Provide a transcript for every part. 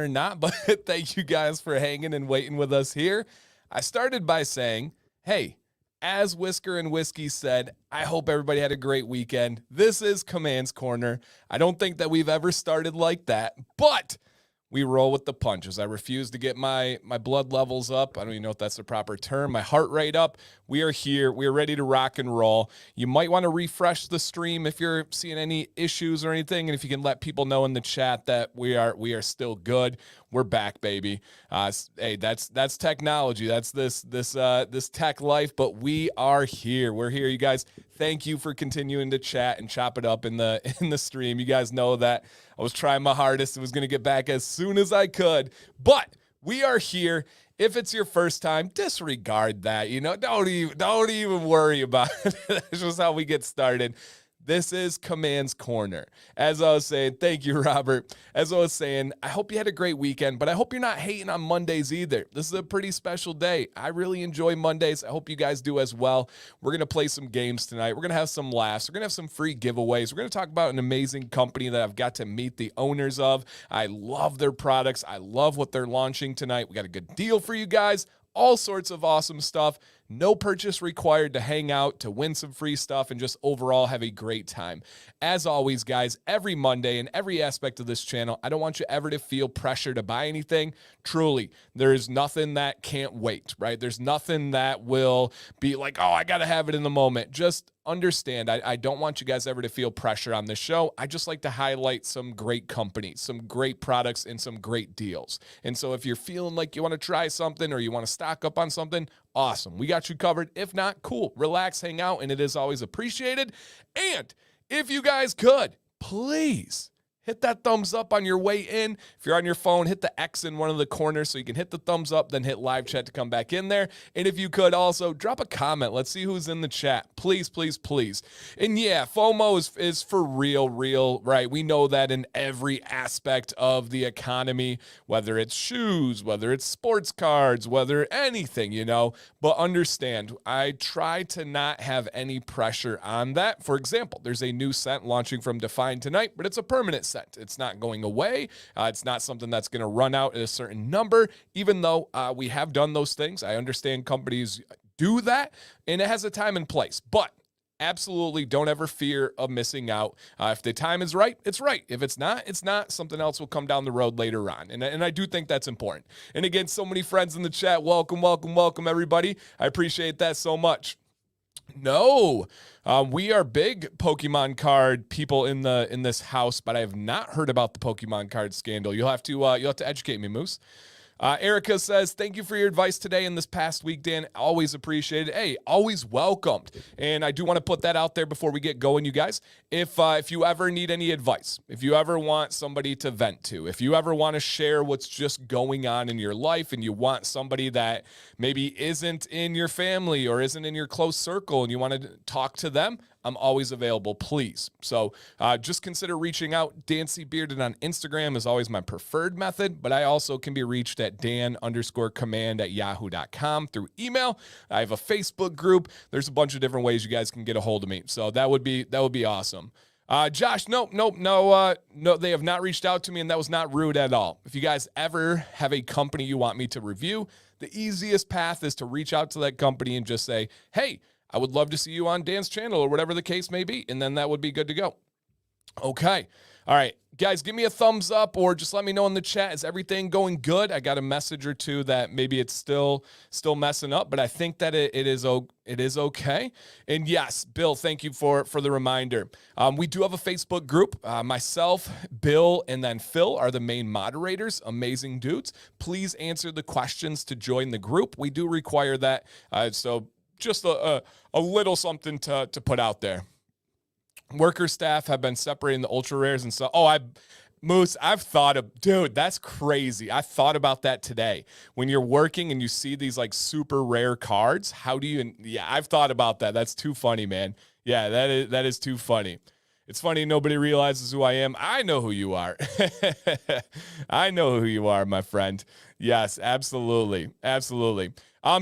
or not, but thank you guys for hanging and waiting with us here. I started by saying, hey, as Whisker and Whiskey said, I hope everybody had a great weekend. This is Command's Corner. I don't think that we've ever started like that, but we roll with the punches. I refuse to get my blood levels up. I don't even know if that's the proper term. My heart rate up. We are here. We are ready to rock and roll. You might want to refresh the stream if you're seeing any issues or anything, and if you can let people know in the chat that we are still good. We're back, baby. Hey, that's technology. That's this tech life, but we are here. We're here, you guys. Thank you for continuing to chat and chop it up in the stream. You guys know that I was trying my hardest. I was going to get back as soon as I could, but we are here. If it's your first time, disregard that. Don't even worry about it. That's just how we get started. This is Command's Corner. As I was saying, thank you, Robert. As I was saying, I hope you had a great weekend, but I hope you're not hating on Mondays either. This is a pretty special day. I really enjoy Mondays. I hope you guys do as well. We're going to play some games tonight. We're going to have some laughs. We're going to have some free giveaways. We're going to talk about an amazing company that I've got to meet the owners of. I love their products. I love what they're launching tonight. We got a good deal for you guys. All sorts of awesome stuff. No purchase required to hang out, to win some free stuff, and just overall have a great time. As always, guys, every Monday in every aspect of this channel, I don't want you ever to feel pressure to buy anything. Truly, there is nothing that can't wait, right? There's nothing that will be like, oh, I got to have it in the moment. Just understand, I don't want you guys ever to feel pressure on this show. I just like to highlight some great companies, some great products, and some great deals. And so if you're feeling like you want to try something or you want to stock up on something, awesome. We got you covered. If not, cool. Relax, hang out, and it is always appreciated. And if you guys could, please hit that thumbs up on your way in. If you're on your phone, hit the X in one of the corners so you can hit the thumbs up, then hit live chat to come back in there. And if you could also drop a comment. Let's see who's in the chat. Please, please, please. And yeah, FOMO is for real, right? We know that in every aspect of the economy, whether it's shoes, whether it's sports cards, whether anything, but understand, I try to not have any pressure on that. For example, there's a new scent launching from Define tonight, but it's a permanent scent. It's not going away. It's not something that's going to run out at a certain number, even though we have done those things. I understand companies do that, and it has a time and place. But absolutely don't ever fear of missing out. If the time is right, it's right. If it's not, it's not. Something else will come down the road later on. And I do think that's important. And again, so many friends in the chat. Welcome, everybody. I appreciate that so much. No, we are big Pokemon card people in this house, but I have not heard about the Pokemon card scandal. You'll have to educate me, Moose. Erica says, thank you for your advice today and this past week, Dan. Always appreciated. Hey, always welcomed. And I do want to put that out there before we get going, you guys. If you ever need any advice, if you ever want somebody to vent to, if you ever want to share what's just going on in your life and you want somebody that maybe isn't in your family or isn't in your close circle and you want to talk to them, I'm always available, please. So just consider reaching out. Dancy Bearded on Instagram is always my preferred method, but I also can be reached at dan_command@yahoo.com through email. I have a Facebook group. There's a bunch of different ways you guys can get a hold of me. So that would be awesome. Josh, no, they have not reached out to me, and that was not rude at all. If you guys ever have a company you want me to review, the easiest path is to reach out to that company and just say, hey, I would love to see you on Dan's channel or whatever the case may be, and then that would be good to go. Okay. All right. Guys, give me a thumbs up or just let me know in the chat. Is everything going good? I got a message or two that maybe it's still messing up, but I think that it is okay. And yes, Bill, thank you for the reminder. We do have a Facebook group. Myself, Bill, and then Phil are the main moderators. Amazing dudes. Please answer the questions to join the group. We do require that. So just a little something to put out there. Worker staff have been separating the ultra rares and so. Moose, dude, that's crazy. I thought about that today. When you're working and you see these like super rare cards, I've thought about that. That's too funny, man. Yeah, that is too funny. It's funny nobody realizes who I am. I know who you are. I know who you are, my friend. Yes, absolutely. Absolutely.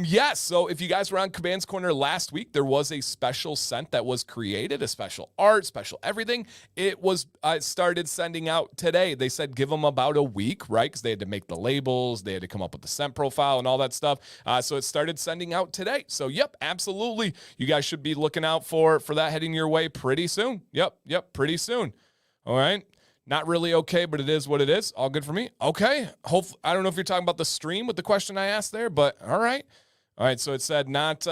Yes. So if you guys were on Commands Corner last week, there was a special scent that was created, a special art, special everything. It was started sending out today. They said give them about a week, right? Because they had to make the labels, they had to come up with the scent profile and all that stuff. So it started sending out today. So yep, absolutely. You guys should be looking out for that heading your way pretty soon. Yep, pretty soon. All right. Not really okay, but it is what it is. All good for me. Okay. I don't know if you're talking about the stream with the question I asked there, but all right. All right. So it said not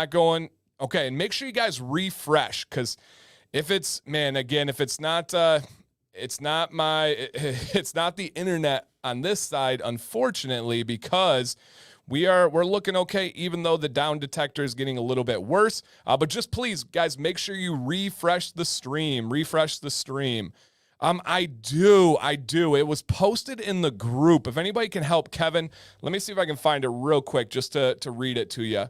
going. Okay. And make sure you guys refresh, because if it's, man, again, if it's not it's not the internet on this side, unfortunately, because we're looking okay, even though the down detector is getting a little bit worse. But just please, guys, make sure you refresh the stream. I do. It was posted in the group. If anybody can help Kevin, let me see if I can find it real quick just to read it to you.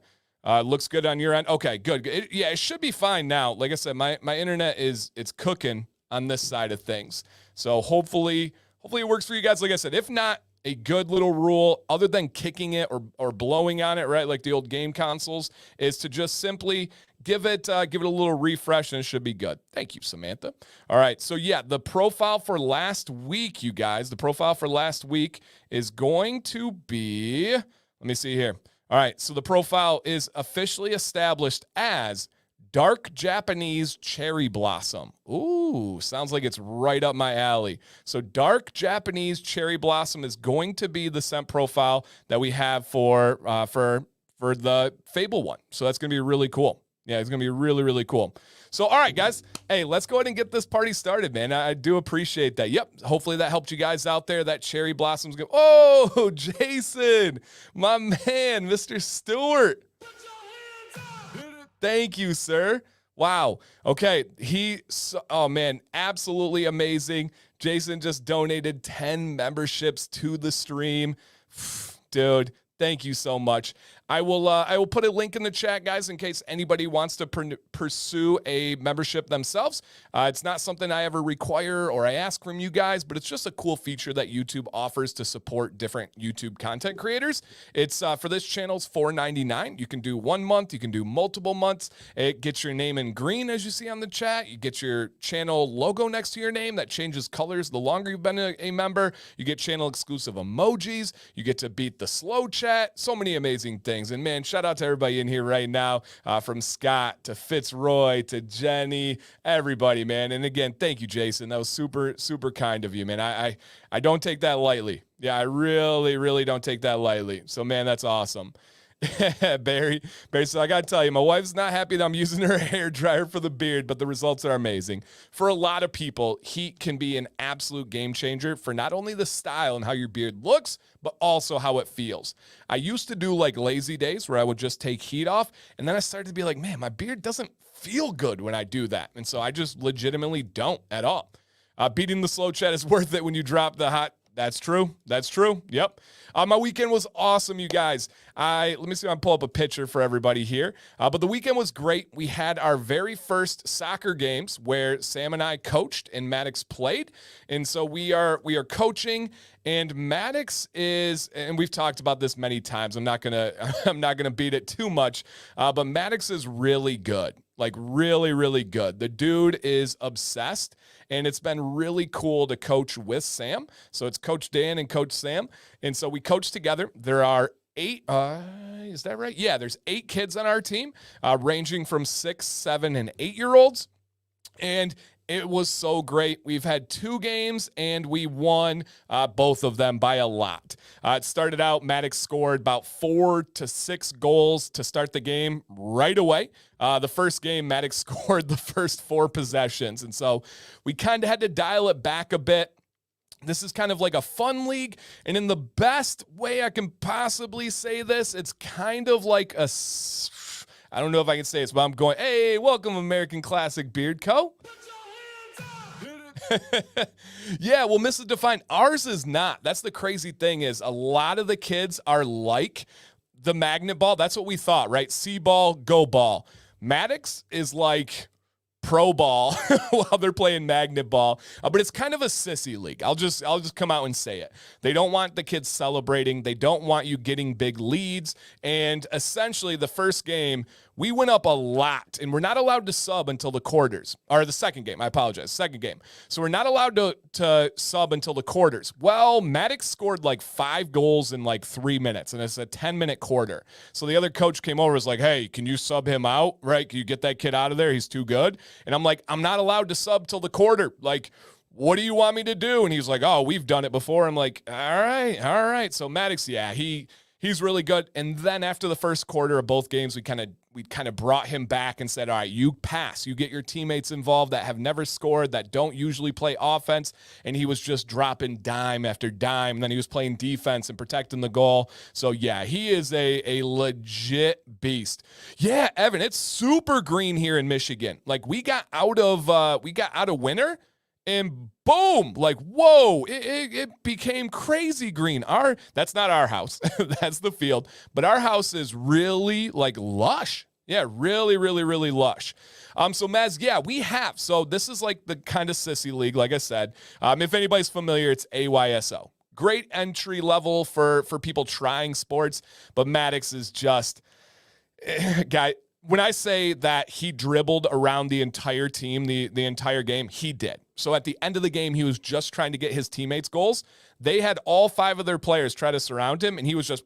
Looks good on your end. Okay, good. It should be fine now. Like I said, my internet it's cooking on this side of things. So hopefully it works for you guys. Like I said, if not, a good little rule, other than kicking it or blowing on it, right, like the old game consoles, is to just simply give it a little refresh, and it should be good. Thank you, Samantha. All right, so yeah, the profile for last week, you guys, is going to be, let me see here. All right, so the profile is officially established as Dark Japanese Cherry Blossom. Ooh, sounds like it's right up my alley. So Dark Japanese Cherry Blossom is going to be the scent profile that we have for the Fable one. So that's going to be really cool. Yeah, it's going to be really, really cool. So, all right, guys. Hey, let's go ahead and get this party started, man. I do appreciate that. Yep, hopefully that helped you guys out there. That Cherry Blossom's good. Oh, Jason, my man, Mr. Stewart. Thank you, sir. Wow. Okay. Oh man, absolutely amazing. Jason just donated 10 memberships to the stream. Dude, thank you so much. I will put a link in the chat, guys, in case anybody wants to pursue a membership themselves. It's not something I ever require or I ask from you guys, but it's just a cool feature that YouTube offers to support different YouTube content creators. It's for this channel, it's $4.99. You can do 1 month, you can do multiple months. It gets your name in green, as you see on the chat. You get your channel logo next to your name that changes colors the longer you've been a member. You get channel exclusive emojis. You get to beat the slow chat. So many amazing things. And man, shout out to everybody in here right now, from Scott to Fitzroy to Jenny, everybody, man. And again, thank you, Jason. That was super, super kind of you, man. I don't take that lightly. Yeah, I really, really don't take that lightly. So, man, that's awesome. Barry, so I gotta tell you, my wife's not happy that I'm using her hair dryer for the beard, but the results are amazing. For a lot of people, heat can be an absolute game changer for not only the style and how your beard looks, but also how it feels. I used to do like lazy days where I would just take heat off, and then I started to be like, man, my beard doesn't feel good when I do that. And so I just legitimately don't at all. Beating the slow chat is worth it when you drop the hot. That's true. Yep. My weekend was awesome, you guys. Let me see if I can pull up a picture for everybody here. But the weekend was great. We had our very first soccer games where Sam and I coached and Maddox played. And so we are coaching, and Maddox is, and we've talked about this many times. I'm not gonna beat it too much. But Maddox is really good. Like really, really good. The dude is obsessed, and it's been really cool to coach with Sam. So it's Coach Dan and Coach Sam. And so we coach together. There are 8, is that right? Yeah, there's 8 kids on our team, ranging from 6, 7, and 8-year-olds. And it was so great. We've had 2 games, and we won both of them by a lot. It started out, Maddox scored about 4 to 6 goals to start the game right away. The first game, Maddox scored the first 4 possessions, and so we kind of had to dial it back a bit. This is kind of like a fun league, and in the best way I can possibly say this, it's kind of like I don't know if I can say this, but I'm going, hey, welcome American Classic Beard Co. Yeah, well, Mrs. Define, ours is not. That's the crazy thing, is a lot of the kids are like the magnet ball. That's what we thought, right? See ball, go ball. Maddox is like pro ball while they're playing magnet ball. But it's kind of a sissy league. I'll just come out and say it. They don't want the kids celebrating. They don't want you getting big leads. And essentially the first game, we went up a lot, and we're not allowed to sub until the quarters. Or the second game, I apologize, second game. So we're not allowed to sub until the quarters. Well, Maddox scored like 5 goals in like 3 minutes, and it's a 10-minute quarter. So the other coach came over and was like, hey, can you sub him out, right? Can you get that kid out of there? He's too good. And I'm like, I'm not allowed to sub till the quarter. Like, what do you want me to do? And he's like, oh, we've done it before. I'm like, all right. So Maddox, yeah, he's really good. And then after the first quarter of both games, we kind of brought him back and said, all right, you pass. You get your teammates involved that have never scored, that don't usually play offense. And he was just dropping dime after dime. And then he was playing defense and protecting the goal. So, yeah, he is a legit beast. Yeah, Evan, it's super green here in Michigan. Like, we got out of winter. And boom, like, whoa, it became crazy green. That's not our house. That's the field. But our house is really, like, lush. Yeah, really, really, really lush. So, Maz, yeah, we have. So this is, like, the kind of sissy league, like I said. If anybody's familiar, it's AYSO. Great entry level for people trying sports. But Maddox is just, guy. When I say that he dribbled around the entire team, the entire game, he did. So at the end of the game, he was just trying to get his teammates goals. They had all 5 of their players try to surround him, and he was just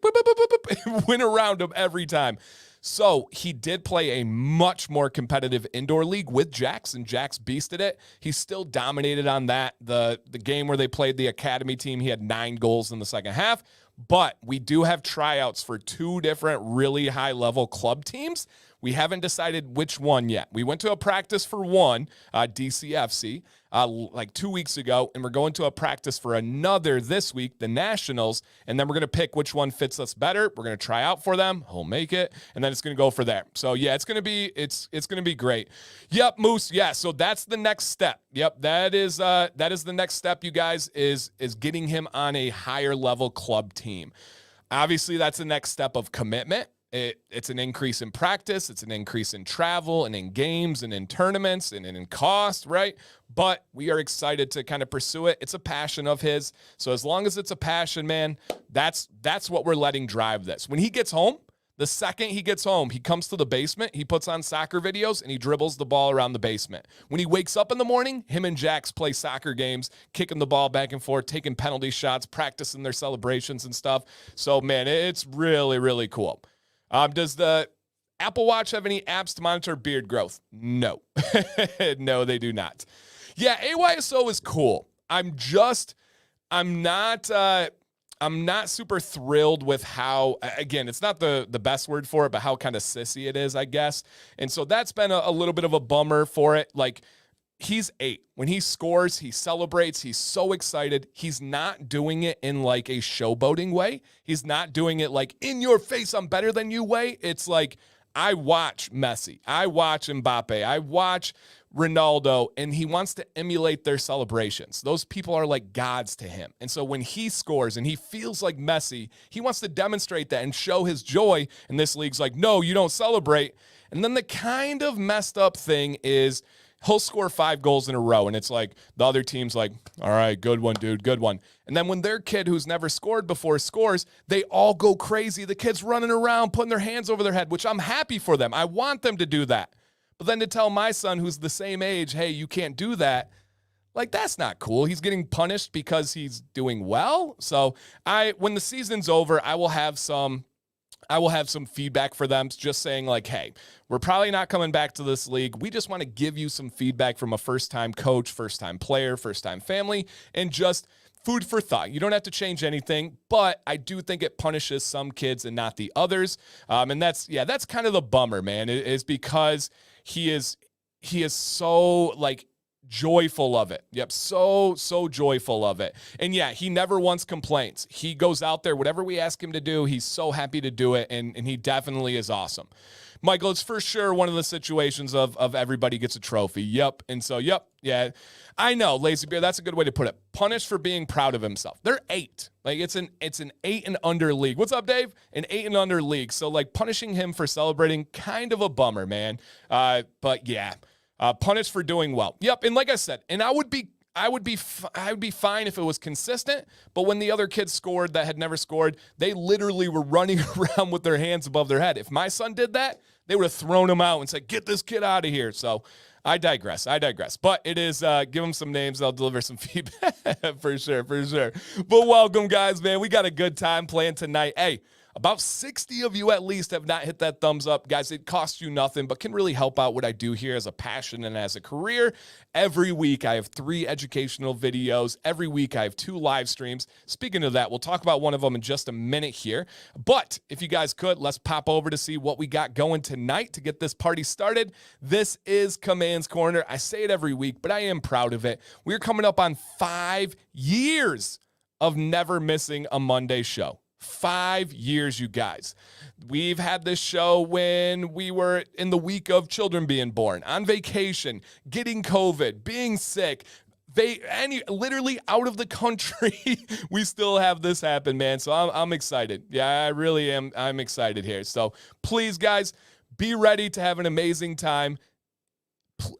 went around them every time. So he did play a much more competitive indoor league with Jax, and Jax beasted it. He still dominated on that. The game where they played the academy team, he had 9 goals in the second half. But we do have tryouts for 2 different really high-level club teams. We haven't decided which one yet. We went to a practice for one, DCFC, like 2 weeks ago, and we're going to a practice for another this week, the Nationals, and then we're going to pick which one fits us better. We're going to try out for them. He'll make it, and then it's going to go for there. So, yeah, it's going to be great. Yep, Moose, yeah, so that's the next step. Yep, that is the next step, you guys, is getting him on a higher level club team. Obviously, that's the next step of commitment. It's an increase in practice, it's an increase in travel and in games and in tournaments and in cost, right? But we are excited to kind of pursue it. It's a passion of his. So as long as it's a passion, man, that's what we're letting drive this. When he gets home, the second he gets home, he comes to the basement, he puts on soccer videos, and he dribbles the ball around the basement. When he wakes up in the morning, him and Jax play soccer games, kicking the ball back and forth, taking penalty shots, practicing their celebrations and stuff. So, man, it's really, really cool. Does the Apple Watch have any apps to monitor beard growth? No. No, they do not. Yeah, AYSO is cool. I'm not super thrilled with how, again, it's not the best word for it, but how kind of sissy it is, I guess. And so that's been a little bit of a bummer for it. Like, he's 8. When he scores, he celebrates. He's so excited. He's not doing it in like a showboating way. He's not doing it like in your face, I'm better than you way. It's like, I watch Messi. I watch Mbappe. I watch Ronaldo, and he wants to emulate their celebrations. Those people are like gods to him. And so when he scores and he feels like Messi, he wants to demonstrate that and show his joy. And this league's like, no, you don't celebrate. And then the kind of messed up thing is, he'll score 5 goals in a row, and it's like the other team's like, all right, good one, dude, good one. And then when their kid who's never scored before scores, they all go crazy. The kid's running around, putting their hands over their head, which I'm happy for them. I want them to do that. But then to tell my son, who's the same age, hey, you can't do that, like, that's not cool. He's getting punished because he's doing well. So when the season's over, I will have some feedback for them, just saying like, hey, we're probably not coming back to this league. We just want to give you some feedback from a first-time coach, first-time player, first-time family, and just food for thought. You don't have to change anything, but I do think it punishes some kids and not the others. And that's kind of the bummer, man, is because he is so like joyful of it. Yep. So joyful of it. And yeah, he never once complains. He goes out there, whatever we ask him to do, he's so happy to do it. And he definitely is awesome. Michael, it's for sure one of the situations of everybody gets a trophy. Yep. And so, yep. Yeah, I know, Lazy Bear. That's a good way to put it. Punished for being proud of himself. They're 8. Like it's an 8 and under league. What's up, Dave? An 8 and under league. So like punishing him for celebrating, kind of a bummer, man. But yeah. Punished for doing well. Yep, and like I said, and I would be fine if it was consistent, but when the other kids scored that had never scored, they literally were running around with their hands above their head. If my son did that, they would have thrown him out and said, "Get this kid out of here." So I digress. But it is, give them some names. I'll deliver some feedback for sure. But welcome, guys, man. We got a good time playing tonight. Hey, about 60 of you at least have not hit that thumbs up. Guys, it costs you nothing, but can really help out what I do here as a passion and as a career. Every week, I have 3 educational videos. Every week, I have 2 live streams. Speaking of that, we'll talk about one of them in just a minute here. But if you guys could, let's pop over to see what we got going tonight to get this party started. This is Command's Corner. I say it every week, but I am proud of it. We're coming up on 5 years of never missing a Monday show. 5 years, you guys. We've had this show when we were in the week of children being born, on vacation, getting COVID, being sick, literally out of the country. We still have this happen, man. So I'm excited. Yeah, I really am. I'm excited here. So please, guys, be ready to have an amazing time.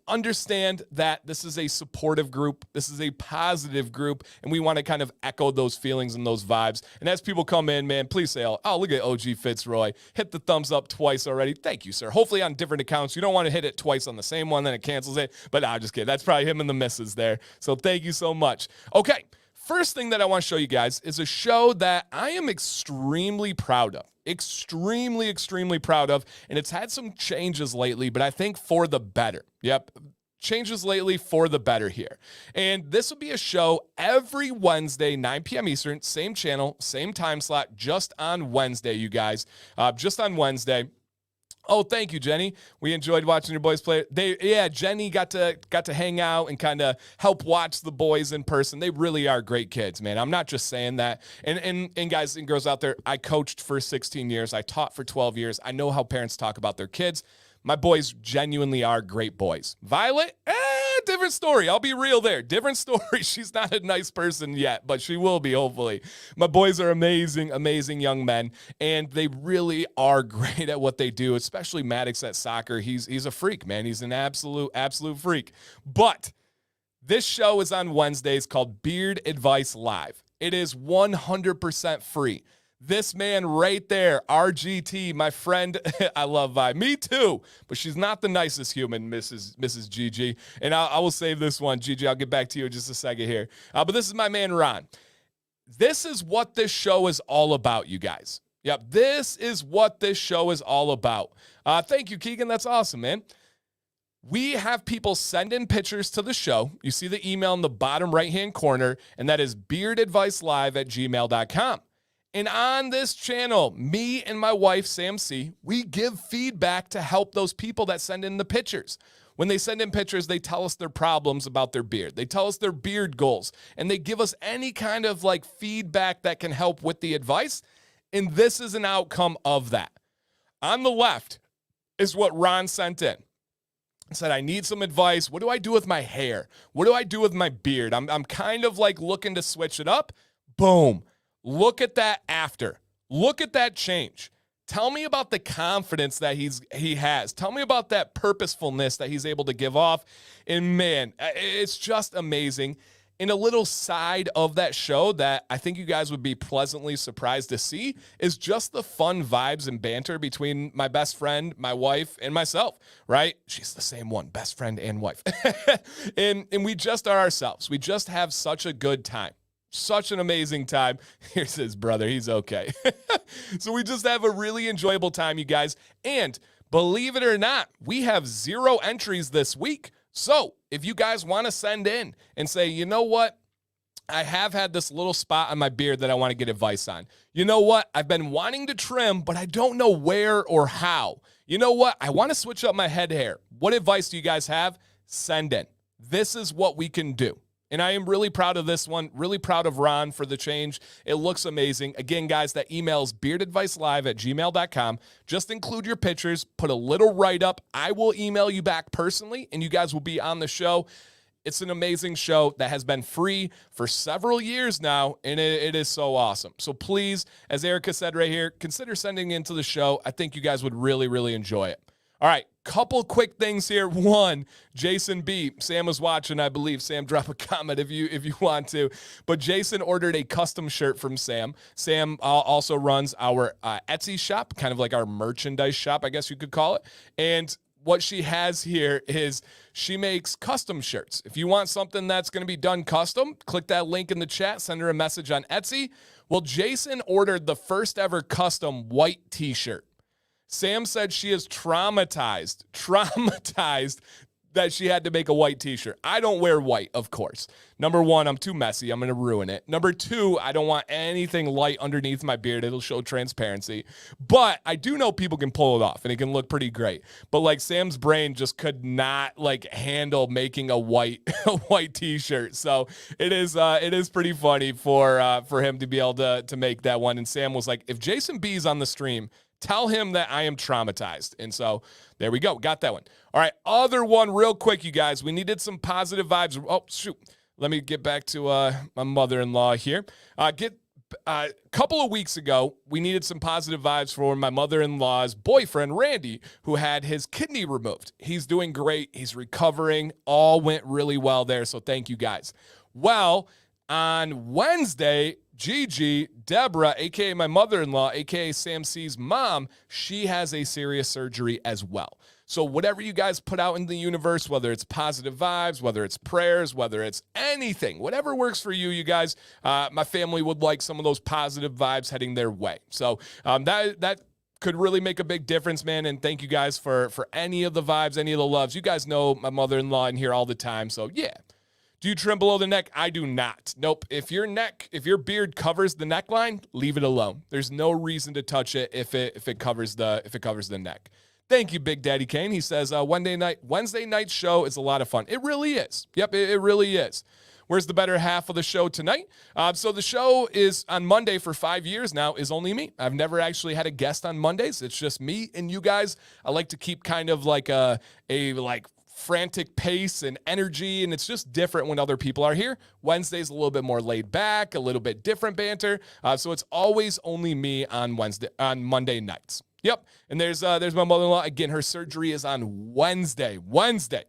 Understand that this is a supportive group. This is a positive group, and we want to kind of echo those feelings and those vibes. And as people come in, man, please say, oh, look at OG Fitzroy. Hit the thumbs up twice already. Thank you, sir. Hopefully on different accounts. You don't want to hit it twice on the same one, then it cancels it. But I'm just kidding. That's probably him and the misses there. So thank you so much. Okay, first thing that I want to show you guys is a show that I am extremely proud of. Extremely proud of, and it's had some changes lately, but I think for the better. Yep, changes lately for the better here. And this will be a show every Wednesday, 9 p.m. Eastern, same channel, same time slot, just on Wednesday, you guys. Just on Wednesday. Oh, thank you, Jenny. We enjoyed watching your boys play. Jenny got to hang out and kind of help watch the boys in person. They really are great kids, man. I'm not just saying that. And guys and girls out there, I coached for 16 years. I taught for 12 years. I know how parents talk about their kids. My boys genuinely are great boys. Violet, different story. I'll be real there. Different story. She's not a nice person yet, but she will be, hopefully. My boys are amazing young men, and they really are great at what they do, especially Maddox at soccer. He's a freak, man. He's an absolute freak. But this show is on Wednesdays called Beard Advice Live. It is 100% free. This man right there, RGT, my friend, I love Vi. Me too, but she's not the nicest human, Mrs. Gigi. And I will save this one, Gigi. I'll get back to you in just a second here. But this is my man, Ron. This is what this show is all about, you guys. Yep, this is what this show is all about. Thank you, Keegan. That's awesome, man. We have people send in pictures to the show. You see the email in the bottom right-hand corner, and that is beardadvicelive@gmail.com. And on this channel, me and my wife, Sam C., we give feedback to help those people that send in the pictures. When they send in pictures, they tell us their problems about their beard. They tell us their beard goals, and they give us any kind of like feedback that can help with the advice. And this is an outcome of that. On the left is what Ron sent in. He said, I need some advice. What do I do with my hair? What do I do with my beard? I'm kind of like looking to switch it up. Boom. Look at that after. Look at that change. Tell me about the confidence that he has. Tell me about that purposefulness that he's able to give off. And man, it's just amazing. And a little side of that show that I think you guys would be pleasantly surprised to see is just the fun vibes and banter between my best friend, my wife, and myself, right? She's the same one, best friend and wife. and we just are ourselves. We just have such a good time. Such an amazing time. Here's his brother. He's okay. So we just have a really enjoyable time, you guys. And believe it or not, we have 0 entries this week. So if you guys want to send in and say, you know what? I have had this little spot on my beard that I want to get advice on. You know what? I've been wanting to trim, but I don't know where or how. You know what? I want to switch up my head hair. What advice do you guys have? Send in. This is what we can do. And I am really proud of this one, really proud of Ron for the change. It looks amazing. Again, guys, that email is beardadvicelive@gmail.com. Just include your pictures, put a little write-up. I will email you back personally, and you guys will be on the show. It's an amazing show that has been free for several years now, and it is so awesome. So please, as Erica said right here, consider sending into the show. I think you guys would really, really enjoy it. All right, couple quick things here. One, Jason B. Sam was watching, I believe. Sam, drop a comment if you want to. But Jason ordered a custom shirt from Sam. Sam also runs our Etsy shop, kind of like our merchandise shop, I guess you could call it. And what she has here is she makes custom shirts. If you want something that's going to be done custom, click that link in the chat, send her a message on Etsy. Well, Jason ordered the first ever custom white t-shirt. Sam said she is traumatized that she had to make a white t-shirt. I don't wear white, of course. Number one, I'm too messy. I'm going to ruin it. Number two, I don't want anything light underneath my beard. It'll show transparency. But I do know people can pull it off, and it can look pretty great. But, like, Sam's brain just could not, like, handle making a white t-shirt. So it is pretty funny for him to be able to make that one. And Sam was like, if Jason B's on the stream, tell him that I am traumatized. And so there we go. Got that one. All right. Other one real quick, you guys. We needed some positive vibes. Oh, shoot. Let me get back to my mother-in-law here. A couple of weeks ago, we needed some positive vibes for my mother-in-law's boyfriend, Randy, who had his kidney removed. He's doing great. He's recovering. All went really well there. So thank you guys. Well, on Wednesday, Gigi, Deborah, a.k.a. my mother-in-law, a.k.a. Sam C's mom, she has a serious surgery as well. So whatever you guys put out in the universe, whether it's positive vibes, whether it's prayers, whether it's anything, whatever works for you, you guys, my family would like some of those positive vibes heading their way. So that could really make a big difference, man. And thank you guys for any of the vibes, any of the loves. You guys know my mother-in-law in here all the time. So yeah. Do you trim below the neck? I do not. Nope. If your beard covers the neckline, leave it alone. There's no reason to touch it if it covers the neck. Thank you, Big Daddy Kane. He says Wednesday night show is a lot of fun. It really is. Yep, it really is. Where's the better half of the show tonight? So the show is on Monday for 5 years now is only me. I've never actually had a guest on Mondays. It's just me and you guys. I like to keep kind of like a frantic pace and energy, and it's just different when other people are here. Wednesday's a little bit more laid back, a little bit different banter. So it's always only me on Monday nights. Yep. And there's my mother-in-law. Again, her surgery is on Wednesday.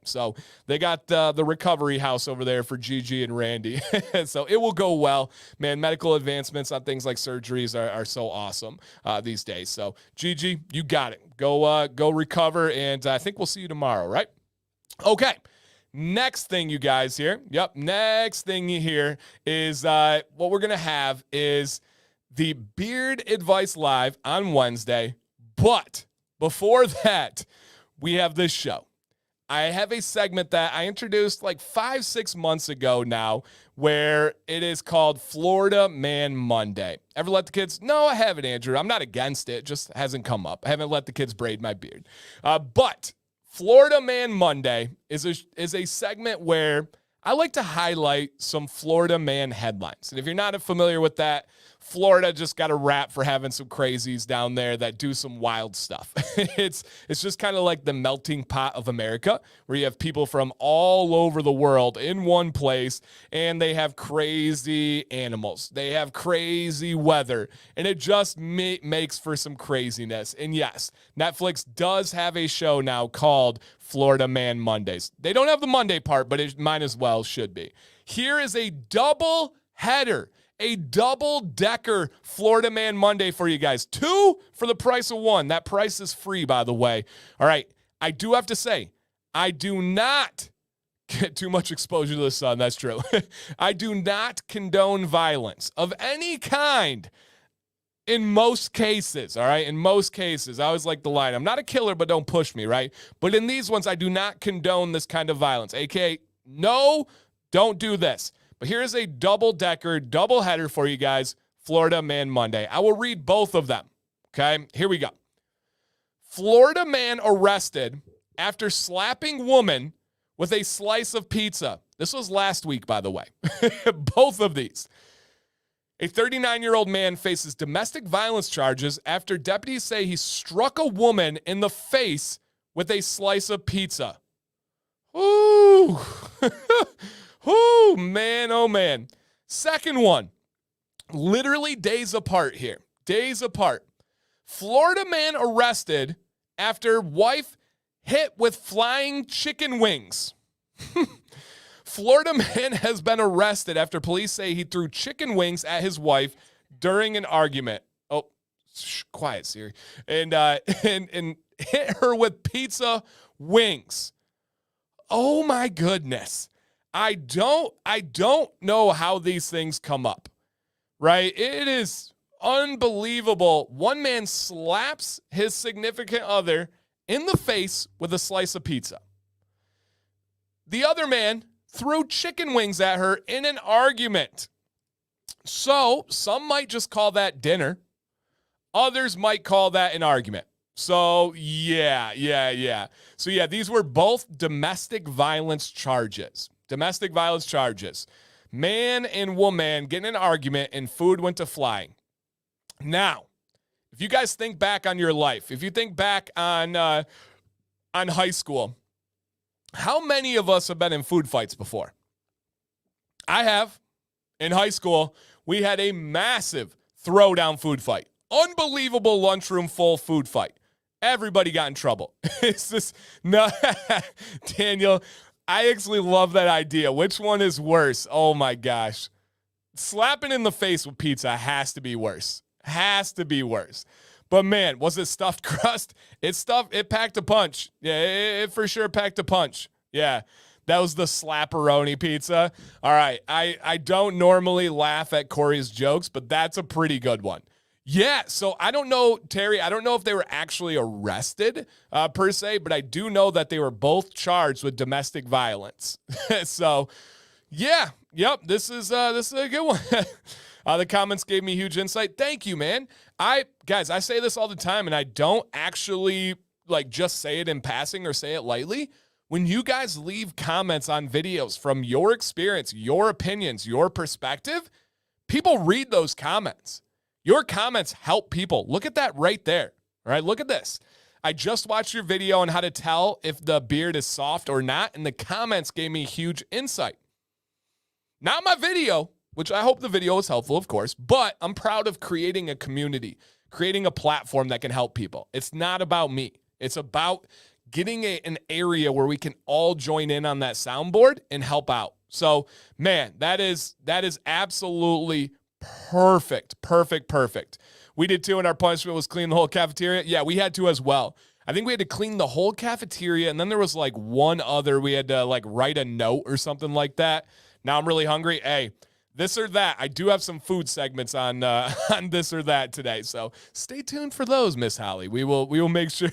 So they got the recovery house over there for Gigi and Randy. So it will go well. Man, medical advancements on things like surgeries are so awesome these days. So Gigi, you got it. Go recover, and I think we'll see you tomorrow, right? Okay. Next thing, you guys here. Yep. Next thing you hear is what we're going to have is the Beard Advice Live on Wednesday. But before that, we have this show. I have a segment that I introduced like 5-6 months ago now where it is called Florida Man Monday. Ever let the kids? No, I haven't, Andrew. I'm not against it. Just hasn't come up. I haven't let the kids braid my beard. But Florida Man Monday is a segment where I like to highlight some Florida man headlines. And if you're not familiar with that, Florida just got a rap for having some crazies down there that do some wild stuff. It's just kind of like the melting pot of America, where you have people from all over the world in one place, and they have crazy animals. They have crazy weather, and it just makes for some craziness. And yes, Netflix does have a show now called Florida Man Mondays. They don't have the Monday part, but it might as well should be. Here is a double header. A double-decker Florida Man Monday for you guys. 2 for the price of 1. That price is free, by the way. All right, I do have to say, I do not get too much exposure to the sun. That's true. I do not condone violence of any kind in most cases, all right? In most cases. I always like the line, I'm not a killer, but don't push me, right? But in these ones, I do not condone this kind of violence. AKA, no, don't do this. But here's a double-decker, double-header for you guys, Florida Man Monday. I will read both of them, okay? Here we go. Florida man arrested after slapping woman with a slice of pizza. This was last week, by the way. Both of these. A 39-year-old man faces domestic violence charges after deputies say he struck a woman in the face with a slice of pizza. Ooh. Oh, man, oh, man. Second one, literally days apart here. Days apart. Florida man arrested after wife hit with flying chicken wings. Florida man has been arrested after police say he threw chicken wings at his wife during an argument. Oh, quiet, Siri. And hit her with pizza wings. Oh my goodness. I don't know how these things come up, right? It is unbelievable. One man slaps his significant other in the face with a slice of pizza. The other man threw chicken wings at her in an argument. So some might just call that dinner. Others might call that an argument. So yeah. So yeah, these were both domestic violence charges. Domestic violence charges. Man and woman get in an argument and food went to flying. Now, if you guys think back on your life, if you think back on high school, how many of us have been in food fights before? I have. In high school, we had a massive throwdown food fight. Unbelievable lunchroom full food fight. Everybody got in trouble. No, Daniel, I actually love that idea. Which one is worse? Oh my gosh. Slapping in the face with pizza has to be worse. Has to be worse. But man, was it stuffed crust? It packed a punch. Yeah, it for sure packed a punch. Yeah, that was the slapperoni pizza. All right, I don't normally laugh at Corey's jokes, but that's a pretty good one. Yeah, so I don't know, Terry, I don't know if they were actually arrested per se, but I do know that they were both charged with domestic violence. So, yeah, yep, this is a good one. The comments gave me huge insight. Thank you, man. Guys, I say this all the time, and I don't actually just say it in passing or say it lightly. When you guys leave comments on videos from your experience, your opinions, your perspective, people read those comments. Your comments help people. Look at that right there. All right, look at this. I just watched your video on how to tell if the beard is soft or not, and the comments gave me huge insight. Not my video, which I hope the video is helpful, of course, but I'm proud of creating a community, creating a platform that can help people. It's not about me. It's about getting an area where we can all join in on that soundboard and help out. So, man, that is absolutely perfect. We did too, and our punishment was clean the whole cafeteria. Yeah, we had to as well. I think we had to clean the whole cafeteria, and then there was one other. We had to write a note or something like that. Now I'm really hungry. Hey, this or that. I do have some food segments on this or that today, so stay tuned for those, Miss Holly. We will make sure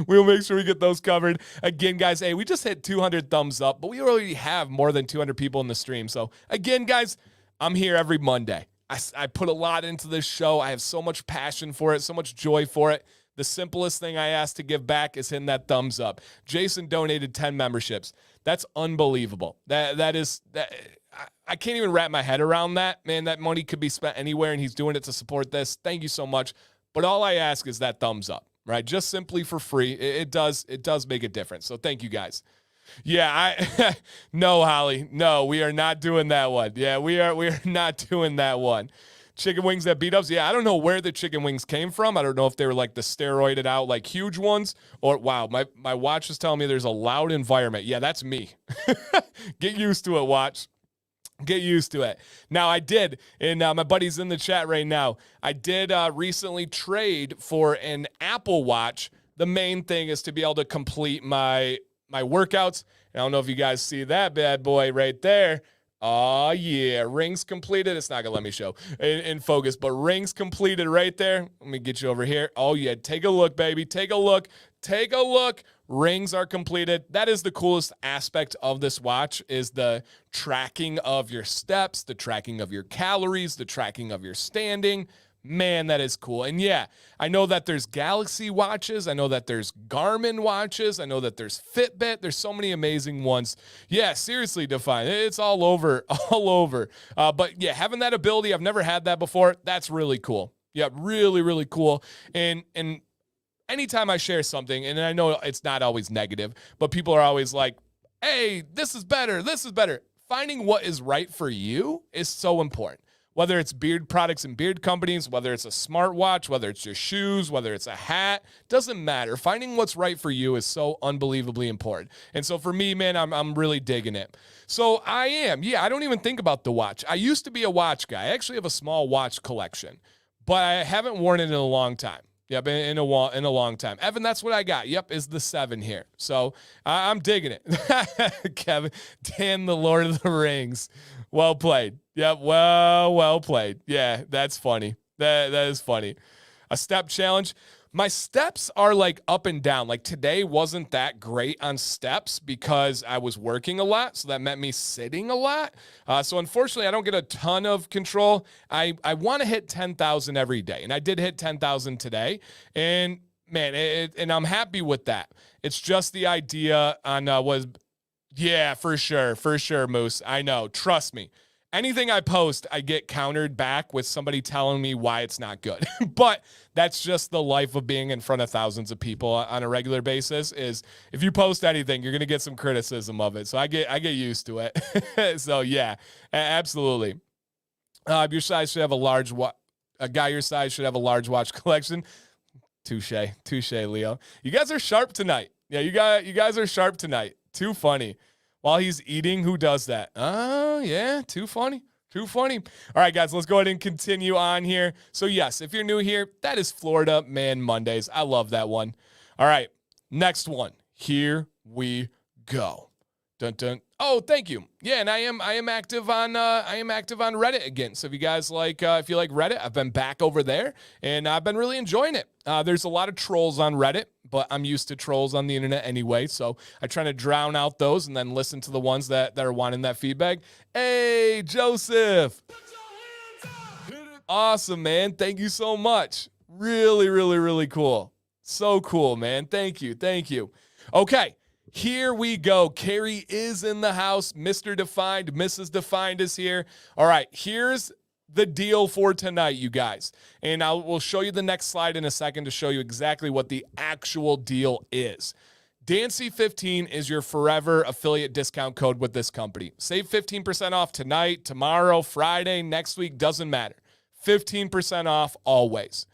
we get those covered. Again, guys, hey, we just hit 200 thumbs up, but we already have more than 200 people in the stream. So again, guys, I'm here every Monday. I put a lot into this show. I have so much passion for it, so much joy for it. The simplest thing I ask to give back is hitting that thumbs up. Jason donated 10 memberships. That's unbelievable. That is I can't even wrap my head around that. Man, that money could be spent anywhere, and he's doing it to support this. Thank you so much. But all I ask is that thumbs up, right? Just simply for free. It does make a difference. So thank you guys. Yeah, no, Holly. No, we are not doing that one. Yeah, we are not doing that one. Chicken wings that beat ups. Yeah, I don't know where the chicken wings came from. I don't know if they were the steroided out, huge ones, or wow, my watch is telling me there's a loud environment. Yeah, that's me. Get used to it, watch. Get used to it. Now, I did, and my buddy's in the chat right now, I did recently trade for an Apple Watch. The main thing is to be able to complete my workouts. And I don't know if you guys see that bad boy right there. Oh, yeah, rings completed. It's not going to let me show in focus, but rings completed right there. Let me get you over here. Oh, yeah, take a look, baby. Take a look. Take a look. Rings are completed. That is the coolest aspect of this watch, is the tracking of your steps, the tracking of your calories, the tracking of your standing. Man, that is cool. And yeah, I know that there's Galaxy watches. I know that there's Garmin watches. I know that there's Fitbit. There's so many amazing ones. Yeah, seriously, Define. It's all over, all over. But yeah, having that ability, I've never had that before. That's really cool. Yeah, really, really cool. And anytime I share something, and I know it's not always negative, but people are always like, hey, this is better. This is better. Finding what is right for you is so important. whether it's beard products and beard companies, whether it's a smartwatch, whether it's your shoes, whether it's a hat, doesn't matter. Finding what's right for you is so unbelievably important. And so for me, man, I'm really digging it. So I don't even think about the watch. I used to be a watch guy. I actually have a small watch collection, but I haven't worn it in a long time. Yep, in a long time. Evan, that's what I got. Yep, is the 7 here. So I'm digging it. Kevin, Dan, the Lord of the Rings. Well played. Yep, well played. Yeah, that's funny. That is funny. A step challenge. My steps are like up and down. Like today wasn't that great on steps because I was working a lot. So that meant me sitting a lot. So unfortunately, I don't get a ton of control. I want to hit 10,000 every day. And I did hit 10,000 today. And man, and I'm happy with that. It's just the idea on yeah, for sure, Moose. I know. Trust me. Anything I post, I get countered back with somebody telling me why it's not good. But that's just the life of being in front of thousands of people on a regular basis is if you post anything, you're going to get some criticism of it. So I get used to it. So yeah, absolutely. Your size should have a guy your size should have a large watch collection. Touche, Leo. You guys are sharp tonight. Yeah, you guys are sharp tonight. Too funny. While he's eating, who does that? Oh, yeah, too funny. All right, guys, let's go ahead and continue on here. So, yes, if you're new here, that is Florida Man Mondays. I love that one. All right, next one. Here we go. Dun dun. Oh, thank you. Yeah, and I am active on Reddit again. So if you guys if you like Reddit, I've been back over there and I've been really enjoying it. There's a lot of trolls on Reddit, but I'm used to trolls on the internet anyway. So I try to drown out those and then listen to the ones that are wanting that feedback. Hey, Joseph. Awesome, man. Thank you so much. Really cool. So cool, man. Thank you. Okay. Here we go. Carrie is in the house. Mr. Defined, Mrs. Defined is here. All right, here's the deal for tonight, you guys. And we'll show you the next slide in a second to show you exactly what the actual deal is. Dancy15 is your forever affiliate discount code with this company. Save 15% off tonight, tomorrow, Friday, next week, doesn't matter. 15% off always.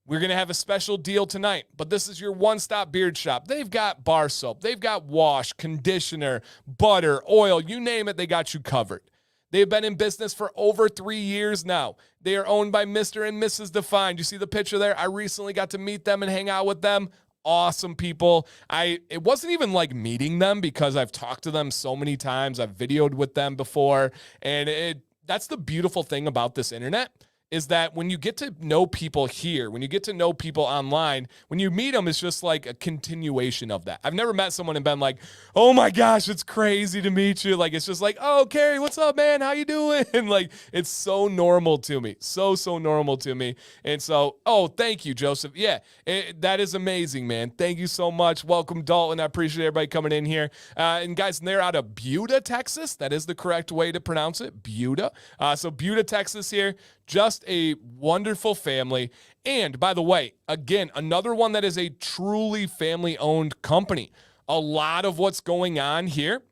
We're going to have a special deal tonight, but this is your one-stop beard shop. They've got bar soap. They've got wash, conditioner, butter, oil, you name it, they got you covered. They've been in business for over 3 years now. They are owned by Mr. and Mrs. Defined. You see the picture there? I recently got to meet them and hang out with them. Awesome people. It wasn't even like meeting them because I've talked to them so many times. I've videoed with them before, and that's the beautiful thing about this internet. Is that when you get to know people here, when you get to know people online, when you meet them, it's just like a continuation of that. I've never met someone and been like, oh my gosh, it's crazy to meet you. Like, it's just like, oh, Carrie, what's up, man? How you doing? And like, it's so normal to me. So normal to me. And so, oh, thank you, Joseph. Yeah, that is amazing, man. Thank you so much. Welcome, Dalton. I appreciate everybody coming in here. And guys, they're out of Buda, Texas. That is the correct way to pronounce it, Buda. So Buda, Texas here. Just a wonderful family. And by the way, again, another one that is a truly family-owned company. A lot of what's going on here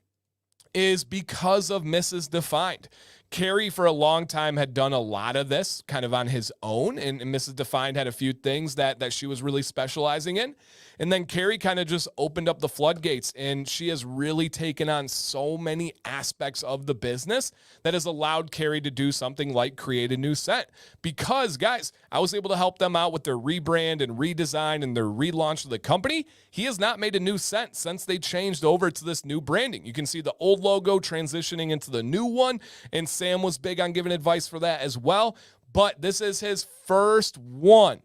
is because of Mrs. Defined. Carrie, for a long time, had done a lot of this kind of on his own, and Mrs. Defined had a few things that she was really specializing in. And then Carrie kind of just opened up the floodgates, and she has really taken on so many aspects of the business that has allowed Carrie to do something like create a new scent. Because, guys, I was able to help them out with their rebrand and redesign and their relaunch of the company. He has not made a new scent since they changed over to this new branding. You can see the old logo transitioning into the new one, and Sam was big on giving advice for that as well. But this is his first one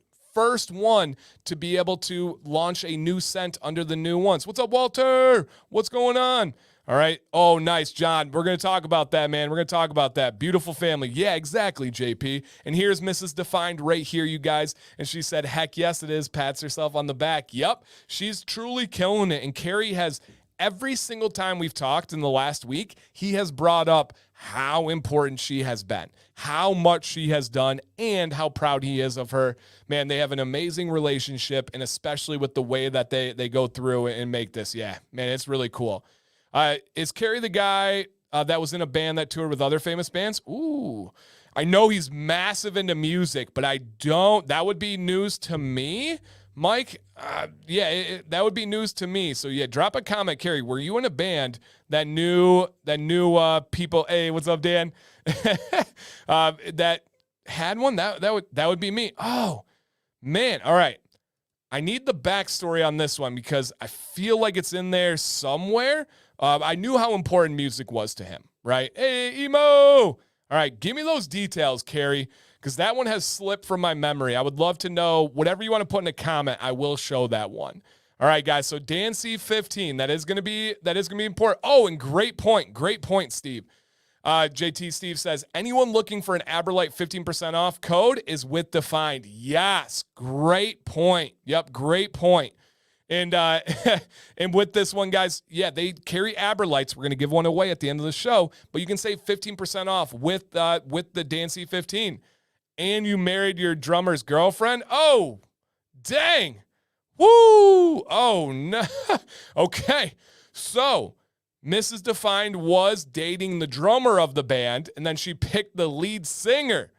to be able to launch a new scent under the new ones. What's up, Walter? What's going on? All right. Oh, nice, John. We're going to talk about that, man. We're going to talk about that. Beautiful family. Yeah, exactly, JP. And here's Mrs. Defined right here, you guys. And she said, heck yes, it is. Pats herself on the back. Yep. She's truly killing it. And Carrie has, every single time we've talked in the last week, he has brought up how important she has been, how much she has done, and how proud he is of her. Man, they have an amazing relationship, and especially with the way that they go through and make this. Yeah, man, it's really cool. Is Carrie the guy that was in a band that toured with other famous bands? Ooh, I know he's massive into music, but that would be news to me. Mike, that would be news to me. So yeah, drop a comment, Carrie. Were you in a band that knew people? Hey, what's up, Dan? That had one? That would be me. Oh man, all right. I need the backstory on this one because I feel like it's in there somewhere. I knew how important music was to him, right? Hey, emo. All right, give me those details, Carrie, because that one has slipped from my memory. I would love to know whatever you want to put in a comment. I will show that one. All right, guys. So Dan C15, that is going to be important. Oh, and great point, Steve. JT Steve says, anyone looking for an Aberlite 15% off code is with Defined. Yes, great point. Yep, great point. And and with this one, guys, yeah, they carry Aberlites. We're going to give one away at the end of the show, but you can save 15% off with the Dan C15. And you married your drummer's girlfriend? Oh, dang. Woo! Oh, no. Okay, so Mrs. Defined was dating the drummer of the band, and then she picked the lead singer.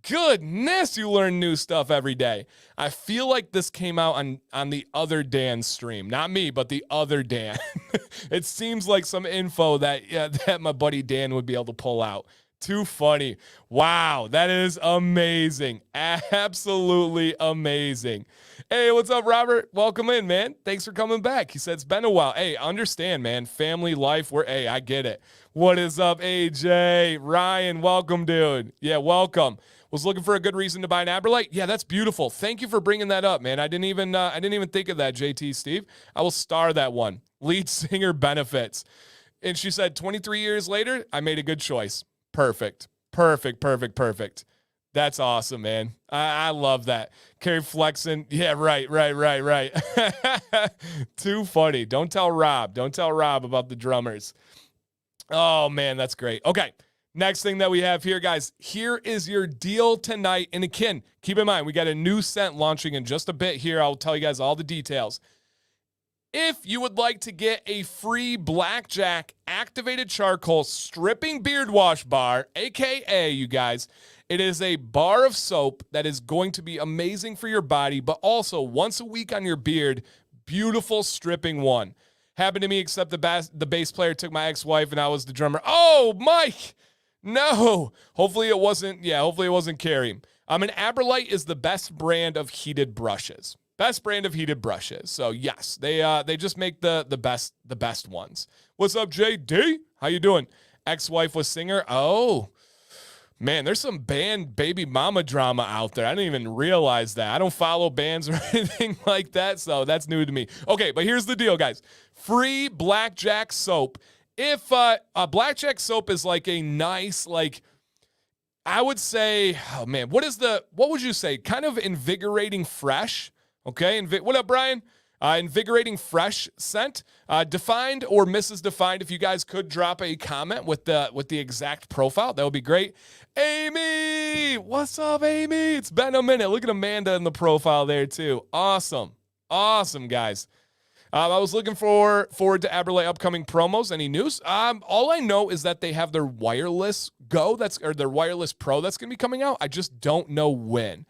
Goodness, you learn new stuff every day. I feel like this came out on the other Dan stream. Not me, but the other Dan. It seems like some info that my buddy Dan would be able to pull out. Too funny. Wow, that is amazing. Absolutely amazing. Hey, what's up, Robert? Welcome in, man. Thanks for coming back. He said it's been a while. Hey, understand, man. Family life. I get it. What is up, AJ? Ryan, welcome, dude. Yeah, welcome. Was looking for a good reason to buy an Aberlite? Yeah, that's beautiful. Thank you for bringing that up, man. I didn't even think of that, JT Steve. I will star that one. Lead singer benefits. And she said 23 years later, I made a good choice. Perfect. That's awesome, man. I love that. Carrie flexing. Yeah, right. Too funny. Don't tell Rob about the drummers. Oh, man, that's great. Okay. Next thing that we have here, guys, here is your deal tonight. And again, keep in mind, we got a new scent launching in just a bit here. I'll tell you guys all the details. If you would like to get a free Blackjack activated charcoal stripping beard wash bar, AKA, you guys, it is a bar of soap that is going to be amazing for your body, but also once a week on your beard, beautiful stripping one. Happened to me, except the bass player took my ex-wife and I was the drummer. Oh, Mike! No. Hopefully it wasn't Carrie. An Aberlite is the best brand of heated brushes. So yes, they just make the best ones. What's up, JD? How you doing? Ex-wife was singer. Oh, man, there's some band baby mama drama out there. I didn't even realize that. I don't follow bands or anything like that, so that's new to me. Okay, but here's the deal, guys. Free Blackjack soap. If a Blackjack soap is like a nice, like, I would say, oh man, what would you say? Kind of invigorating fresh. Okay, what up, Brian? Invigorating fresh scent. Defined or Mrs. Defined, if you guys could drop a comment with the exact profile, that would be great. Amy, what's up, Amy? It's been a minute. Look at Amanda in the profile there too. Awesome, guys. I was looking forward to Aberlite upcoming promos. Any news? All I know is that they have their wireless their wireless pro that's going to be coming out. I just don't know when.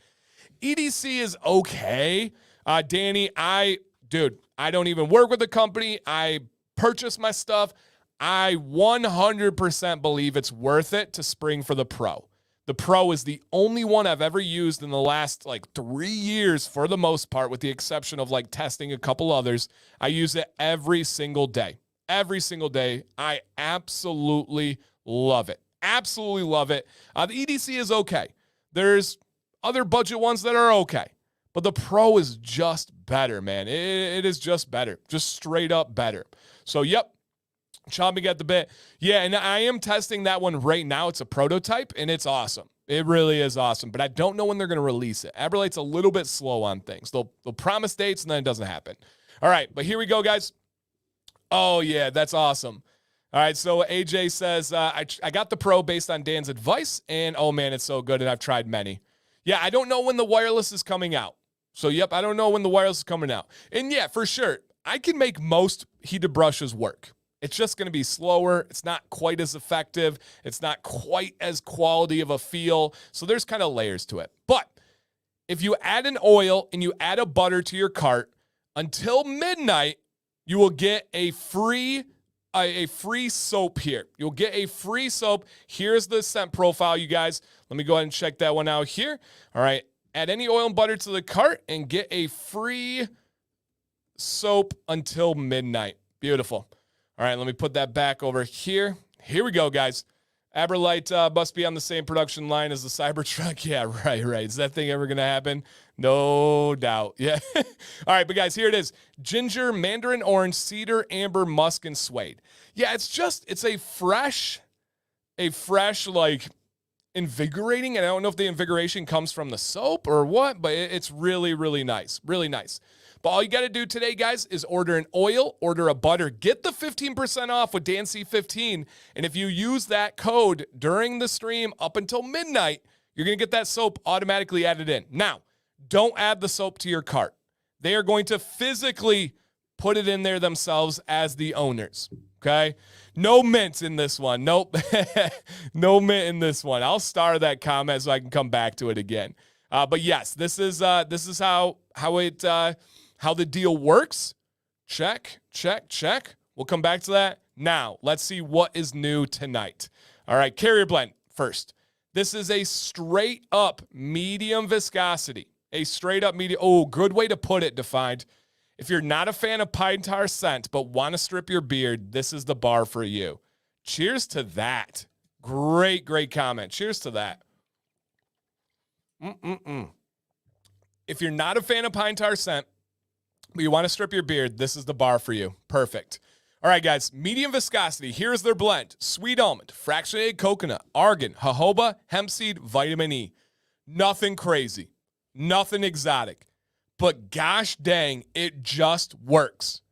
EDC is okay. Danny, I don't even work with the company. I purchase my stuff. I 100% believe it's worth it to spring for the Pro. The Pro is the only one I've ever used in the last 3 years for the most part, with the exception of testing a couple others. I use it every single day. I absolutely love it. The EDC is okay. There's other budget ones that are okay, but the Pro is just better, man. It is just better, just straight up better. So, yep. Chomping at the bit. Yeah, and I am testing that one right now. It's a prototype, and it's awesome. It really is awesome, but I don't know when they're going to release it. Aberlite's a little bit slow on things. They'll promise dates, and then it doesn't happen. All right, but here we go, guys. Oh, yeah, that's awesome. All right, so AJ says, I got the Pro based on Dan's advice, and oh, man, it's so good, and I've tried many. Yeah, I don't know when the wireless is coming out. So, yep, I don't know when the wireless is coming out. And, yeah, for sure, I can make most heated brushes work. It's just going to be slower. It's not quite as effective. It's not quite as quality of a feel. So there's kind of layers to it. But if you add an oil and you add a butter to your cart, until midnight, you will get a free soap here. You'll get a free soap. Here's the scent profile, you guys. Let me go ahead and check that one out here. All right. Add any oil and butter to the cart and get a free soap until midnight. Beautiful. All right, let me put that back over here. Here we go, guys. Aberlite must be on the same production line as the Cybertruck. Yeah, right. Is that thing ever going to happen? No doubt. Yeah. All right, but guys, here it is. Ginger, mandarin orange, cedar, amber, musk, and suede. Yeah, it's a fresh, like, invigorating. And I don't know if the invigoration comes from the soap or what, but it's really, really nice. Really nice. But all you got to do today, guys, is order an oil, order a butter, get the 15% off with DanC15. And if you use that code during the stream up until midnight, you're going to get that soap automatically added in. Now, don't add the soap to your cart. They are going to physically put it in there themselves as the owners. Okay? No mint in this one. Nope. No mint in this one. I'll star that comment so I can come back to it again. But yes, this is how the deal works. Check. We'll come back to that. Now, let's see what is new tonight. All right, carrier blend first. This is a straight up medium viscosity. A straight up medium. Oh, good way to put it, Defined. If you're not a fan of pine tar scent but want to strip your beard, this is the bar for you. Cheers to that. Great comment. Cheers to that. If you're not a fan of pine tar scent, but you want to strip your beard, this is the bar for you. Perfect. All right, guys, medium viscosity. Here's their blend. Sweet almond, fractionated coconut, argan, jojoba, hemp seed, vitamin E. Nothing crazy. Nothing exotic. But gosh dang, it just works.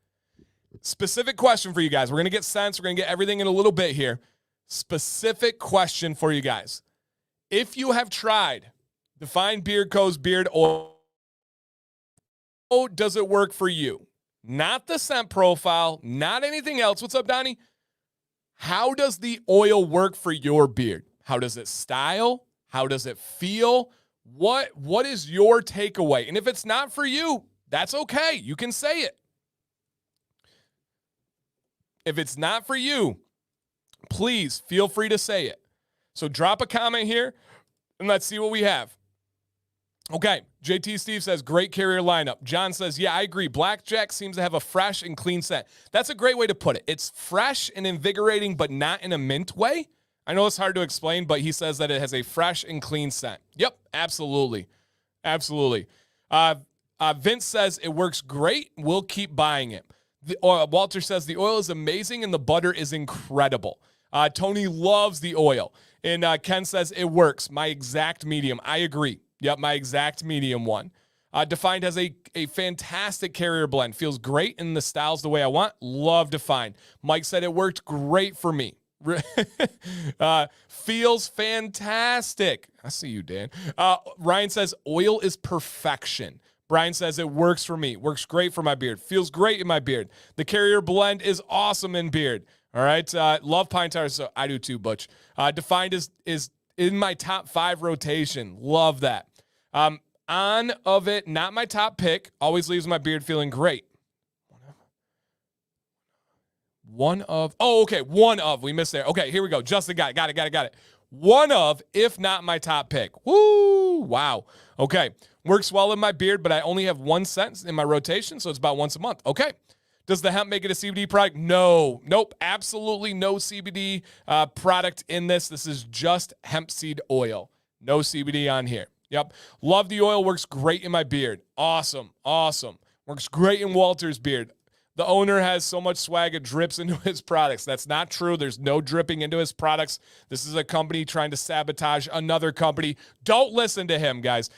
Specific question for you guys. We're going to get scents. We're going to get everything in a little bit here. Specific question for you guys. If you have tried Define Beard Co.'s beard oil, how does it work for you? Not the scent profile, not anything else. What's up, Donnie? How does the oil work for your beard? How does it style? How does it feel? What is your takeaway? And if it's not for you, that's okay. You can say it. If it's not for you, please feel free to say it. So drop a comment here and let's see what we have. Okay, JT Steve says, great carrier lineup. John says, yeah, I agree. Blackjack seems to have a fresh and clean scent. That's a great way to put it. It's fresh and invigorating, but not in a mint way. I know it's hard to explain, but he says that it has a fresh and clean scent. Yep, absolutely. Absolutely. Vince says, it works great. We'll keep buying it. Walter says, the oil is amazing and the butter is incredible. Tony loves the oil. And Ken says, it works. My exact medium. I agree. Yep, my exact medium one. Defined has a fantastic carrier blend. Feels great in the styles the way I want. Love Defined. Mike said it worked great for me. Feels fantastic. I see you, Dan. Ryan says oil is perfection. Brian says it works for me. Works great for my beard. Feels great in my beard. The carrier blend is awesome in beard. All right. Love pine tar. So I do too, Butch. Defined is in my top 5 rotation. Love that. On of it, not my top pick. Always leaves my beard feeling great. One of. We missed there. Okay, here we go. Justin got it. One of, if not my top pick. Woo! Wow. Okay. Works well in my beard, but I only have 1 scent in my rotation, so it's about once a month. Okay. Does the hemp make it a CBD product? No. Nope. Absolutely no CBD product in this. This is just hemp seed oil. No CBD on here. Yep. Love the oil. Works great in my beard. Awesome. Works great in Walter's beard. The owner has so much swag it drips into his products. That's not true. There's no dripping into his products. This is a company trying to sabotage another company. Don't listen to him, guys.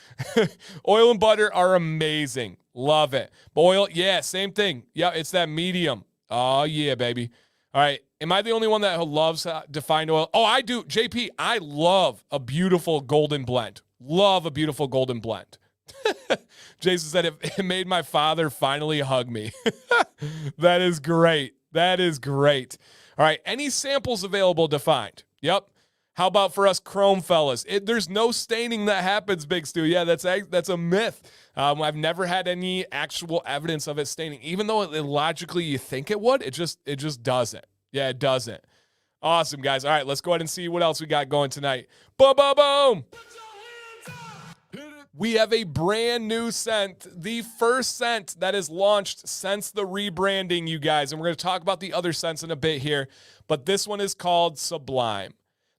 Oil and butter are amazing. Love it. But oil, yeah, same thing. Yeah, it's that medium. Oh, yeah, baby. All right. Am I the only one that loves Defined oil? Oh, I do. JP, I love a beautiful golden blend. Love a beautiful golden blend. Jason said it made my father finally hug me. That is great. That is great. All right. Any samples available defined? Yep. How about for us chrome fellas? There's no staining that happens, Big Stu. Yeah, that's a myth. I've never had any actual evidence of it staining, even though logically you think it would. It just doesn't. Yeah, it doesn't. Awesome, guys. All right, let's go ahead and see what else we got going tonight. Boom, boom, boom. We have a brand new scent, the first scent that is launched since the rebranding, you guys. And we're going to talk about the other scents in a bit here, but this one is called Sublime.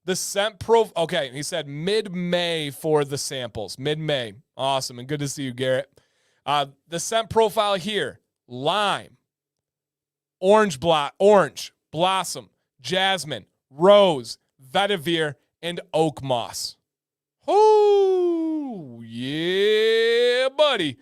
The scent okay, he said mid-May for the samples. Mid-May. Awesome, and good to see you, Garrett. The scent profile here, lime, orange, blossom, jasmine, rose, vetiver, and oak moss. Oh, yeah, buddy.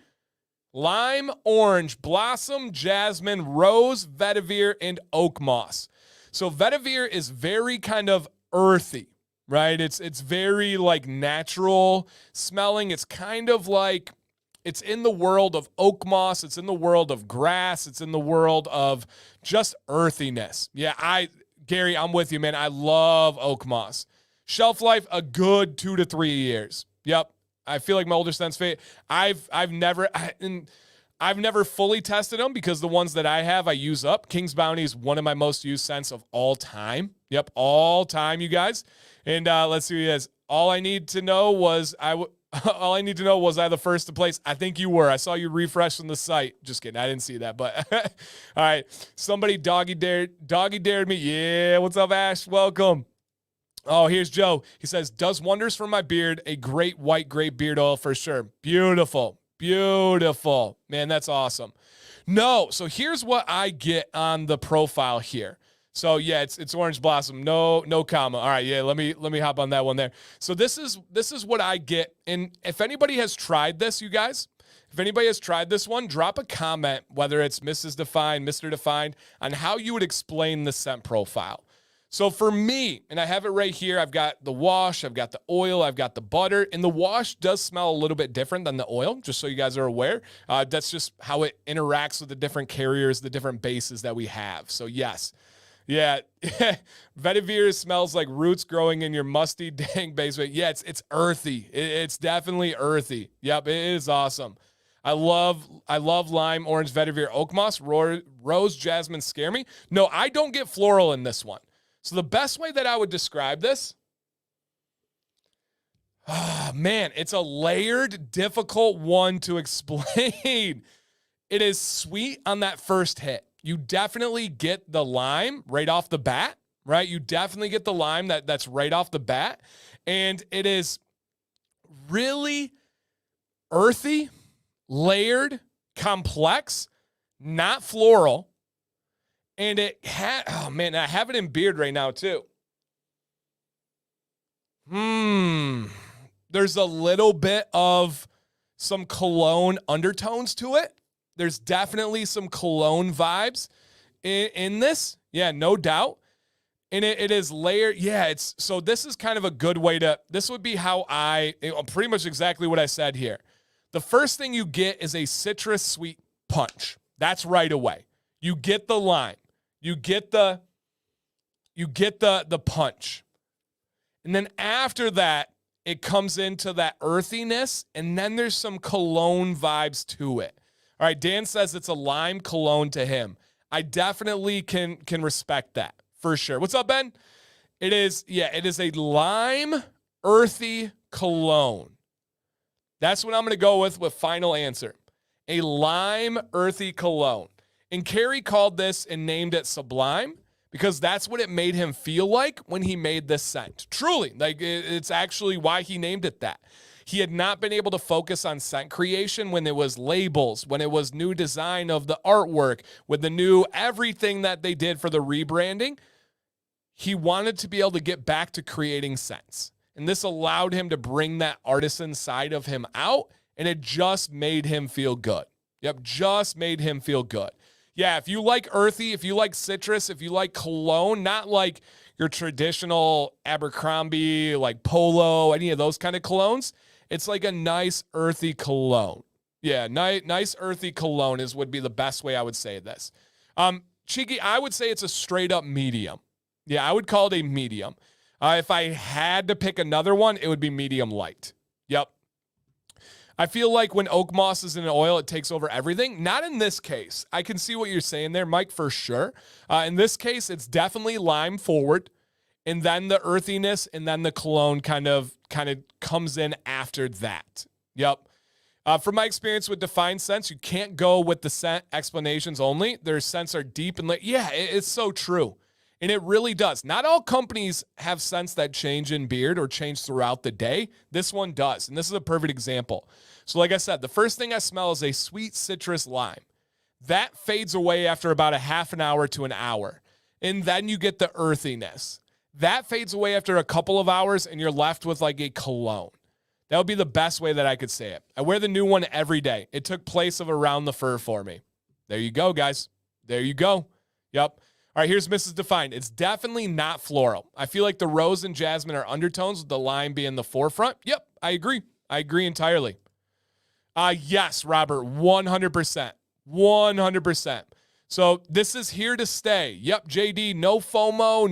Lime, orange, blossom, jasmine, rose, vetiver, and oak moss. So vetiver is very kind of earthy, right? It's very like natural smelling. It's kind of like it's in the world of oak moss. It's in the world of grass. It's in the world of just earthiness. Yeah, Gary, I'm with you, man. I love oak moss. Shelf life, a good 2 to 3 years. Yep. I feel like my older scents fit. I've never fully tested them because the ones that I have, I use up. King's Bounty is one of my most used scents of all time. Yep, all time, you guys. And let's see what it is. All I need to know was I the first to place. I think you were. I saw you refresh on the site. Just kidding. I didn't see that, but all right. Somebody doggy dared me. Yeah, what's up, Ash? Welcome. Oh, here's Joe. He says, does wonders for my beard. A great white grape beard oil for sure. Beautiful. Beautiful. Man, that's awesome. No, so here's what I get on the profile here. So yeah, it's orange blossom. No comma. All right, yeah, let me hop on that one there. So this is what I get. And if anybody has tried this, you guys, if anybody has tried this one, drop a comment, whether it's Mrs. Defined, Mr. Defined, on how you would explain the scent profile. So for me, and I have it right here, I've got the wash, I've got the oil, I've got the butter, and the wash does smell a little bit different than the oil, just so you guys are aware. That's just how it interacts with the different carriers, the different bases that we have. So yes, yeah, vetiver smells like roots growing in your musty dang basement. Yeah, it's earthy. It's definitely earthy. Yep, it is awesome. I love lime, orange, vetiver, oak moss, rose, jasmine scare me. No, I don't get floral in this one. So the best way that I would describe this, man, it's a layered, difficult one to explain. It is sweet on that first hit. You definitely get the lime right off the bat, right? You definitely get the lime that's right off the bat. And it is really earthy, layered, complex, not floral. And it had, oh man, I have it in beard right now too. There's a little bit of some cologne undertones to it. There's definitely some cologne vibes in this. Yeah, no doubt. And it is layered. Yeah, so this is kind of a good way this would be how pretty much exactly what I said here. The first thing you get is a citrus sweet punch. That's right away. You get the lime. You get the punch. And then after that, it comes into that earthiness, and then there's some cologne vibes to it. All right, Dan says it's a lime cologne to him. I definitely can respect that for sure. What's up, Ben? It is a lime earthy cologne. That's what I'm going to go with final answer. A lime earthy cologne. And Carrie called this and named it Sublime because that's what it made him feel like when he made this scent. Truly, like it's actually why he named it that. He had not been able to focus on scent creation when it was labels, when it was new design of the artwork, with the new everything that they did for the rebranding. He wanted to be able to get back to creating scents. And this allowed him to bring that artisan side of him out, and it just made him feel good. Yep, just made him feel good. Yeah, if you like earthy, if you like citrus, if you like cologne, not like your traditional Abercrombie, like Polo, any of those kind of colognes, it's like a nice earthy cologne. Yeah, nice earthy cologne would be the best way I would say this. Cheeky, I would say it's a straight up medium. Yeah, I would call it a medium. If I had to pick another one, it would be medium light. Yep. I feel like when oak moss is in an oil, it takes over everything. Not in this case. I can see what you're saying there, Mike, for sure. In this case, it's definitely lime forward, and then the earthiness, and then the cologne kind of comes in after that. Yep. From my experience with defined scents, you can't go with the scent explanations only. Their scents are deep and yeah, it's so true. And it really does. Not all companies have scents that change in beard or change throughout the day. This one does. And this is a perfect example. So like I said, the first thing I smell is a sweet citrus lime. That fades away after about a half an hour to an hour. And then you get the earthiness. That fades away after a couple of hours and you're left with like a cologne. That would be the best way that I could say it. I wear the new one every day. It took place of Around the Fur for me. There you go, guys. There you go. Yep. All right, here's Mrs. Defined. It's definitely not floral. I feel like the rose and jasmine are undertones with the lime being the forefront. Yep, I agree. I agree entirely. Yes, Robert, 100%. 100%. So this is here to stay. Yep, JD, no FOMO,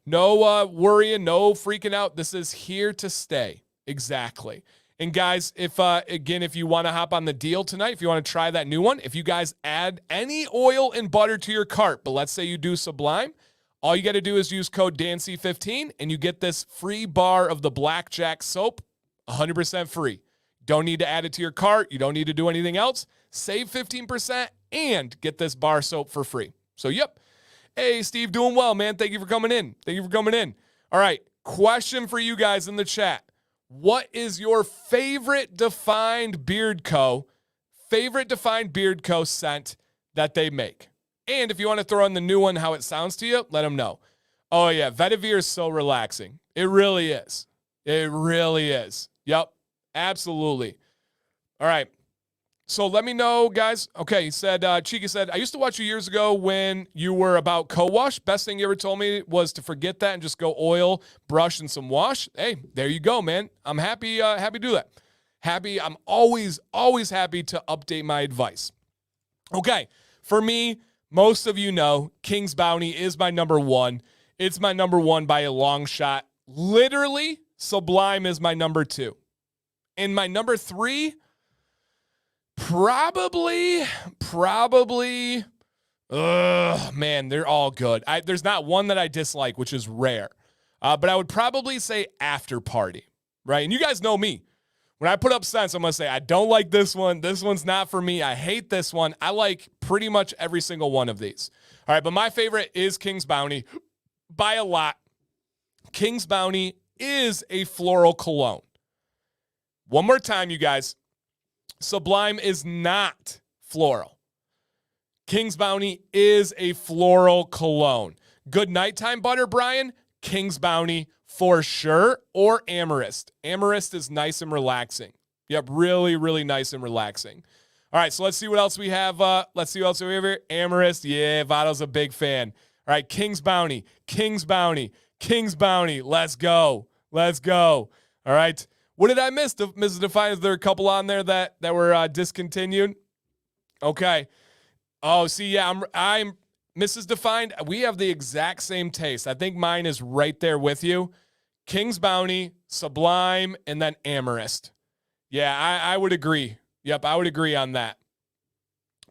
no worrying, no freaking out. This is here to stay. Exactly. And guys, if you want to hop on the deal tonight, if you want to try that new one, if you guys add any oil and butter to your cart, but let's say you do Sublime, all you got to do is use code DANCY15 and you get this free bar of the Blackjack soap, 100% free. Don't need to add it to your cart. You don't need to do anything else. Save 15% and get this bar soap for free. So, yep. Hey, Steve, doing well, man. Thank you for coming in. All right, question for you guys in the chat. What is your favorite Defined Beard Co. scent that they make? And if you want to throw in the new one, how it sounds to you, let them know. Oh, yeah. Vetiver is so relaxing. It really is. It really is. Yep. Absolutely. All right. So let me know, guys. Okay, he said, Chica said, I used to watch you years ago when you were about co-wash. Best thing you ever told me was to forget that and just go oil, brush, and some wash. Hey, there you go, man. I'm happy to do that. I'm always happy to update my advice. Okay, for me, most of you know, King's Bounty is my number one. It's my number one by a long shot. Literally, Sublime is my number two. And my number three, Probably, man, they're all good. There's not one that I dislike, which is rare. But I would probably say After Party, right? And you guys know me. When I put up scents, I'm going to say, I don't like this one. This one's not for me. I hate this one. I like pretty much every single one of these. All right, but my favorite is King's Bounty by a lot. King's Bounty is a floral cologne. One more time, you guys. Sublime is not floral. King's Bounty is a floral cologne. Good nighttime butter, Brian? King's Bounty for sure, or Amethyst. Amethyst is nice and relaxing. Yep, really, really nice and relaxing. All right, so let's see what else we have. Let's see what else we have here. Amethyst, yeah, Vado's a big fan. All right, King's Bounty. Let's go. All right. What did I miss, Mrs. Defiant? Is there a couple on there that were discontinued? Okay. Oh, see, yeah, I'm Mrs. Defined. We have the exact same taste. I think mine is right there with you. King's Bounty, Sublime, and then Amethyst. Yeah, I would agree. Yep, I would agree on that.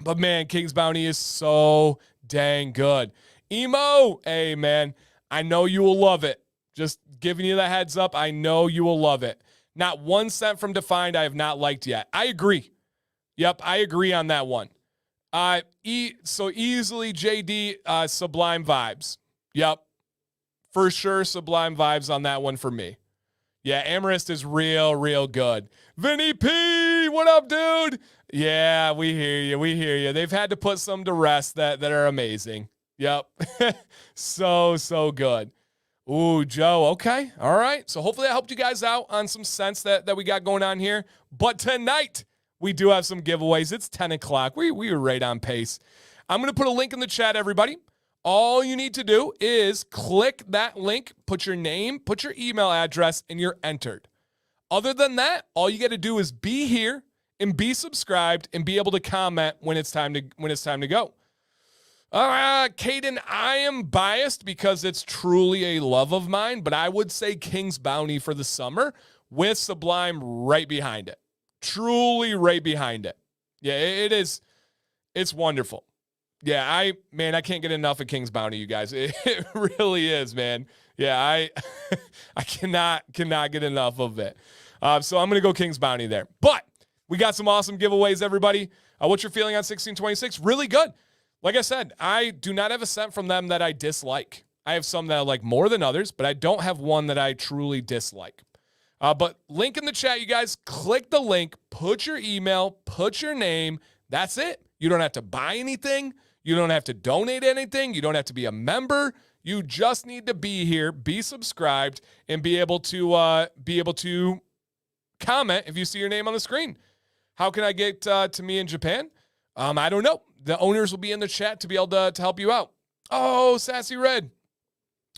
But, man, King's Bounty is so dang good. Emo, hey, man, I know you will love it. Just giving you the heads up, I know you will love it. Not one scent from Defined I have not liked yet. I agree. Yep, I agree on that one. So easily, JD, Sublime vibes. Yep, for sure, Sublime vibes on that one for me. Yeah, Amethyst is real good. Vinny P, what up, dude? Yeah, we hear you. They've had to put some to rest that are amazing. Yep, so good. Ooh, Joe, okay, all right. So hopefully I helped you guys out on some scents that we got going on here. But tonight, we do have some giveaways. It's 10 o'clock. We were right on pace. I'm going to put a link in the chat, everybody. All you need to do is click that link, put your name, put your email address, and you're entered. Other than that, all you got to do is be here and be subscribed and be able to comment when it's time to go. Caden, I am biased because it's truly a love of mine, but I would say King's Bounty for the summer with Sublime right behind it. Truly right behind it. Yeah, it is. It's wonderful. Yeah, I can't get enough of King's Bounty, you guys. It really is, man. Yeah, I cannot get enough of it. So I'm going to go King's Bounty there. But we got some awesome giveaways, everybody. What's your feeling on 1626? Really good. Like I said, I do not have a scent from them that I dislike. I have some that I like more than others, but I don't have one that I truly dislike. But link in the chat, you guys. Click the link, put your email, put your name. That's it. You don't have to buy anything. You don't have to donate anything. You don't have to be a member. You just need to be here, be subscribed, and be able to comment if you see your name on the screen. How can I get to me in Japan? I don't know. The owners will be in the chat to be able to help you out. Oh, Sassy Red.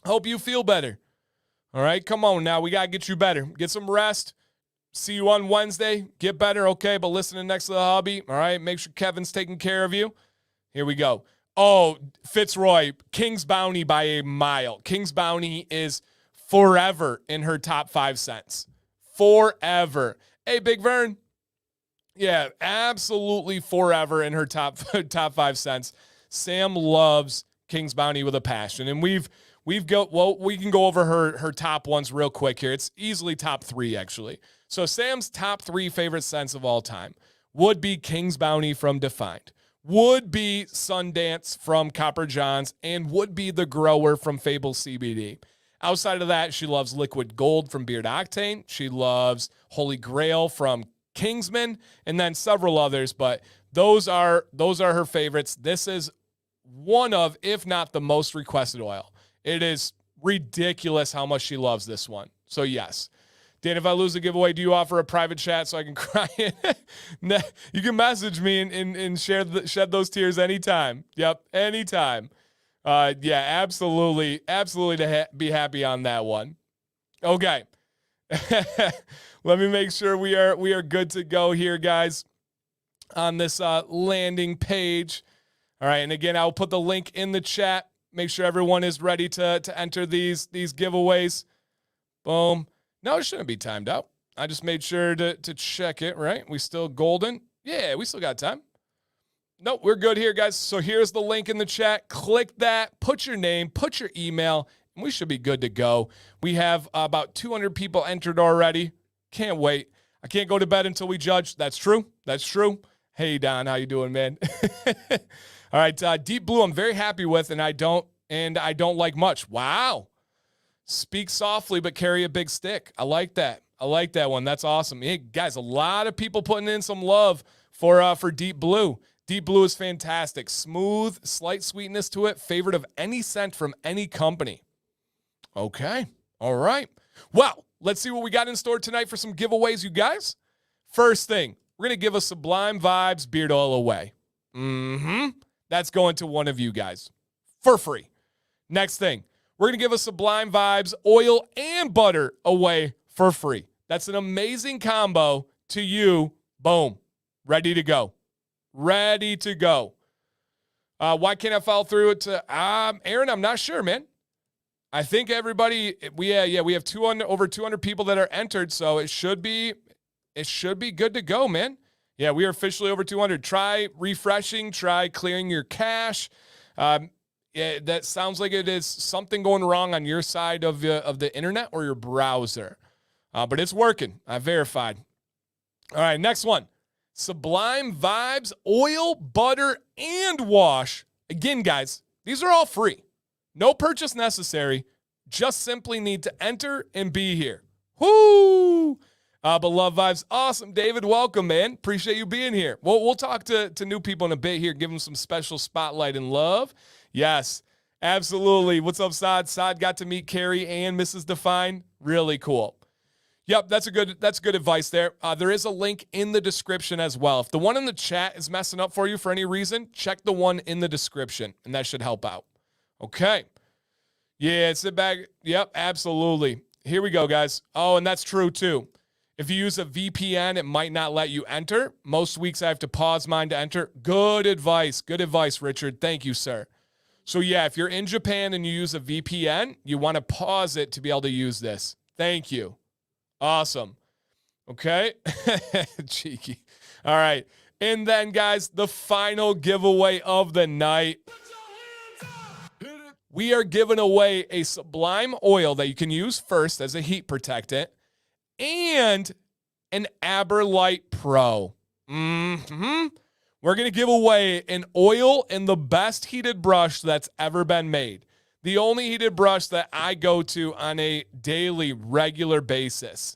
Hope you feel better. All right, come on now. We got to get you better. Get some rest. See you on Wednesday. Get better, okay? But listen to Next to the Hobby. All right, make sure Kevin's taking care of you. Here we go. Oh, Fitzroy, King's Bounty by a mile. King's Bounty is forever in her top 5 cents. Forever. Hey, Big Vern. Yeah, absolutely forever in her top 5 cents. Sam loves King's Bounty with a passion, and we can go over her top ones real quick here. It's easily top 3 actually. So Sam's top 3 favorite scents of all time would be King's Bounty from Defined, would be Sundance from Copper Johns, and would be The Grower from Fable CBD. Outside of that, she loves Liquid Gold from Beard Octane. She loves Holy Grail from Kingsman, and then several others, but those are her favorites. This is one of, if not the most requested oil. It is ridiculous how much she loves this one. So yes. Dan, if I lose a giveaway, do you offer a private chat so I can cry? You can message me and shed those tears anytime. Yep, anytime. Yeah, absolutely to be happy on that one. Okay. Let me make sure we are good to go here, guys, on this landing page. All right, and again, I'll put the link in the chat. Make sure everyone is ready to enter these giveaways. Boom. No, it shouldn't be timed out. I just made sure to check it, right? We still golden? Yeah, we still got time. Nope, we're good here, guys. So here's the link in the chat. Click that, put your name, put your email, and we should be good to go. We have about 200 people entered already. Can't wait. I can't go to bed until we judge. That's true. That's true. Hey, Don, how you doing, man? All right, Deep Blue, I'm very happy with, and I don't like much. Wow. Speak softly, but carry a big stick. I like that. I like that one. That's awesome. Hey, guys, a lot of people putting in some love for Deep Blue. Deep Blue is fantastic. Smooth, slight sweetness to it. Favorite of any scent from any company. Okay. All right. Well, let's see what we got in store tonight for some giveaways, you guys. First thing, we're going to give a Sublime Vibes beard oil away. That's going to one of you guys for free. Next thing, we're going to give a Sublime Vibes oil and butter away for free. That's an amazing combo to you. Boom. Ready to go. Ready to go. Why can't I follow through it to Aaron? I'm not sure, man. I think everybody we have 200 over 200 people that are entered, so it should be good to go, man. Yeah, we are officially over 200. Try refreshing, try clearing your cache. That sounds like it is something going wrong on your side of the internet or your browser. But it's working. I verified. All right, next one. Sublime Vibes, oil, butter, and wash. Again, guys, these are all free. No purchase necessary. Just simply need to enter and be here. Whoo! But love vibes. Awesome, David. Welcome, man. Appreciate you being here. We'll talk to new people in a bit here. Give them some special spotlight and love. Yes, absolutely. What's up, Saad? Saad got to meet Carrie and Mrs. Define. Really cool. Yep, that's good advice there. There is a link in the description as well. If the one in the chat is messing up for you for any reason, check the one in the description, and that should help out. Okay. Yeah, sit back. Yep, absolutely. Here we go, guys. Oh, and that's true, too. If you use a VPN, it might not let you enter. Most weeks I have to pause mine to enter. Good advice. Good advice, Richard. Thank you, sir. So yeah, if you're in Japan and you use a VPN, you want to pause it to be able to use this. Thank you. Awesome. Okay. Cheeky. All right. And then, guys, the final giveaway of the night. We are giving away a Sublime oil that you can use first as a heat protectant and an Aberlite Pro. We're going to give away an oil and the best heated brush that's ever been made. The only heated brush that I go to on a daily, regular basis.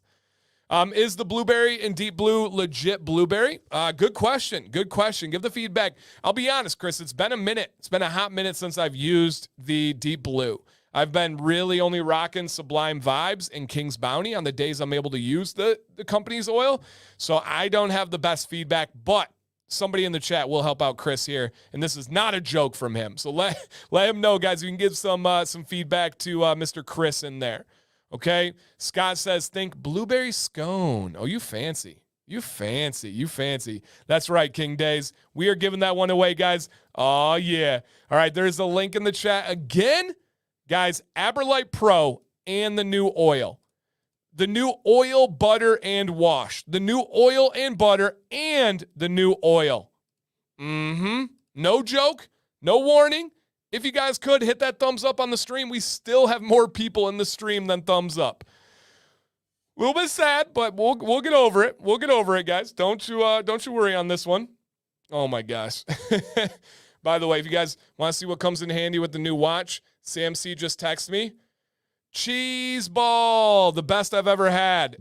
Is the blueberry and deep blue legit blueberry? Good question. Good question. Give the feedback. I'll be honest, Chris, it's been a minute. It's been a hot minute since I've used the deep blue. I've been really only rocking Sublime Vibes and King's Bounty on the days I'm able to use the company's oil. So I don't have the best feedback, but somebody in the chat will help out Chris here. And this is not a joke from him. So let him know, guys. You can give some feedback to Mr. Chris in there. Okay, Scott says, think blueberry scone. Oh, you fancy. You fancy. You fancy. That's right, King Days. We are giving that one away, guys. Oh, yeah. All right, there's a link in the chat again. Guys, Aberlite Pro and the new oil. The new oil, butter, and wash. The new oil and butter and the new oil. No joke. No warning. If you guys could, hit that thumbs up on the stream. We still have more people in the stream than thumbs up. A little bit sad, but we'll get over it. We'll get over it, guys. Don't you worry on this one. Oh my gosh. By the way, if you guys want to see what comes in handy with the new watch, Sam C just texted me. Cheese ball, the best I've ever had.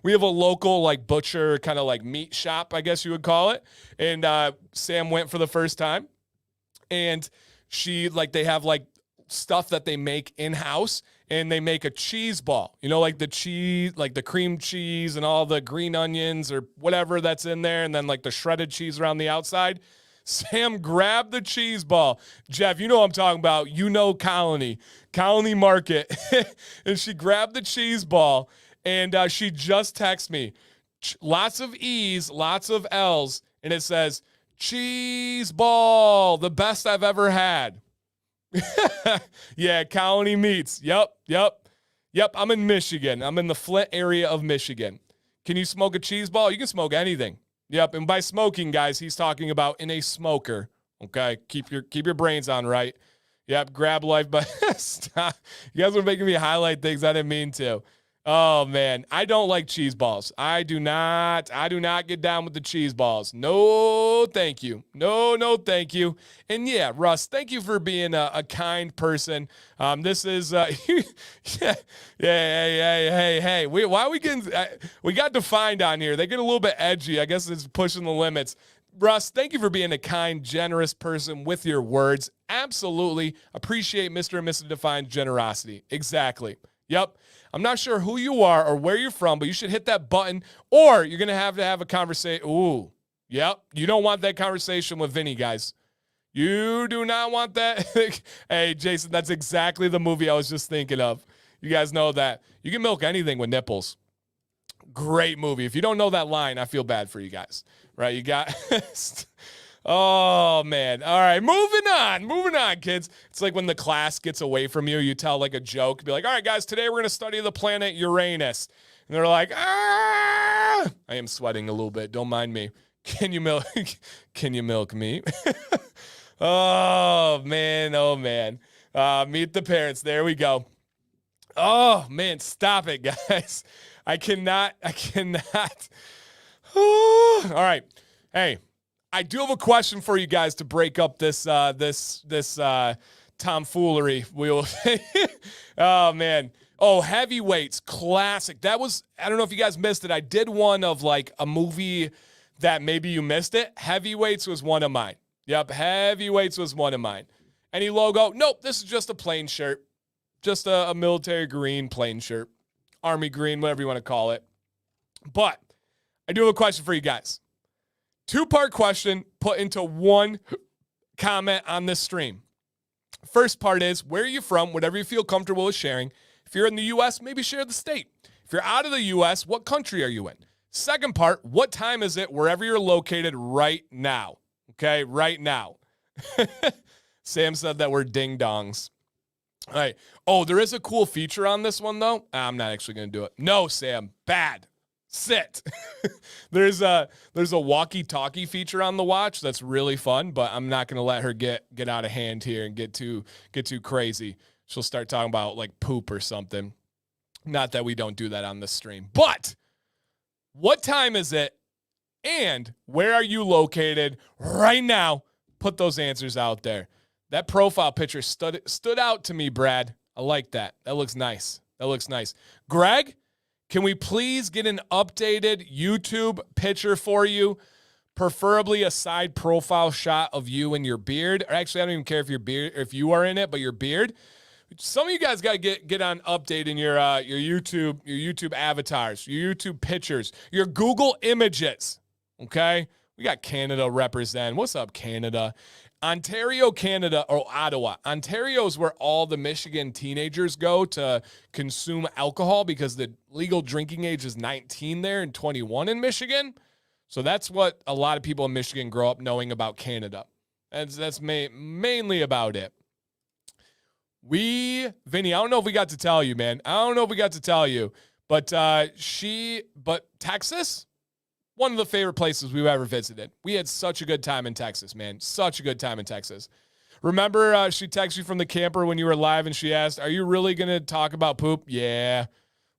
We have a local like butcher kind of like meat shop, I guess you would call it. And Sam went for the first time. And they have like stuff that they make in-house, and they make a cheese ball, like the cheese, like the cream cheese and all the green onions or whatever that's in there. And then like the shredded cheese around the outside. Sam grabbed the cheese ball. Jeff, you know what I'm talking about. Colony Market. And she grabbed the cheese ball, and she just texted me. Lots of E's, lots of L's. And it says, cheese ball, the best I've ever had. Yeah, Colony Meats. Yep. I'm in Michigan. I'm in the Flint area of Michigan. Can you smoke a cheese ball? You can smoke anything. Yep, and by smoking, guys, he's talking about in a smoker. Okay, keep your brains on right. Yep, grab life, but stop. You guys were making me highlight things I didn't mean to. Oh man, I don't like cheese balls. I do not get down with the cheese balls. No, thank you. No, thank you. And yeah, Russ, thank you for being a kind person. This is hey. Why are we getting? We got defined on here. They get a little bit edgy. I guess it's pushing the limits. Russ, thank you for being a kind, generous person with your words. Absolutely appreciate Mr. and Mrs. Define's generosity. Exactly. Yep. I'm not sure who you are or where you're from, but you should hit that button, or you're going to have a conversation. Ooh, yep. You don't want that conversation with Vinny, guys. You do not want that. Hey, Jason, that's exactly the movie I was just thinking of. You guys know that. You can milk anything with nipples. Great movie. If you don't know that line, I feel bad for you guys. Right? You got... Oh, man. All right, moving on, kids. It's like when the class gets away from you, you tell like a joke, be like, all right, guys, today we're going to study the planet Uranus. And they're like, ah! I am sweating a little bit. Don't mind me. Can you milk me? Oh, man. Meet the parents. There we go. Oh, man, stop it, guys. I cannot. All right. Hey. I do have a question for you guys to break up this tomfoolery. We will say, oh man, heavyweights, classic. That was, I don't know if you guys missed it. I did one of like a movie that maybe you missed it. Heavyweights was one of mine. Yep, heavyweights was one of mine. Any logo? Nope. This is just a plain shirt, just a military green plain shirt, army green, whatever you want to call it. But I do have a question for you guys. Two-part question put into one comment on this stream. First part is, where are you from? Whatever you feel comfortable with sharing. If you're in the U.S., maybe share the state. If you're out of the U.S., what country are you in? Second part, what time is it wherever you're located right now? Okay, right now. Sam said that we're ding-dongs. All right. Oh, there is a cool feature on this one, though. I'm not actually going to do it. No, Sam. Bad. Sit. There's a walkie-talkie feature on the watch that's really fun, but I'm not going to let her get out of hand here and get too crazy. She'll start talking about like poop or something. Not that we don't do that on the stream. But what time is it? And where are you located right now? Put those answers out there. That profile picture stood out to me, Brad. I like that. That looks nice. Greg, can we please get an updated YouTube picture for you? Preferably a side profile shot of you and your beard. Or actually, I don't even care if you are in it, but your beard. Some of you guys got to get on updating your YouTube avatars, your YouTube pictures, your Google images. Okay? We got Canada represent. What's up, Canada? Ontario, Canada, or Ottawa. Ontario is where all the Michigan teenagers go to consume alcohol because the legal drinking age is 19 there and 21 in Michigan. So that's what a lot of people in Michigan grow up knowing about Canada. That's mainly about it. Vinny, I don't know if we got to tell you, man. But Texas, one of the favorite places we've ever visited. We had such a good time in Texas, man. Such a good time in Texas. Remember, she texted you from the camper when you were live and she asked, are you really going to talk about poop? Yeah,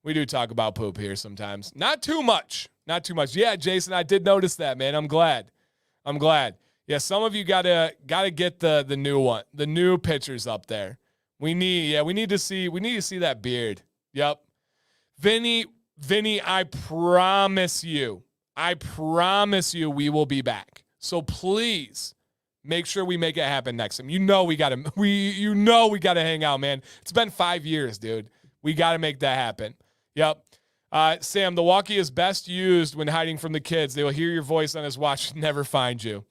we do talk about poop here sometimes. Not too much. Yeah, Jason, I did notice that, man. I'm glad. Yeah, some of you gotta get the new one, the new pictures up there. We need to see that beard. Yep. Vinny, I promise you we will be back. So please make sure we make it happen next time. You know we gotta hang out, man. It's been 5 years, dude. We gotta make that happen. Yep. Sam, the walkie is best used when hiding from the kids. They will hear your voice on his watch, never find you.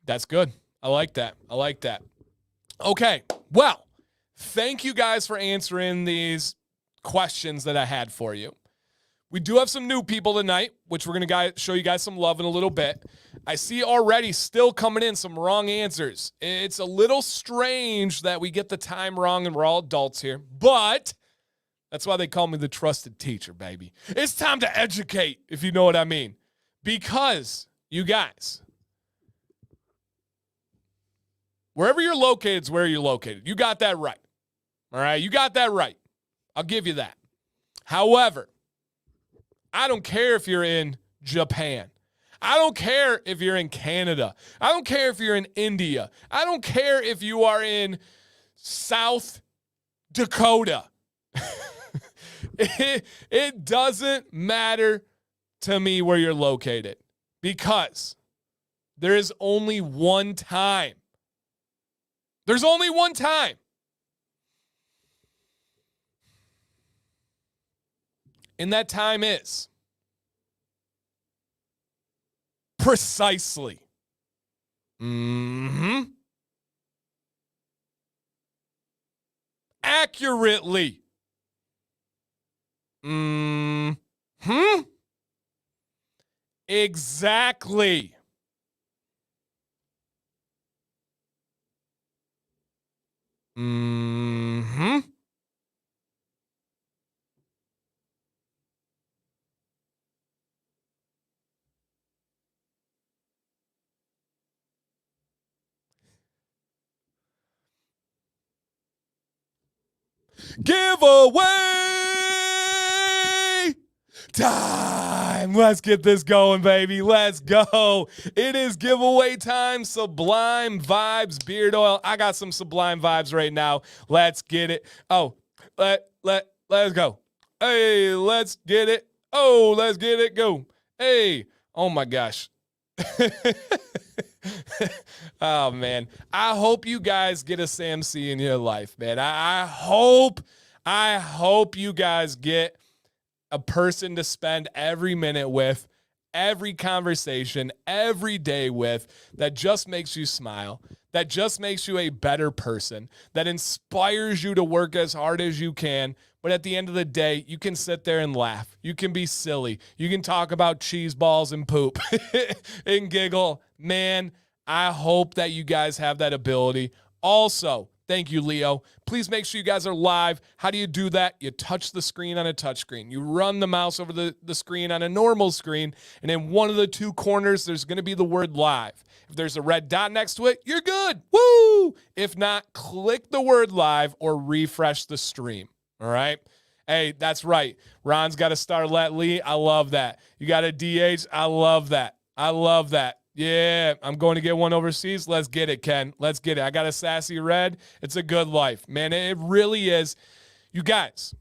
That's good. I like that. Okay. Well, thank you guys for answering these questions that I had for you. We do have some new people tonight, which we're going to show you guys some love in a little bit. I see already still coming in some wrong answers. It's a little strange that we get the time wrong and we're all adults here, but that's why they call me the trusted teacher, baby. It's time to educate, if you know what I mean. Because, you guys, wherever you're located is where you're located. You got that right. All right? You got that right. I'll give you that. However, I don't care if you're in Japan. I don't care if you're in Canada. I don't care if you're in India. I don't care if you are in South Dakota. It doesn't matter to me where you're located because there is only one time. There's only one time. And that time is precisely. Accurately. Exactly. Giveaway time. Let's get this going, baby. Let's go. It is giveaway time. Sublime Vibes beard oil. I got some Sublime Vibes right now. Let's get it. Oh, let's go. Hey, let's get it. Oh, let's get it. Go. Hey. Oh my gosh. Oh man, I hope you guys get a Sam C in your life, man. I hope you guys get a person to spend every minute with, every conversation, every day with, that just makes you smile, that just makes you a better person, that inspires you to work as hard as you can. But at the end of the day, you can sit there and laugh. You can be silly. You can talk about cheese balls and poop and giggle. Man, I hope that you guys have that ability. Also, thank you, Leo. Please make sure you guys are live. How do you do that? You touch the screen on a touch screen. You run the mouse over the screen on a normal screen, and in one of the two corners, there's going to be the word live. If there's a red dot next to it, you're good. Woo! If not, click the word live or refresh the stream. All right? Hey, that's right. Ron's got a starlet Lee. I love that. You got a DH. I love that. I love that. Yeah, I'm going to get one overseas. Let's get it, Ken. Let's get it. I got a sassy red. It's a good life. Man, it really is. You guys,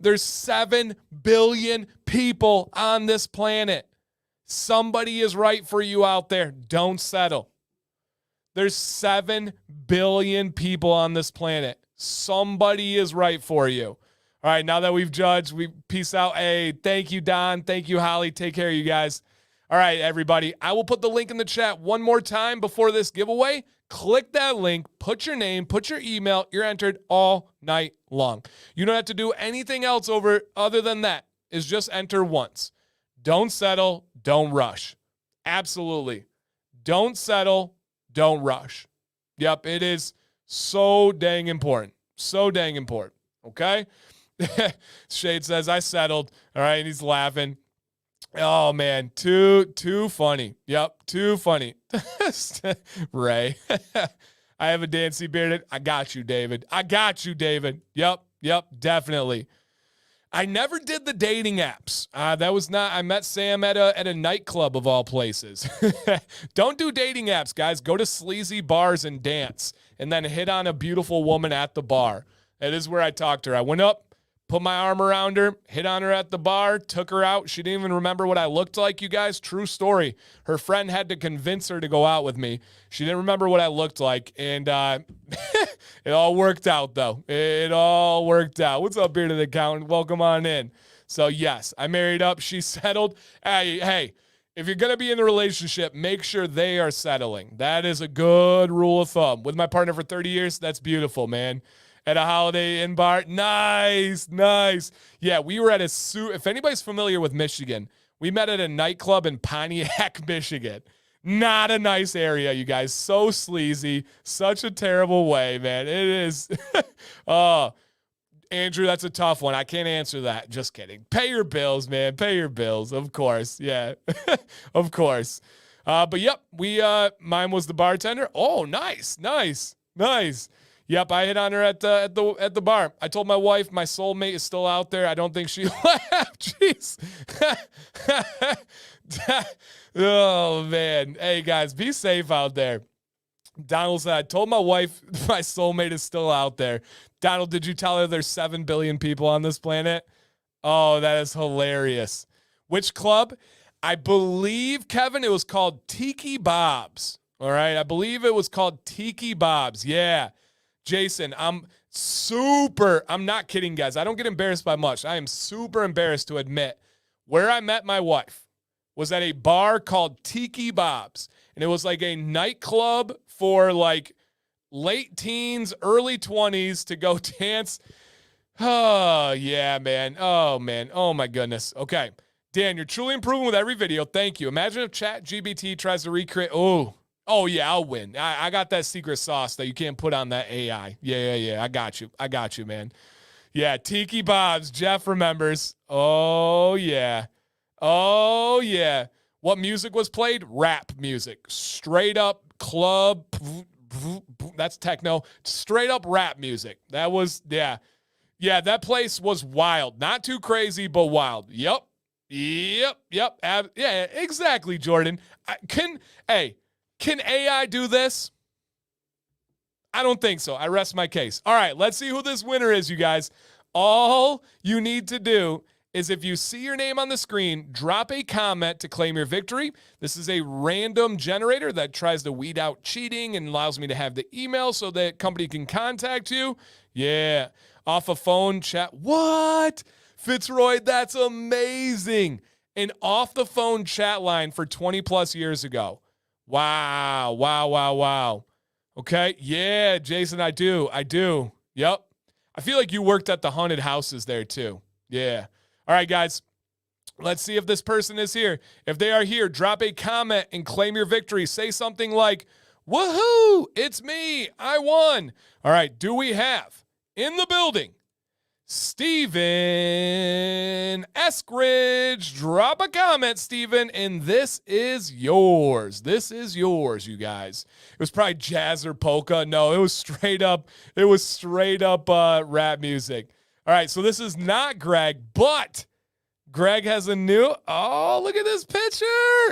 there's 7 billion people on this planet. Somebody is right for you out there. Don't settle. There's 7 billion people on this planet. Somebody is right for you. All right, now that we've judged, we peace out. Hey, thank you, Don. Thank you, Holly. Take care of you guys. All right, everybody. I will put the link in the chat one more time before this giveaway. Click that link, put your name, put your email. You're entered all night long. You don't have to do anything else other than that. Is just enter once. Don't settle. Don't rush. Absolutely. Don't settle. Don't rush. Yep, it is so dang important. So dang important. Okay? Shade says, I settled. All right, and he's laughing. Oh, man, too funny. Yep, too funny. Ray, I have a Dancy bearded. I got you, David. I got you, David. Yep, definitely. I never did the dating apps. That was not, I met Sam at a nightclub of all places. Don't do dating apps, guys. Go to sleazy bars and dance and then hit on a beautiful woman at the bar. That is where I talked to her. I went up, put my arm around her, hit on her at the bar, took her out. She didn't even remember what I looked like, you guys. True story. Her friend had to convince her to go out with me. She didn't remember what I looked like, and it all worked out, though. It all worked out. What's up, bearded accountant? Welcome on in. So, yes, I married up. She settled. Hey, if you're going to be in a relationship, make sure they are settling. That is a good rule of thumb. With my partner for 30 years, that's beautiful, man. At a Holiday Inn bar. Nice. Yeah, we were at if anybody's familiar with Michigan, we met at a nightclub in Pontiac, Michigan. Not a nice area, you guys. So sleazy. Such a terrible way, man. It is. Oh, Andrew, that's a tough one. I can't answer that. Just kidding. Pay your bills, man. Pay your bills. Of course. Yeah. Of course. But yep, mine was the bartender. Oh, nice. Yep, I hit on her at the bar. I told my wife my soulmate is still out there. I don't think she laughed. Jeez. Oh, man. Hey, guys, be safe out there. Donald said, I told my wife my soulmate is still out there. Donald, did you tell her there's 7 billion people on this planet? Oh, that is hilarious. Which club? I believe, Kevin, it was called Tiki Bob's. All right, I believe it was called Tiki Bob's. Yeah. Jason, I'm not kidding, guys. I don't get embarrassed by much. I am super embarrassed to admit where I met my wife was at a bar called Tiki Bob's. And it was like a nightclub for like late teens, early 20s to go dance. Oh, yeah, man. Oh, man. Oh, my goodness. Okay. Dan, you're truly improving with every video. Thank you. Imagine if ChatGPT tries to recreate. Oh, yeah, I'll win. I got that secret sauce that you can't put on that AI. Yeah. I got you, man. Yeah, Tiki Bob's. Jeff remembers. Oh, yeah. What music was played? Rap music. Straight up club. That's techno. Straight up rap music. That was, yeah. Yeah, that place was wild. Not too crazy, but wild. Yep. Yeah, exactly, Jordan. Can AI do this? I don't think so. I rest my case. All right, let's see who this winner is, you guys. All you need to do is if you see your name on the screen, drop a comment to claim your victory. This is a random generator that tries to weed out cheating and allows me to have the email so that company can contact you. Yeah, off a phone chat. What? Fitzroy, that's amazing. An off the phone chat line for 20 plus years ago. Wow. Okay. Yeah, Jason, I do. Yep. I feel like you worked at the haunted houses there too. Yeah. All right, guys. Let's see if this person is here. If they are here, drop a comment and claim your victory. Say something like, Woohoo! It's me. I won. All right. Do we have in the building Steven Eskridge? Drop a comment, Steven, and this is yours. This is yours, you guys. It was probably jazz or polka. No, it was straight up rap music. All right, so this is not Greg, but Greg has a new, oh, look at this picture.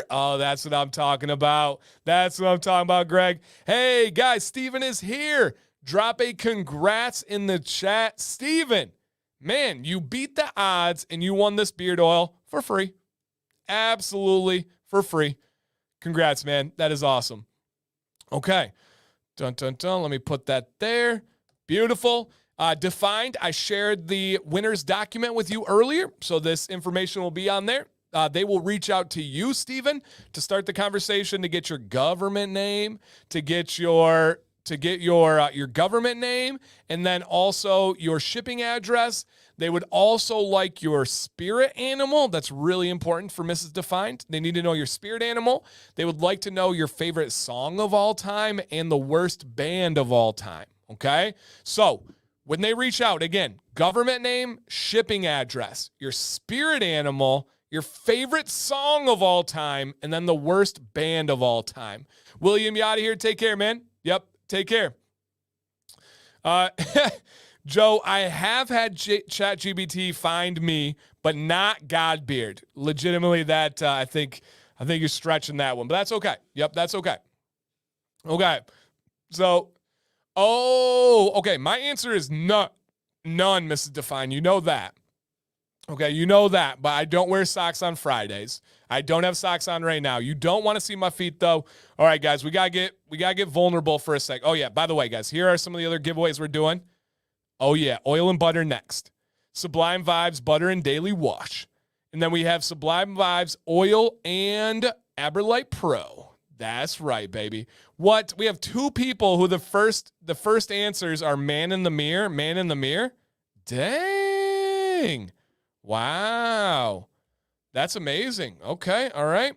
Oh, that's what I'm talking about. That's what I'm talking about, Greg. Hey, guys, Steven is here. Drop a congrats in the chat. Steven, man, you beat the odds and you won this beard oil for free. Absolutely for free. Congrats, man. That is awesome. Okay. Dun, dun, dun. Let me put that there. Beautiful. Defined, I shared the winner's document with you earlier, so this information will be on there. They will reach out to you, Steven, to start the conversation, to get your government name, to get your government name, and then also your shipping address. They would also like your spirit animal. That's really important for Mrs. Defined. They need to know your spirit animal. They would like to know your favorite song of all time and the worst band of all time, okay? So when they reach out, again, government name, shipping address, your spirit animal, your favorite song of all time, and then the worst band of all time. William, you out of here. Take care, man. Yep, take care. Joe, I have had ChatGPT find me, but not Godbeard. Legitimately, that I think you're stretching that one, but that's okay. Yep, that's okay. Okay, so... Oh, okay. My answer is none, Mrs. Define. You know that. Okay, you know that, but I don't wear socks on Fridays. I don't have socks on right now. You don't want to see my feet, though. All right, guys, we gotta get vulnerable for a sec. Oh, yeah, by the way, guys, here are some of the other giveaways we're doing. Oh, yeah, oil and butter next. Sublime Vibes, butter and daily wash. And then we have Sublime Vibes, oil and Aberlite Pro. That's right, baby. What? We have two people who the first answers are man in the mirror. Dang. Wow. That's amazing. Okay. All right.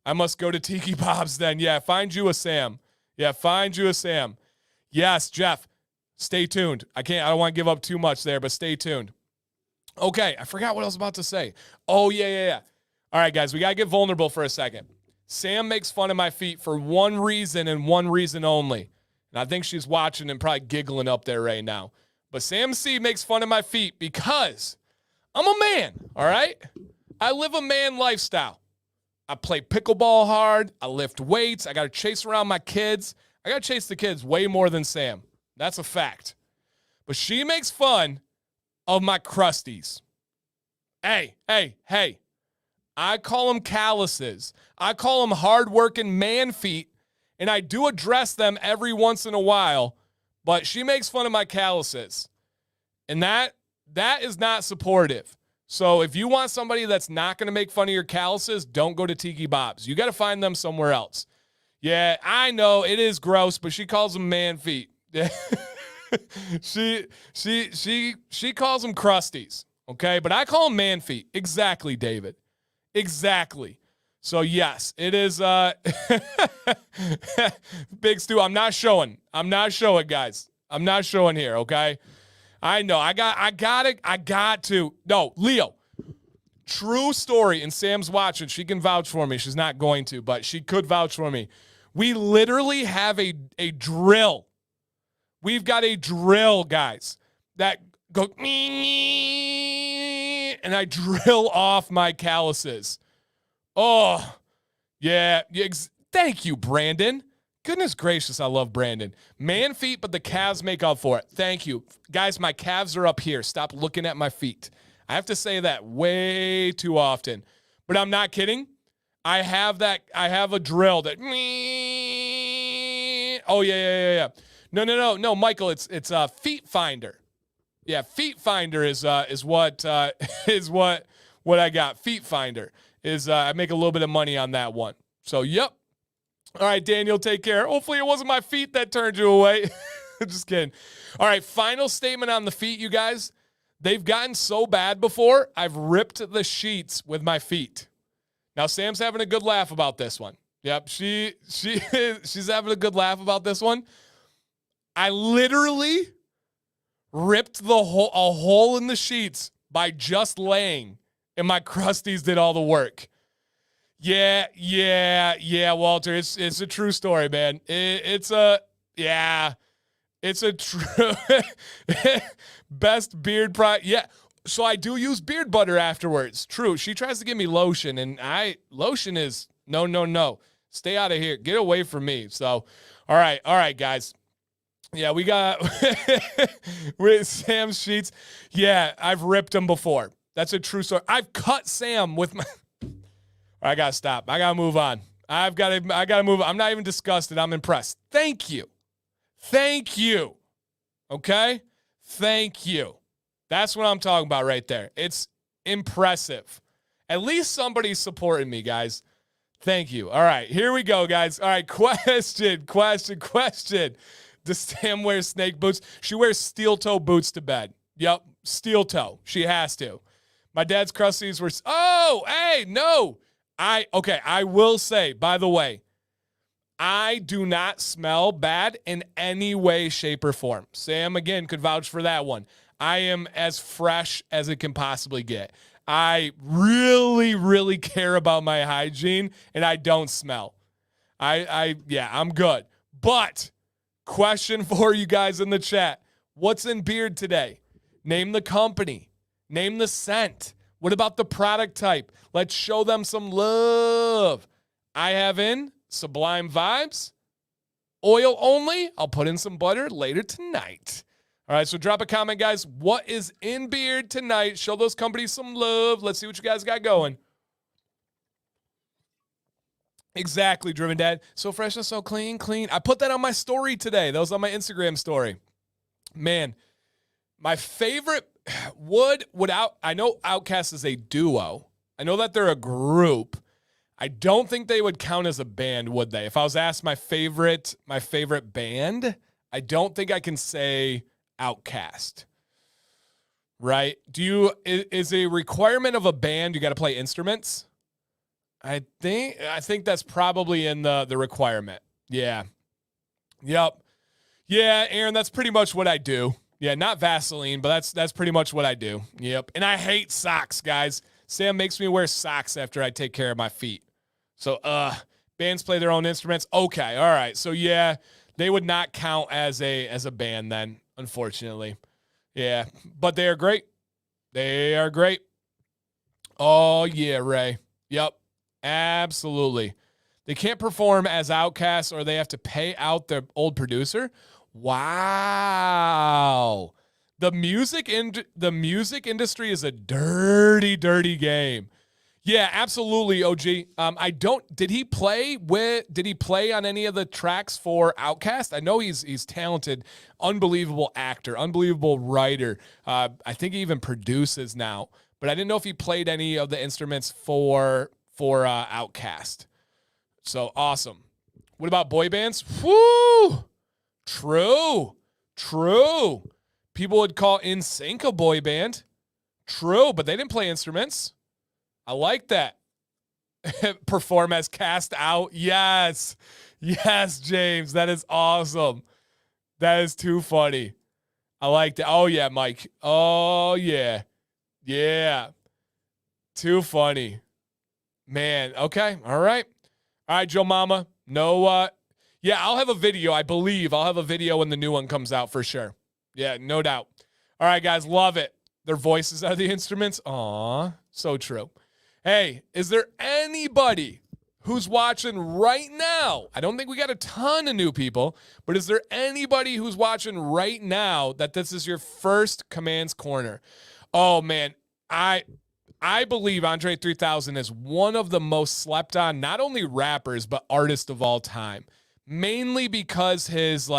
I must go to Tiki Bob's then. Yeah. Find you a Sam. Yes, Jeff. Stay tuned. I don't want to give up too much there, but stay tuned. Okay. I forgot what I was about to say. Oh, yeah. All right, guys. We got to get vulnerable for a second. Sam makes fun of my feet for one reason and one reason only. And I think she's watching and probably giggling up there right now. But Sam C makes fun of my feet because I'm a man, all right? I live a man lifestyle. I play pickleball hard. I lift weights. I got to chase around my kids. I got to chase the kids way more than Sam. That's a fact. But she makes fun of my crusties. Hey. I call them calluses. I call them hard-working man feet, and I do address them every once in a while, but she makes fun of my calluses, and that is not supportive. So if you want somebody that's not going to make fun of your calluses, don't go to Tiki Bob's. You got to find them somewhere else. Yeah, I know it is gross, but she calls them man feet. she calls them crusties, okay? But I call them man feet. Exactly, David. Exactly. So yes, it is Big Stu. I'm not showing, guys. I'm not showing here, okay? I know. I got to. No, Leo. True story, and Sam's watching. She can vouch for me. She's not going to, but she could vouch for me. We literally have a drill. We've got a drill, guys, that go and I drill off my calluses. Oh, yeah. Thank you, Brandon. Goodness gracious, I love Brandon. Man feet, but the calves make up for it. Thank you. Guys, my calves are up here. Stop looking at my feet. I have to say that way too often. But I'm not kidding. I have a drill that. Oh, yeah. No, Michael, it's Feet Finder. Yeah, Feet Finder is what I got. Feet Finder is I make a little bit of money on that one. So, yep. All right, Daniel, take care. Hopefully it wasn't my feet that turned you away. Just kidding. All right, final statement on the feet, you guys. They've gotten so bad before, I've ripped the sheets with my feet. Now, Sam's having a good laugh about this one. Yep, she's having a good laugh about this one. I literally ripped a hole in the sheets by just laying, and my crusties did all the work. Yeah, Walter. It's a true story, man. It's a true best beard product. Yeah. So I do use beard butter afterwards. True. She tries to give me lotion, and lotion is no. Stay out of here. Get away from me. So, all right, guys. Yeah, we got with Sam's sheets. Yeah, I've ripped them before. That's a true story. I've cut Sam with my. I gotta stop. I gotta move on. I gotta move on. I'm not even disgusted. I'm impressed. Thank you. Okay? Thank you. That's what I'm talking about right there. It's impressive. At least somebody's supporting me, guys. Thank you. All right, here we go, guys. All right, question. Does Sam wear snake boots? She wears steel toe boots to bed. Yep, steel toe. She has to. My dad's crusties were, oh, hey, no. I will say, by the way, I do not smell bad in any way, shape, or form. Sam, again, could vouch for that one. I am as fresh as it can possibly get. I really, really care about my hygiene, and I don't smell. I'm good. But question for you guys in the chat. What's in beard today? Name the company. Name the scent. What about the product type? Let's show them some love. I have in Sublime Vibes. Oil only. I'll put in some butter later tonight. All right, so drop a comment, guys. What is in beard tonight? Show those companies some love. Let's see what you guys got going. Exactly, Driven Dad. So fresh and so clean. I put that on my story today. That was on my Instagram story. Man, my favorite I know Outkast is a duo. I know that they're a group. I don't think they would count as a band, would they? If I was asked my favorite band, I don't think I can say Outkast. Right? Is a requirement of a band you got to play instruments? I think that's probably in the requirement. Yeah. Yep. Yeah, Aaron, that's pretty much what I do. Yeah, not Vaseline, but that's pretty much what I do. Yep. And I hate socks, guys. Sam makes me wear socks after I take care of my feet. So, bands play their own instruments. Okay, all right. So yeah, they would not count as a band then, unfortunately. Yeah, but they are great. They are great. Oh yeah, Ray. Yep. Absolutely. They can't perform as Outkast, or they have to pay out their old producer. Wow. The music industry is a dirty, dirty game. Yeah, absolutely, OG. Did he play on any of the tracks for Outkast? I know he's talented, unbelievable actor, unbelievable writer. I think he even produces now, but I didn't know if he played any of the instruments for Outkast. So awesome. What about boy bands? Woo! True. People would call NSYNC a boy band. True, but they didn't play instruments. I like that. Perform as cast out. Yes, James. That is awesome. That is too funny. I like that. Oh, yeah, Mike. Oh, yeah. Yeah. Too funny. Man, okay. All right, Joe Mama. No, yeah, I'll have a video. I believe I'll have a video when the new one comes out for sure. Yeah, no doubt. All right, guys, love it. Their voices are the instruments. Aw, so true. Hey, is there anybody who's watching right now? I don't think we got a ton of new people, but is there anybody who's watching right now that this is your first Commands Corner? Oh, man, I believe Andre 3000 is one of the most slept on, not only rappers, but artists of all time. Mainly because his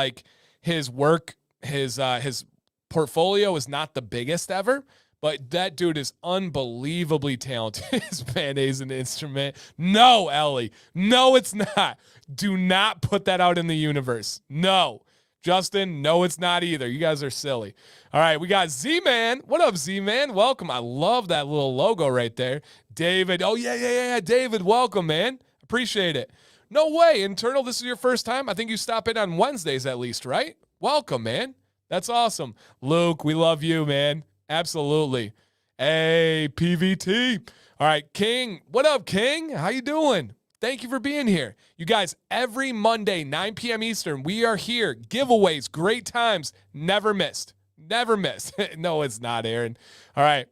portfolio is not the biggest ever, but that dude is unbelievably talented. His band-aid is an instrument. No, Ellie. No, it's not. Do not put that out in the universe. No. Justin, no, it's not either. You guys are silly. All right, we got Z-Man. What up, Z-Man? Welcome. I love that little logo right there. David. Oh, yeah. David, welcome, man. Appreciate it. No way. Internal, this is your first time? I think you stop in on Wednesdays at least, right? Welcome, man. That's awesome. Luke, we love you, man. Absolutely. Hey, PVT. All right, King. What up, King? How you doing? Thank you for being here. You guys, every Monday, 9 p.m. Eastern, we are here. Giveaways, great times, never missed. Never missed. No, it's not, Aaron. All right.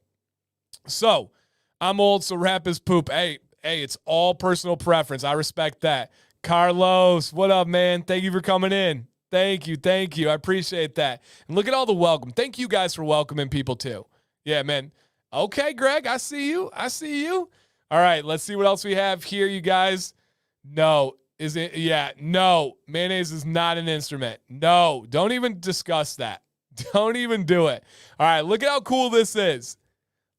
So, I'm old, so rap is poop. Hey, it's all personal preference. I respect that. Carlos, what up, man? Thank you for coming in. Thank you. I appreciate that. And look at all the welcome. Thank you guys for welcoming people too. Yeah, man. Okay, Greg, I see you. All right, let's see what else we have here, you guys. No. Is it? Yeah, no. Mayonnaise is not an instrument. No, don't even discuss that. Don't even do it. All right, look at how cool this is.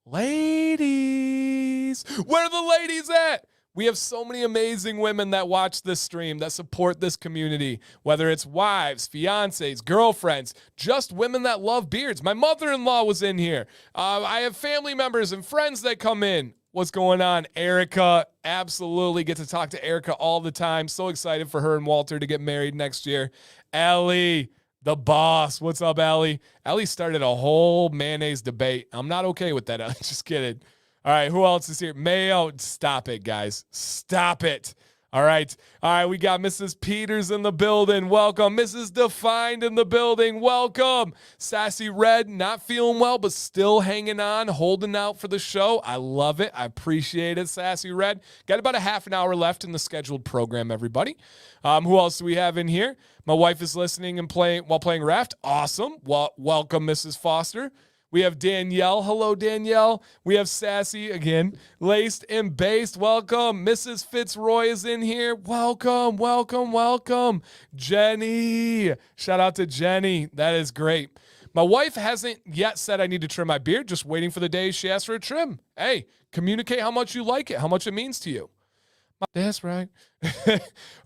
Ladies, where are the ladies at? We have so many amazing women that watch this stream, that support this community, whether it's wives, fiancés, girlfriends, just women that love beards. My mother-in-law was in here. I have family members and friends that come in. What's going on? Erica, absolutely get to talk to Erica all the time. So excited for her and Walter to get married next year. Ellie, the boss. What's up, Ellie? Ellie started a whole mayonnaise debate. I'm not okay with that, Ellie. Just kidding. All right, who else is here? Mayo. Stop it, guys. Stop it. All right, we got Mrs. Peters in the building. Welcome. Mrs. Defined in the building. Welcome. Sassy Red, not feeling well, but still hanging on, holding out for the show. I love it. I appreciate it, Sassy Red. Got about a half an hour left in the scheduled program, everybody. Who else do we have in here? My wife is listening and playing while playing Raft. Awesome. Well, welcome, Mrs. Foster. We have Danielle. Hello, Danielle. We have Sassy again. Laced and Based. Welcome. Mrs. Fitzroy is in here. Welcome. Jenny. Shout out to Jenny. That is great. My wife hasn't yet said I need to trim my beard. Just waiting for the day she asks for a trim. Hey, communicate how much you like it, how much it means to you. That's right.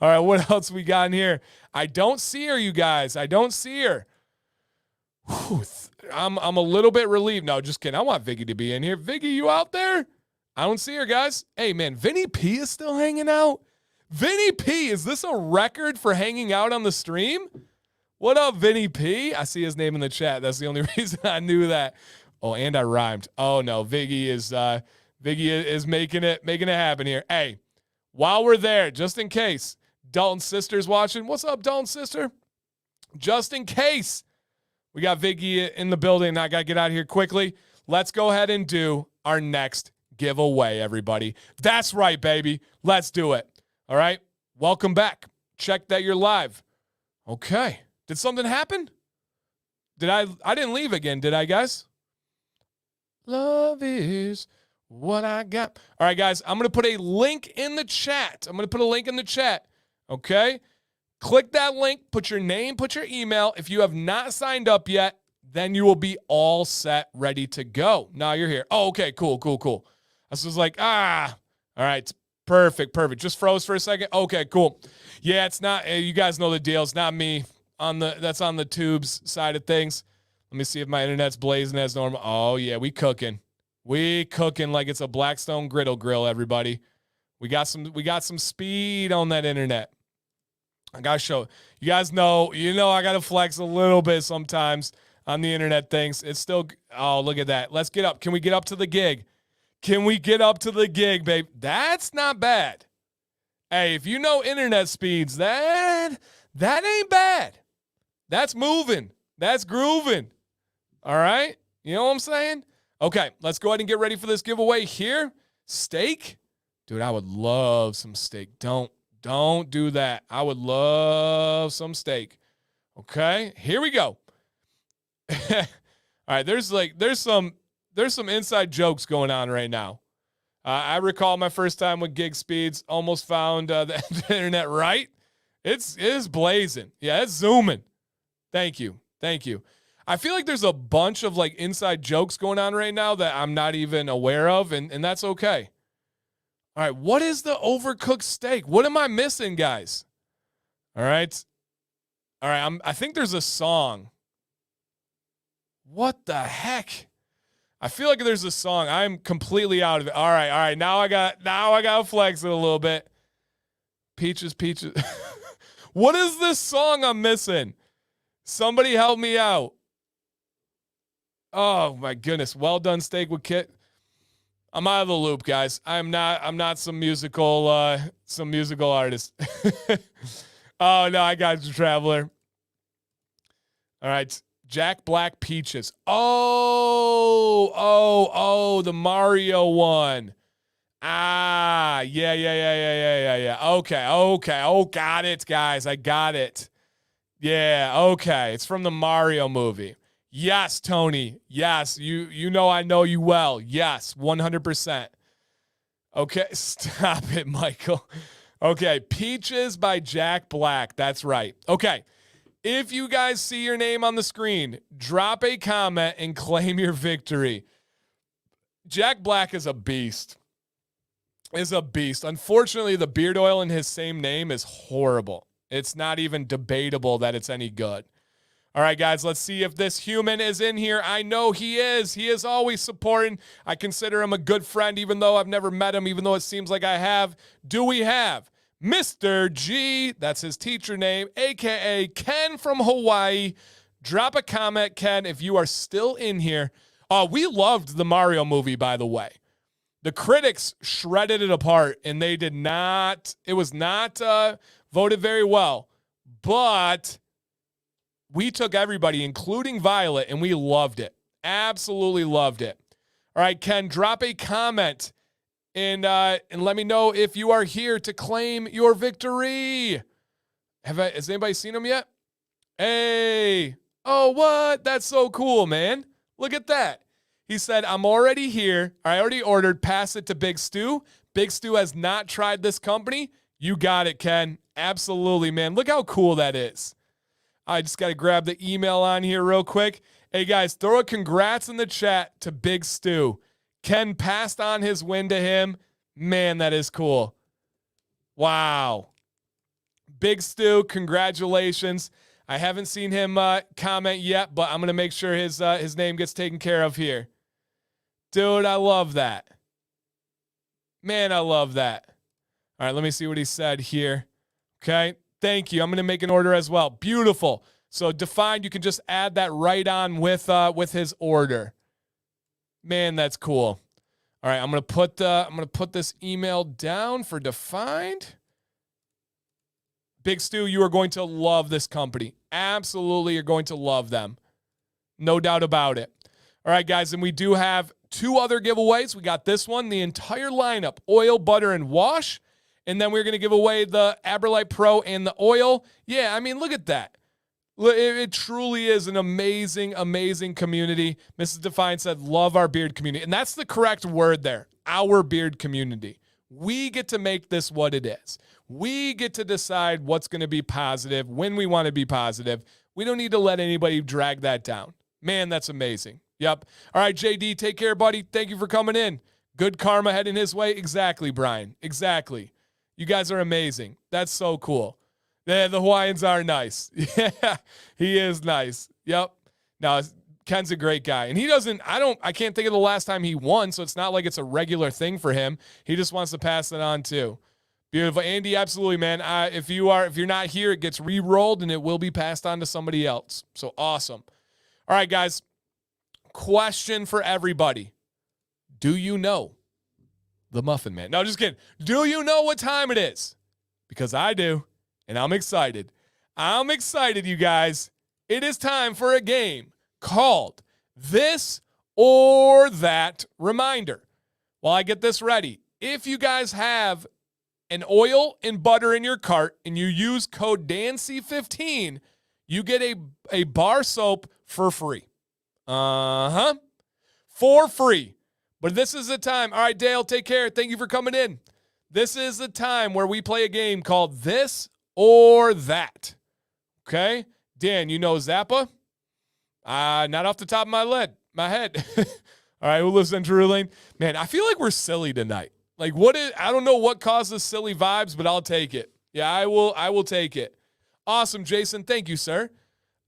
All right, what else we got in here? I don't see her, you guys. I don't see her. Whew, I'm a little bit relieved. No, just kidding. I want Viggy to be in here. Viggy, you out there? I don't see her, guys. Hey, man, Vinny P is still hanging out? Vinny P, is this a record for hanging out on the stream? What up, Vinny P? I see his name in the chat. That's the only reason I knew that. Oh, and I rhymed. Oh, no, Viggy is making it happen here. Hey, while we're there, just in case, Dalton's sister's watching. What's up, Dalton's sister? Just in case. We got Viggy in the building. I got to get out of here quickly. Let's go ahead and do our next giveaway, everybody. That's right, baby. Let's do it. All right. Welcome back. Check that you're live. Okay. Did something happen? I didn't leave again, did I, guys? Love is what I got. All right, guys. I'm going to put a link in the chat. Okay. Click that link, put your name, put your email. If you have not signed up yet, then you will be all set, ready to go. Now you're here. Oh, okay, cool. I was like, all right, perfect. Just froze for a second. Okay, cool. Yeah, it's not, you guys know the deal. It's not me that's on the tubes side of things. Let me see if my internet's blazing as normal. Oh yeah, we cooking like it's a Blackstone griddle grill, everybody. We got some speed on that internet. I got to show you guys know, I got to flex a little bit sometimes on the internet things. It's still, oh, look at that. Let's get up. Can we get up to the gig? Babe? That's not bad. Hey, if you know internet speeds, that ain't bad. That's moving. That's grooving. All right. You know what I'm saying? Okay. Let's go ahead and get ready for this giveaway here. Steak. Dude, I would love some steak. Don't do that. I would love some steak. Okay, here we go. All right, there's some inside jokes going on right now. I recall my first time with gig speeds, almost found the internet right. It is blazing. Yeah, it's zooming. Thank you. I feel like there's a bunch of like inside jokes going on right now that I'm not even aware of, and that's okay. All right, what is the overcooked steak? What am I missing, guys? All right, I think there's a song. What the heck? I feel like there's a song. I'm completely out of it. All right. Now I got to flex it a little bit. Peaches, peaches. What is this song I'm missing? Somebody help me out. Oh my goodness. Well done, steak with Kit. I'm out of the loop, guys. I'm not some musical artist. Oh no, I got you, Traveler. All right. Jack Black Peaches. Oh, the Mario one. Ah, yeah. Okay. Oh, got it, guys. I got it. Yeah, okay. It's from the Mario movie. Yes, Tony. Yes, you know I know you well. Yes, 100%. Okay, stop it, Michael. Okay, Peaches by Jack Black. That's right. Okay. If you guys see your name on the screen, drop a comment and claim your victory. Jack Black is a beast. Unfortunately, the beard oil in his same name is horrible. It's not even debatable that it's any good. All right, guys, let's see if this human is in here. I know he is. He is always supporting. I consider him a good friend, even though I've never met him, even though it seems like I have. Do we have Mr. G? That's his teacher name, a.k.a. Ken from Hawaii. Drop a comment, Ken, if you are still in here. We loved the Mario movie, by the way. The critics shredded it apart, and they did not. It was not voted very well. But we took everybody, including Violet, and we loved it. Absolutely loved it. All right, Ken, drop a comment and let me know if you are here to claim your victory. Has anybody seen him yet? Hey. Oh, what? That's so cool, man. Look at that. He said, I'm already here. I already ordered. Pass it to Big Stu. Big Stu has not tried this company. You got it, Ken. Absolutely, man. Look how cool that is. I just got to grab the email on here real quick. Hey, guys, throw a congrats in the chat to Big Stu. Ken passed on his win to him. Man, that is cool. Wow. Big Stu, congratulations. I haven't seen him comment yet, but I'm going to make sure his name gets taken care of here. Dude, I love that. Man, I love that. All right, let me see what he said here. Okay. Thank you. I'm going to make an order as well. Beautiful. So Defined, you can just add that right on with his order. Man, that's cool. All right, I'm going to put this email down for Defined. Big Stu, you are going to love this company. Absolutely, you're going to love them. No doubt about it. All right, guys, and we do have two other giveaways. We got this one, the entire lineup, oil, butter, and wash. And then we're going to give away the Aberlite Pro and the oil. Yeah, I mean, look at that. It truly is an amazing, amazing community. Mrs. Define said, love our beard community. And that's the correct word there, our beard community. We get to make this what it is. We get to decide what's going to be positive, when we want to be positive. We don't need to let anybody drag that down. Man, that's amazing. Yep. All right, JD, take care, buddy. Thank you for coming in. Good karma heading his way. Exactly, Brian. Exactly. You guys are amazing. That's so cool. Yeah, the Hawaiians are nice. Yeah, he is nice. Yep. Now, Ken's a great guy. And I can't think of the last time he won, so it's not like it's a regular thing for him. He just wants to pass it on too. Beautiful. Andy, absolutely, man. If you're not here, it gets re-rolled and it will be passed on to somebody else. So awesome. All right, guys. Question for everybody. Do you know the Muffin Man? No, just kidding. Do you know what time it is? Because I do, and I'm excited. I'm excited, you guys. It is time for a game called This or That Reminder. While I get this ready, if you guys have an oil and butter in your cart and you use code DANCY15, you get a bar soap for free. For free. But this is the time. All right, Dale, take care. Thank you for coming in. This is the time where we play a game called This or That. Okay? Dan, you know Zappa? Not off the top of my head. All right, who lives in Drew Lane? Man, I feel like we're silly tonight. Like, I don't know what causes silly vibes, but I'll take it. Yeah, I will take it. Awesome, Jason. Thank you, sir.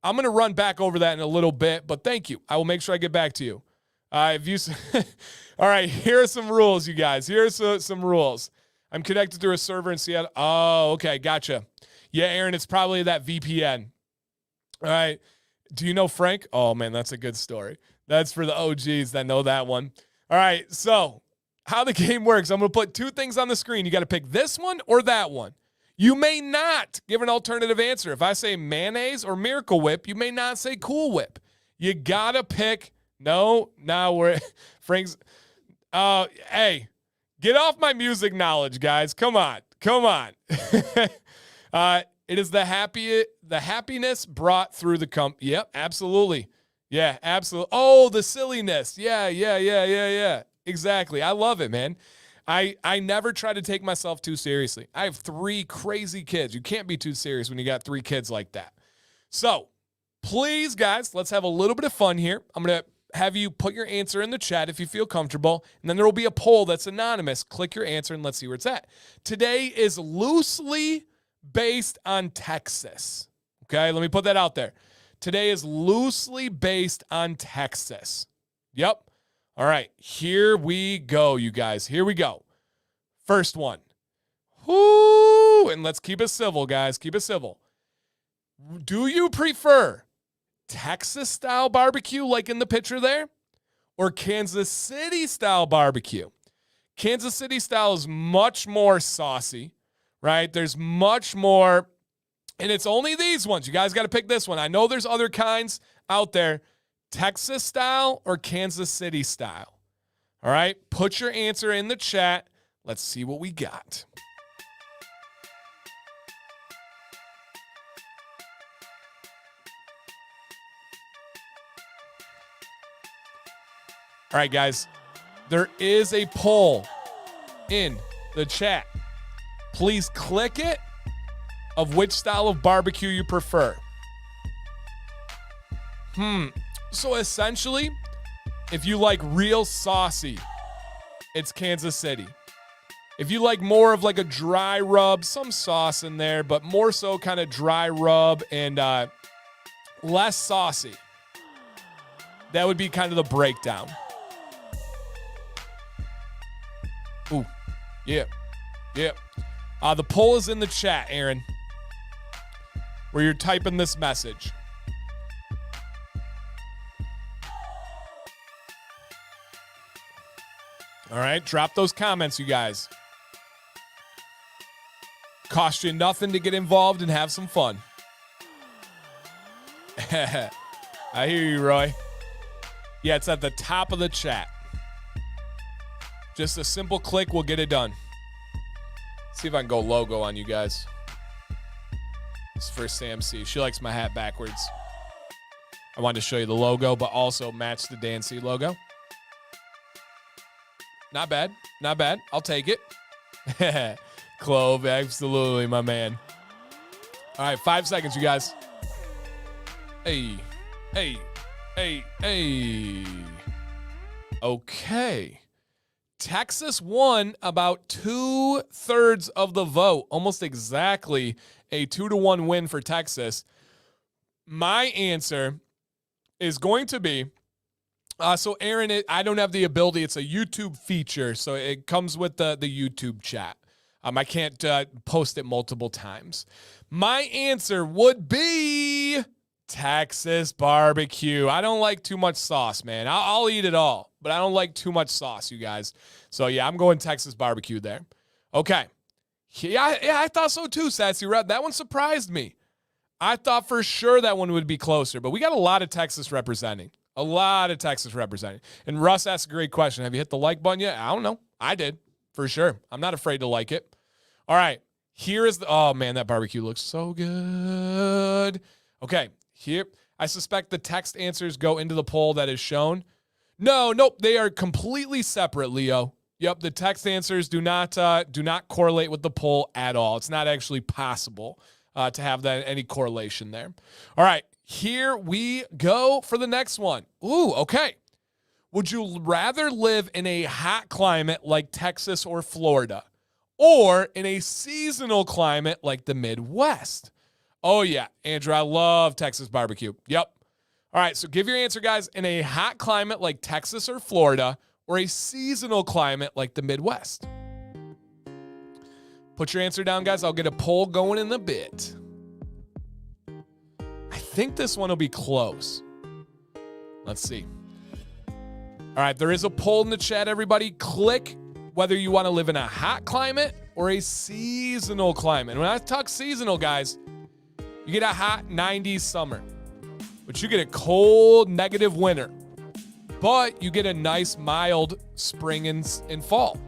I'm going to run back over that in a little bit, but thank you. I will make sure I get back to you. All right, here are some rules, you guys. Here are some rules. I'm connected through a server in Seattle. Oh, okay. Gotcha. Yeah, Aaron, it's probably that VPN. All right. Do you know Frank? Oh, man, that's a good story. That's for the OGs that know that one. All right. So how the game works, I'm going to put two things on the screen. You got to pick this one or that one. You may not give an alternative answer. If I say mayonnaise or Miracle Whip, you may not say Cool Whip. You got to pick. No, now we're Frank's. Hey, get off my music knowledge, guys. Come on. It is the happiness brought through the Yep, absolutely. Yeah, absolutely. Oh, the silliness. Yeah. Exactly. I love it, man. I never try to take myself too seriously. I have 3 crazy kids. You can't be too serious when you got 3 kids like that. So, please, guys, let's have a little bit of fun here. I'm going to have you put your answer in the chat if you feel comfortable, and then there will be a poll that's anonymous. Click your answer, and let's see where it's at. Today is loosely based on Texas. Okay, let me put that out there. Today is loosely based on Texas. Yep. All right, here we go, you guys. Here we go. First one. Whoo! And let's keep it civil, guys. Keep it civil. Do you prefer Texas-style barbecue like in the picture there, or Kansas City-style barbecue? Kansas City-style is much more saucy, right? There's much more, and it's only these ones. You guys got to pick this one. I know there's other kinds out there. Texas style or Kansas City style? All right, put your answer in the chat. Let's see what we got. All right, guys, there is a poll in the chat. Please click it of which style of barbecue you prefer. So essentially, if you like real saucy, it's Kansas City. If you like more of like a dry rub, some sauce in there, but more so kind of dry rub and less saucy, that would be kind of the breakdown. Ooh, yeah. The poll is in the chat, Aaron, where you're typing this message. All right, drop those comments, you guys. Cost you nothing to get involved and have some fun. I hear you, Roy. Yeah, it's at the top of the chat. Just a simple click will get it done. See if I can go logo on you guys. This is for Sam C. She likes my hat backwards. I wanted to show you the logo, but also match the Dan C logo. Not bad. I'll take it. Clove, absolutely, my man. All right, 5 seconds, you guys. Hey. Okay. Texas won about 2/3 of the vote. Almost exactly a 2-1 win for Texas. My answer is going to be, so Aaron, I don't have the ability. It's a YouTube feature, so it comes with the YouTube chat. I can't post it multiple times. My answer would be Texas barbecue. I don't like too much sauce, man. I'll eat it all, but I don't like too much sauce, you guys. So, yeah, I'm going Texas barbecue there. Okay. Yeah, I thought so too, Sassy Red. That one surprised me. I thought for sure that one would be closer, but we got a lot of Texas representing. And Russ asked a great question. Have you hit the like button yet? I don't know. I did, for sure. I'm not afraid to like it. All right. Here is oh, man, that barbecue looks so good. Okay. Here, I suspect the text answers go into the poll that is shown. Nope, they are completely separate, Leo. Yep, the text answers do not correlate with the poll at all. It's not actually possible to have that any correlation there. All right, here we go for the next one. Ooh, okay. Would you rather live in a hot climate like Texas or Florida, or in a seasonal climate like the Midwest? Oh, yeah, Andrew, I love Texas barbecue. Yep. All right, so give your answer, guys, in a hot climate like Texas or Florida, or a seasonal climate like the Midwest. Put your answer down, guys. I'll get a poll going in a bit. I think this one will be close. Let's see. All right, there is a poll in the chat, everybody. Click whether you want to live in a hot climate or a seasonal climate. When I talk seasonal, guys, you get a hot 90s summer, but you get a cold negative winter, but you get a nice mild spring and fall.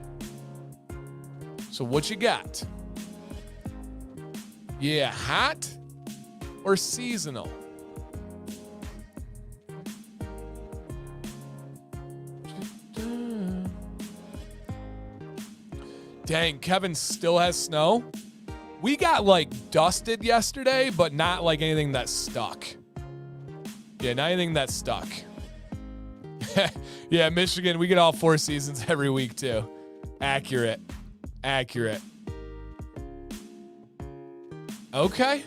So what you got? Yeah, hot or seasonal? Dang, Kevin still has snow. We got like dusted yesterday, but not like anything that stuck. Yeah, not anything that stuck. Yeah, Michigan, we get all 4 seasons every week too. Accurate. Okay.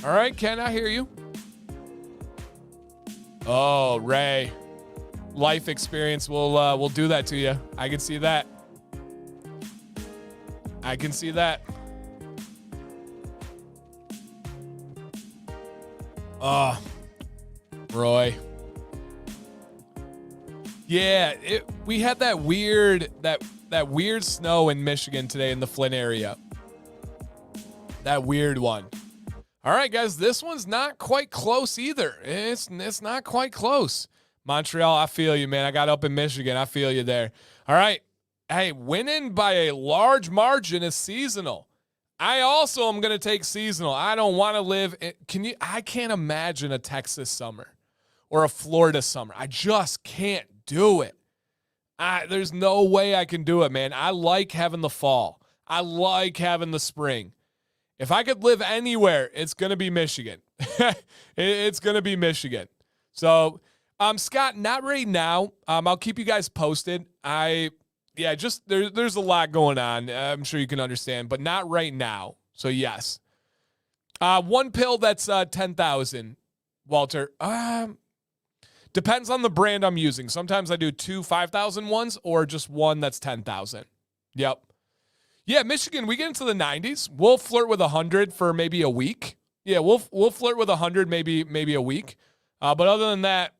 All right, Ken, I hear you. Oh, Ray. Life experience will do that to you. I can see that. Roy. Yeah, we had that weird snow in Michigan today in the Flint area. That weird one. All right, guys, this one's not quite close either. It's not quite close. Montreal, I feel you, man. I got up in Michigan. I feel you there. All right. Hey, winning by a large margin is seasonal. I also am going to take seasonal. I don't want to live I can't imagine a Texas summer or a Florida summer. I just can't do it. There's no way I can do it, man. I like having the fall. I like having the spring. If I could live anywhere, it's going to be Michigan. It's going to be Michigan. So, Scott, not right now. I'll keep you guys posted. There's a lot going on. I'm sure you can understand, but not right now. So yes. One pill that's 10,000, Walter. Depends on the brand I'm using. Sometimes I do 2 5,000 ones or just one that's 10,000. Yep. Yeah, Michigan, we get into the 90s. We'll flirt with 100 for maybe a week. Yeah, we'll flirt with 100 maybe a week. But other than that,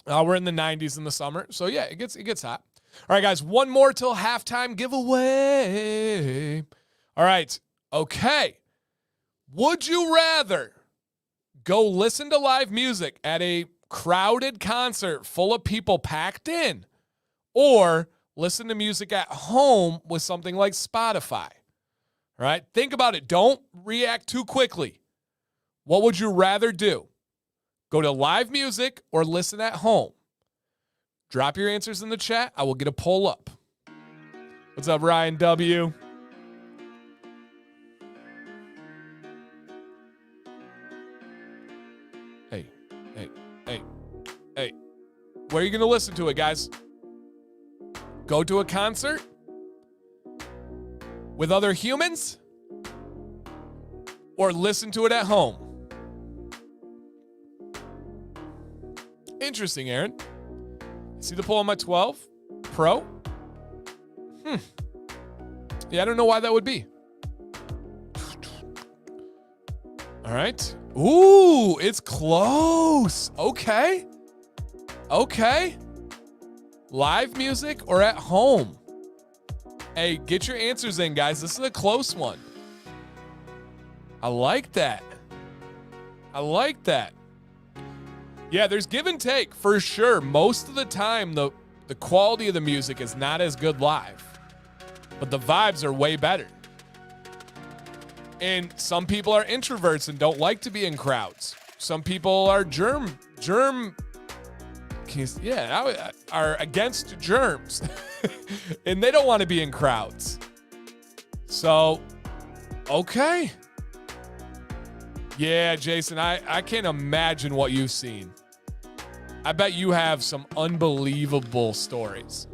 we're in the 90s in the summer. So yeah, it gets hot. All right, guys, one more till halftime giveaway. All right. Okay. Would you rather go listen to live music at a crowded concert full of people packed in, or listen to music at home with something like Spotify? All right. Think about it. Don't react too quickly. What would you rather do? Go to live music or listen at home? Drop your answers in the chat. I will get a poll up. What's up, Ryan W? Hey. Where are you going to listen to it, guys? Go to a concert with other humans or listen to it at home? Interesting, Aaron. See the poll on my 12 Pro? Yeah, I don't know why that would be. All right. Ooh, it's close. Okay. Live music or at home? Hey, get your answers in, guys. This is a close one. I like that. Yeah, there's give and take for sure. Most of the time, the quality of the music is not as good live, but the vibes are way better. And some people are introverts and don't like to be in crowds. Some people are are against germs and they don't want to be in crowds. So, okay. Yeah, Jason, I can't imagine what you've seen. I bet you have some unbelievable stories.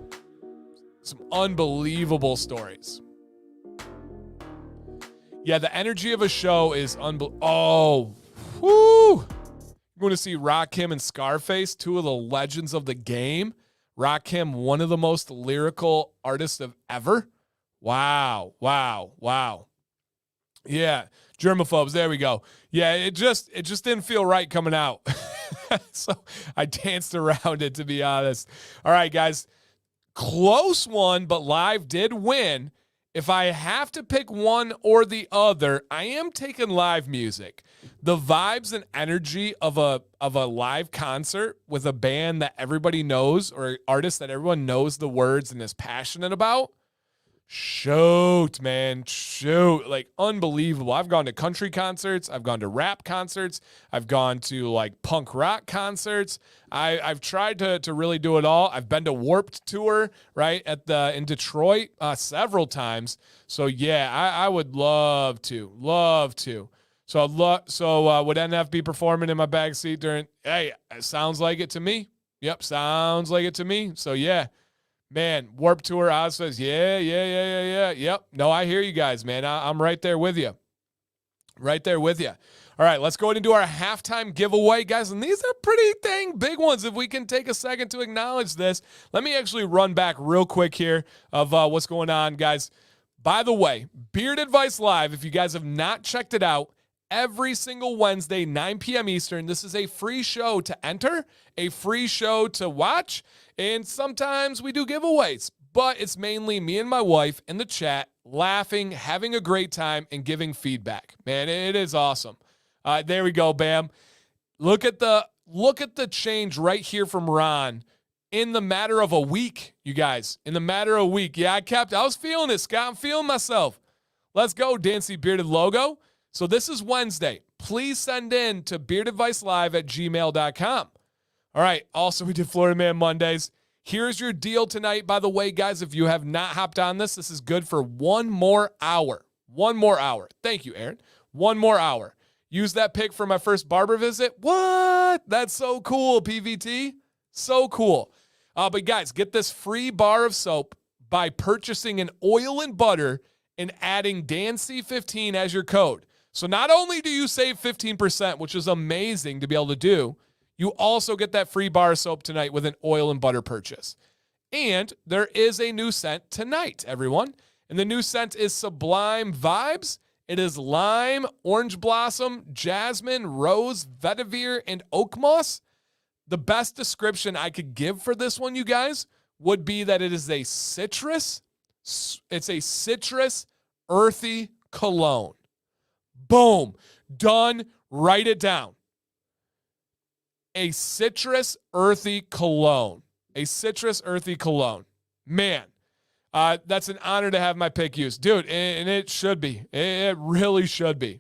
Yeah, the energy of a show is unbelievable. Oh, whoo. You're going to see Rakim and Scarface, two of the legends of the game. Rakim, one of the most lyrical artists of ever. Wow. Yeah, germaphobes. There we go. Yeah, it just didn't feel right coming out. So I danced around it, to be honest. All right, guys. Close one, but live did win. If I have to pick one or the other, I am taking live music. The vibes and energy of a live concert with a band that everybody knows or artist that everyone knows the words and is passionate about. Shoot, man. Shoot. Like, unbelievable. I've gone to country concerts. I've gone to rap concerts. I've gone to, like, punk rock concerts. I've tried to really do it all. I've been to Warped Tour, right, in Detroit several times. So, yeah, I would love to. So, would NF be performing in my backseat during, hey, it sounds like it to me. Yep, sounds like it to me. So, yeah. Man, Warped Tour, Oz says, yeah. Yep. No, I hear you guys, man. I'm right there with you. All right, let's go ahead and do our halftime giveaway, guys. And these are pretty dang big ones. If we can take a second to acknowledge this, let me actually run back real quick here of what's going on, guys. By the way, Beard Advice Live, if you guys have not checked it out, every single Wednesday, 9 p.m. Eastern. This is a free show to enter, a free show to watch, and sometimes we do giveaways. But it's mainly me and my wife in the chat, laughing, having a great time, and giving feedback. Man, it is awesome. There we go, bam. Look at the change right here from Ron in the matter of a week, you guys. In the matter of a week. Yeah, I was feeling it, Scott. I'm feeling myself. Let's go, Dancy Bearded Logo. So this is Wednesday. Please send in to beardadvicelive@gmail.com. All right. Also, we did Florida Man Mondays. Here's your deal tonight. By the way, guys, if you have not hopped on this is good for one more hour. One more hour. Thank you, Aaron. One more hour. Use that pick for my first barber visit. What? That's so cool, PVT. So cool. But guys, get this free bar of soap by purchasing an oil and butter and adding DANC15 as your code. So not only do you save 15%, which is amazing to be able to do, you also get that free bar of soap tonight with an oil and butter purchase. And there is a new scent tonight, everyone. And the new scent is Sublime Vibes. It is lime, orange blossom, jasmine, rose, vetiver, and oak moss. The best description I could give for this one, you guys, would be that it is a citrus. It's a citrus, earthy cologne. Boom. Done. Write it down. A citrus, earthy cologne. A citrus, earthy cologne. Man, that's an honor to have my pick used. Dude, and it should be. It really should be.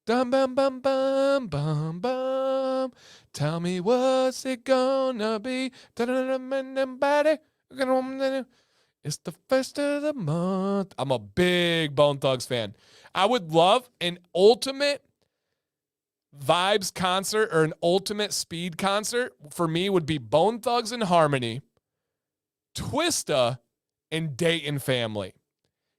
Dum bum bum bum bum bum. Tell me what's it gonna be? It's the first of the month. I'm a big Bone Thugs fan. I would love an ultimate vibes concert or an ultimate speed concert. For me, would be Bone Thugs and Harmony, Twista, and Dayton Family.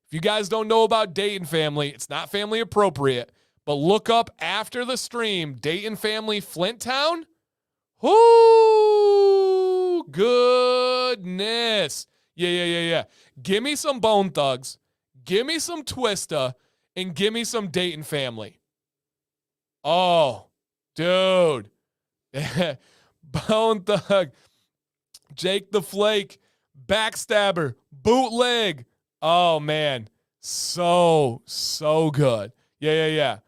If you guys don't know about Dayton Family, it's not family appropriate, but look up after the stream, Dayton Family Flint Town. Whoo, goodness. Yeah. Give me some Bone Thugs, give me some Twista, and give me some Dayton Family. Oh, dude. Bone Thug, Jake the Flake, Backstabber, Bootleg. Oh, man. So good. Yeah.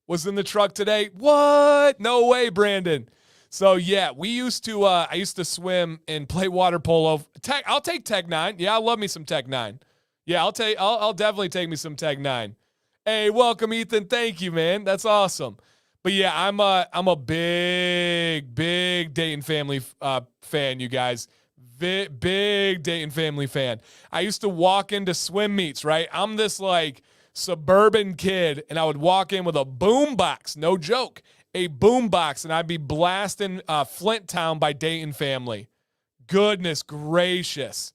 Was in the truck today. What? No way, Brandon. So, yeah, I used to swim and play water polo. I'll take Tech 9. Yeah, I love me some Tech 9. Yeah, I'll definitely take me some Tech 9. Hey, welcome, Ethan. Thank you, man. That's awesome. But yeah, I'm a big Dayton Family fan, you guys. Big Dayton Family fan. I used to walk into swim meets, right? I'm this like suburban kid, and I would walk in with a boom box, no joke, a boom box, and I'd be blasting Flint Town by Dayton Family. Goodness gracious.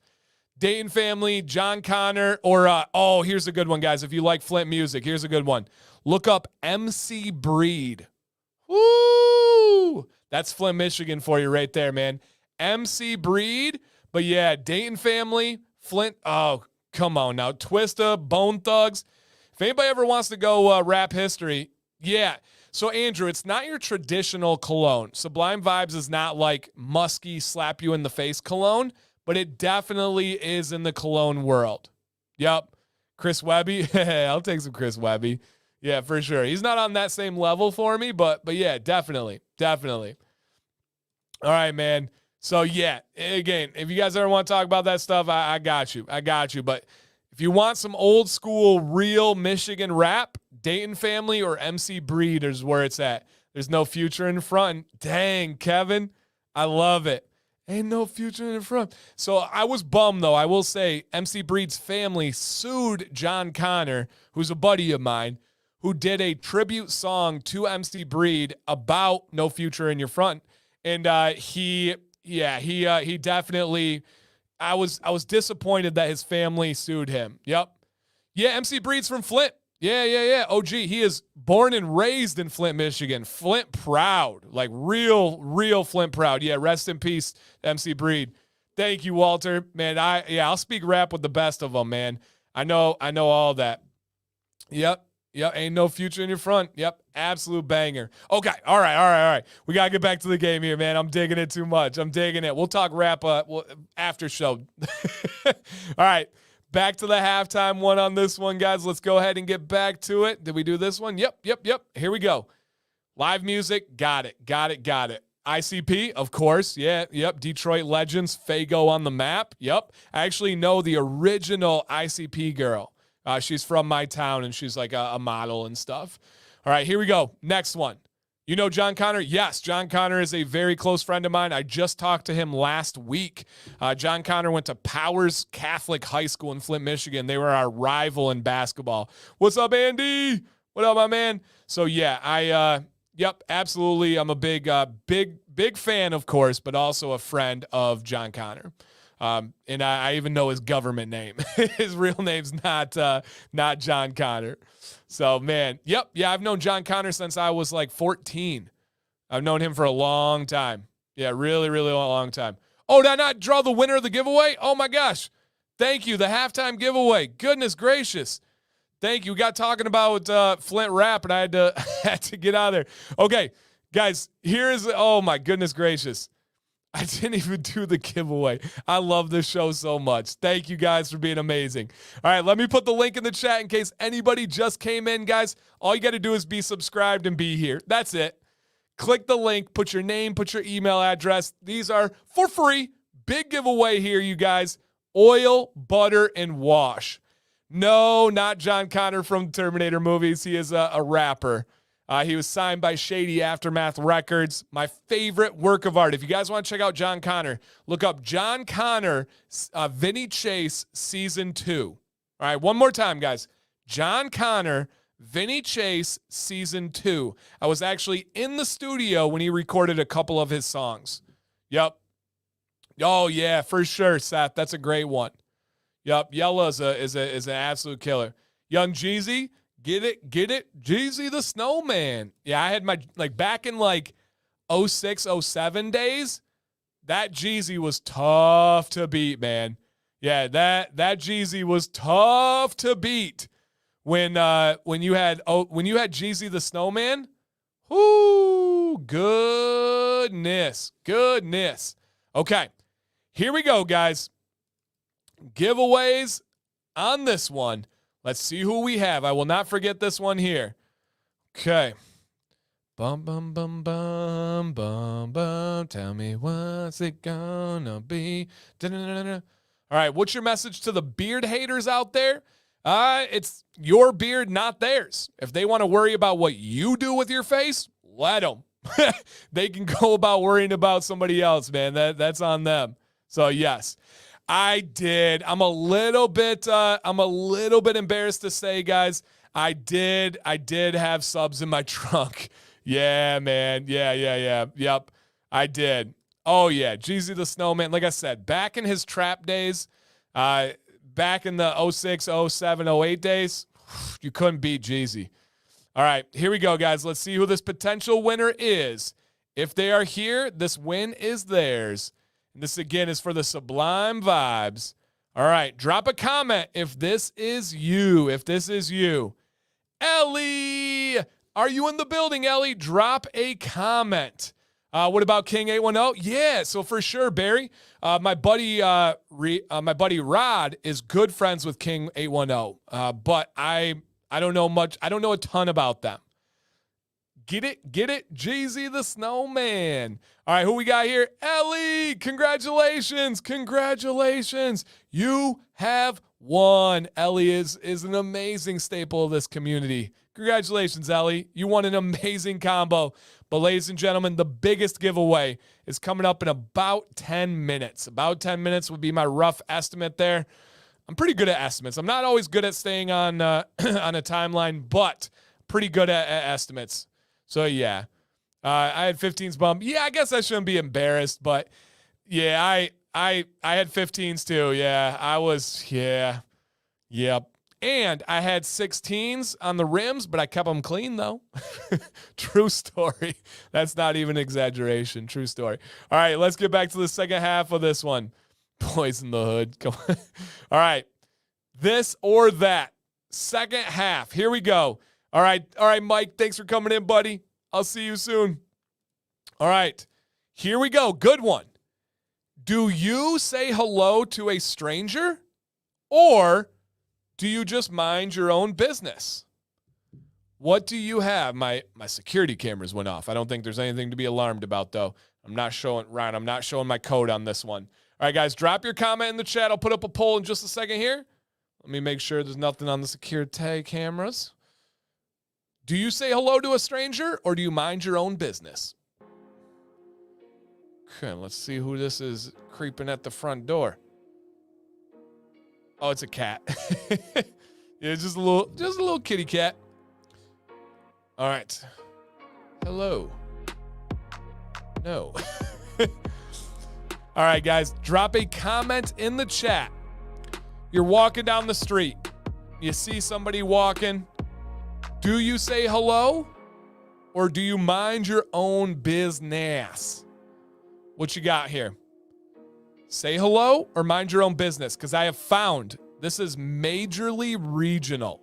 Dayton Family, John Connor, or here's a good one, guys. If you like Flint music, here's a good one. Look up MC Breed. Woo! That's Flint, Michigan for you right there, man. MC Breed. But yeah, Dayton Family, Flint. Oh, Come on now. Twista, Bone Thugs. If anybody ever wants to go rap history, yeah. So, Andrew, it's not your traditional cologne. Sublime Vibes is not like musky, slap you in the face cologne, but it definitely is in the cologne world. Yep. Chris Webby. I'll take some Chris Webby. Yeah, for sure. He's not on that same level for me, but yeah, definitely. Definitely. All right, man. So, yeah, again, if you guys ever want to talk about that stuff, I got you. I got you. But if you want some old school, real Michigan rap, Dayton Family or MC Breed is where it's at. There's no future in front. Dang, Kevin. I love it. Ain't no future in front. So I was bummed, though. I will say MC Breed's family sued John Connor, who's a buddy of mine, who did a tribute song to MC Breed about no future in your front. And he definitely, I was disappointed that his family sued him. Yep. Yeah, MC Breed's from Flint. Yeah. OG, he is born and raised in Flint, Michigan. Flint proud, like real Flint proud. Yeah, rest in peace, MC Breed. Thank you, Walter. Man, I'll speak rap with the best of them, man. I know all that. Yep, ain't no future in your front. Yep, absolute banger. Okay, all right. We got to get back to the game here, man. I'm digging it too much. I'm digging it. We'll talk rap after show. All right, back to the halftime one on this one, guys. Let's go ahead and get back to it. Did we do this one? Yep. Here we go. Live music, got it. ICP, of course. Yeah, yep. Detroit Legends, Fago on the map. Yep. I actually know the original ICP girl. She's from my town, and she's like a model and stuff. All right, here we go. Next one. You know John Connor? Yes, John Connor is a very close friend of mine. I just talked to him last week. John Connor went to Powers Catholic High School in Flint, Michigan. They were our rival in basketball. What's up, Andy? What up, my man? So, yeah, yep, absolutely. I'm a big fan, of course, but also a friend of John Connor. And I even know his government name. His real name's not John Connor. So, man, yep. Yeah, I've known John Connor since I was like 14. I've known him for a long time. Yeah, really long time. Oh, did I not draw the winner of the giveaway? Oh, my gosh. Thank you. The halftime giveaway. Goodness gracious. Thank you. We got talking about Flint rap, and I had to get out of there. Okay, guys, oh, my goodness gracious. I didn't even do the giveaway. I love this show so much. Thank you guys for being amazing. All right, let me put the link in the chat in case anybody just came in, guys. All you got to do is be subscribed and be here. That's it. Click the link, put your name, put your email address. These are for free. Big giveaway here, you guys. Oil, butter, and wash. No, not John Connor from Terminator movies. He is a rapper. He was signed by Shady Aftermath Records. My favorite work of art. If you guys want to check out John Connor, look up John Connor, Vinny Chase, Season 2. All right, one more time, guys. John Connor, Vinny Chase, Season 2. I was actually in the studio when he recorded a couple of his songs. Yep. Oh, yeah, for sure, Seth. That's a great one. Yep, Yella is an absolute killer. Young Jeezy. Get it? Jeezy the Snowman. Yeah, I had my, back in 06, 07 days, that Jeezy was tough to beat, man. Yeah, that Jeezy was tough to beat when you had Jeezy the Snowman. Whoo, goodness. Okay, here we go, guys. Giveaways on this one. Let's see who we have. I will not forget this one here. Okay. Bum, bum, bum, bum, bum, bum. Tell me what's it gonna be. Da-da-da-da-da. All right, what's your message to the beard haters out there? It's your beard, not theirs. If they want to worry about what you do with your face, let them. They can go about worrying about somebody else, man. That's on them. So, yes. I did. I'm a little bit embarrassed to say, guys, I did have subs in my trunk. Yeah, man. Yeah. Yep. I did. Oh yeah. Jeezy the Snowman. Like I said, back in his trap days, back in the 06, 07, 08 days, you couldn't beat Jeezy. All right, here we go, guys. Let's see who this potential winner is. If they are here, this win is theirs. And this, again, is for the Sublime Vibes All right, drop a comment if this is you. If this is you. Ellie, are you in the building, Ellie? Drop a comment. What about King 810? Yeah, so for sure, Barry. My buddy Rod is good friends with King 810. But I don't know much. I don't know a ton about them. Get it? Jeezy the Snowman. All right, who we got here? Ellie, congratulations. You have won. Ellie is an amazing staple of this community. Congratulations, Ellie. You won an amazing combo. But ladies and gentlemen, the biggest giveaway is coming up in about 10 minutes. About 10 minutes would be my rough estimate there. I'm pretty good at estimates. I'm not always good at staying on on a timeline, but pretty good at estimates. So, yeah, I had 15s bump. Yeah, I guess I shouldn't be embarrassed, but, yeah, I had 15s too. Yeah, I was, yeah, yep. And I had 16s on the rims, but I kept them clean, though. True story. That's not even exaggeration. True story. All right, let's get back to the second half of this one. Boys in the Hood. Come on. All right, this or that. Second half. Here we go. All right, Mike, thanks for coming in, buddy. I'll see you soon. All right, here we go. Good one. Do you say hello to a stranger, or do you just mind your own business? What do you have? My security cameras went off. I don't think there's anything to be alarmed about, though. I'm not showing my code on this one. All right, guys, drop your comment in the chat. I'll put up a poll in just a second here. Let me make sure there's nothing on the security cameras. Do you say hello to a stranger, or do you mind your own business? Okay, let's see who this is creeping at the front door. Oh, it's a cat. Yeah, just a little kitty cat. All right. Hello. No. All right, guys, drop a comment in the chat. You're walking down the street. You see somebody walking. Do you say hello, or do you mind your own business? What you got here? Say hello or mind your own business, because I have found this is majorly regional.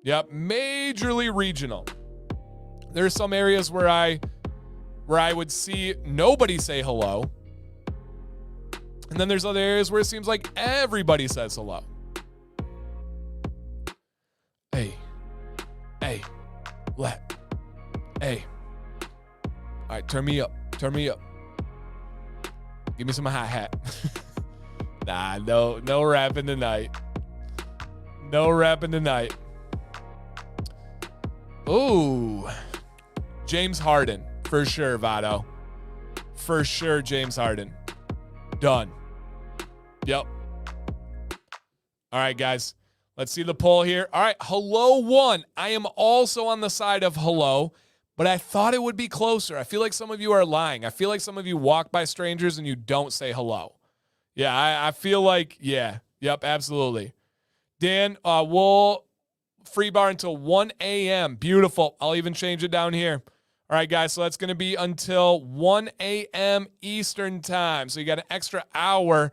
Yep, majorly regional. There's some areas where I would see nobody say hello. And then there's other areas where it seems like everybody says hello. Hey. All right, turn me up. Give me some hi-hat. Nah, no rapping tonight. Ooh. James Harden. For sure, Votto. For sure, James Harden. Done. Yep. All right, guys. Let's see the poll here. All right, hello won. I am also on the side of hello, but I thought it would be closer. I feel like some of you are lying. I feel like some of you walk by strangers and you don't say hello. Yeah, I feel like, yeah. Yep, absolutely. Dan, we'll free bar until 1 a.m. Beautiful. I'll even change it down here. All right, guys, so that's going to be until 1 a.m. Eastern time. So you got an extra hour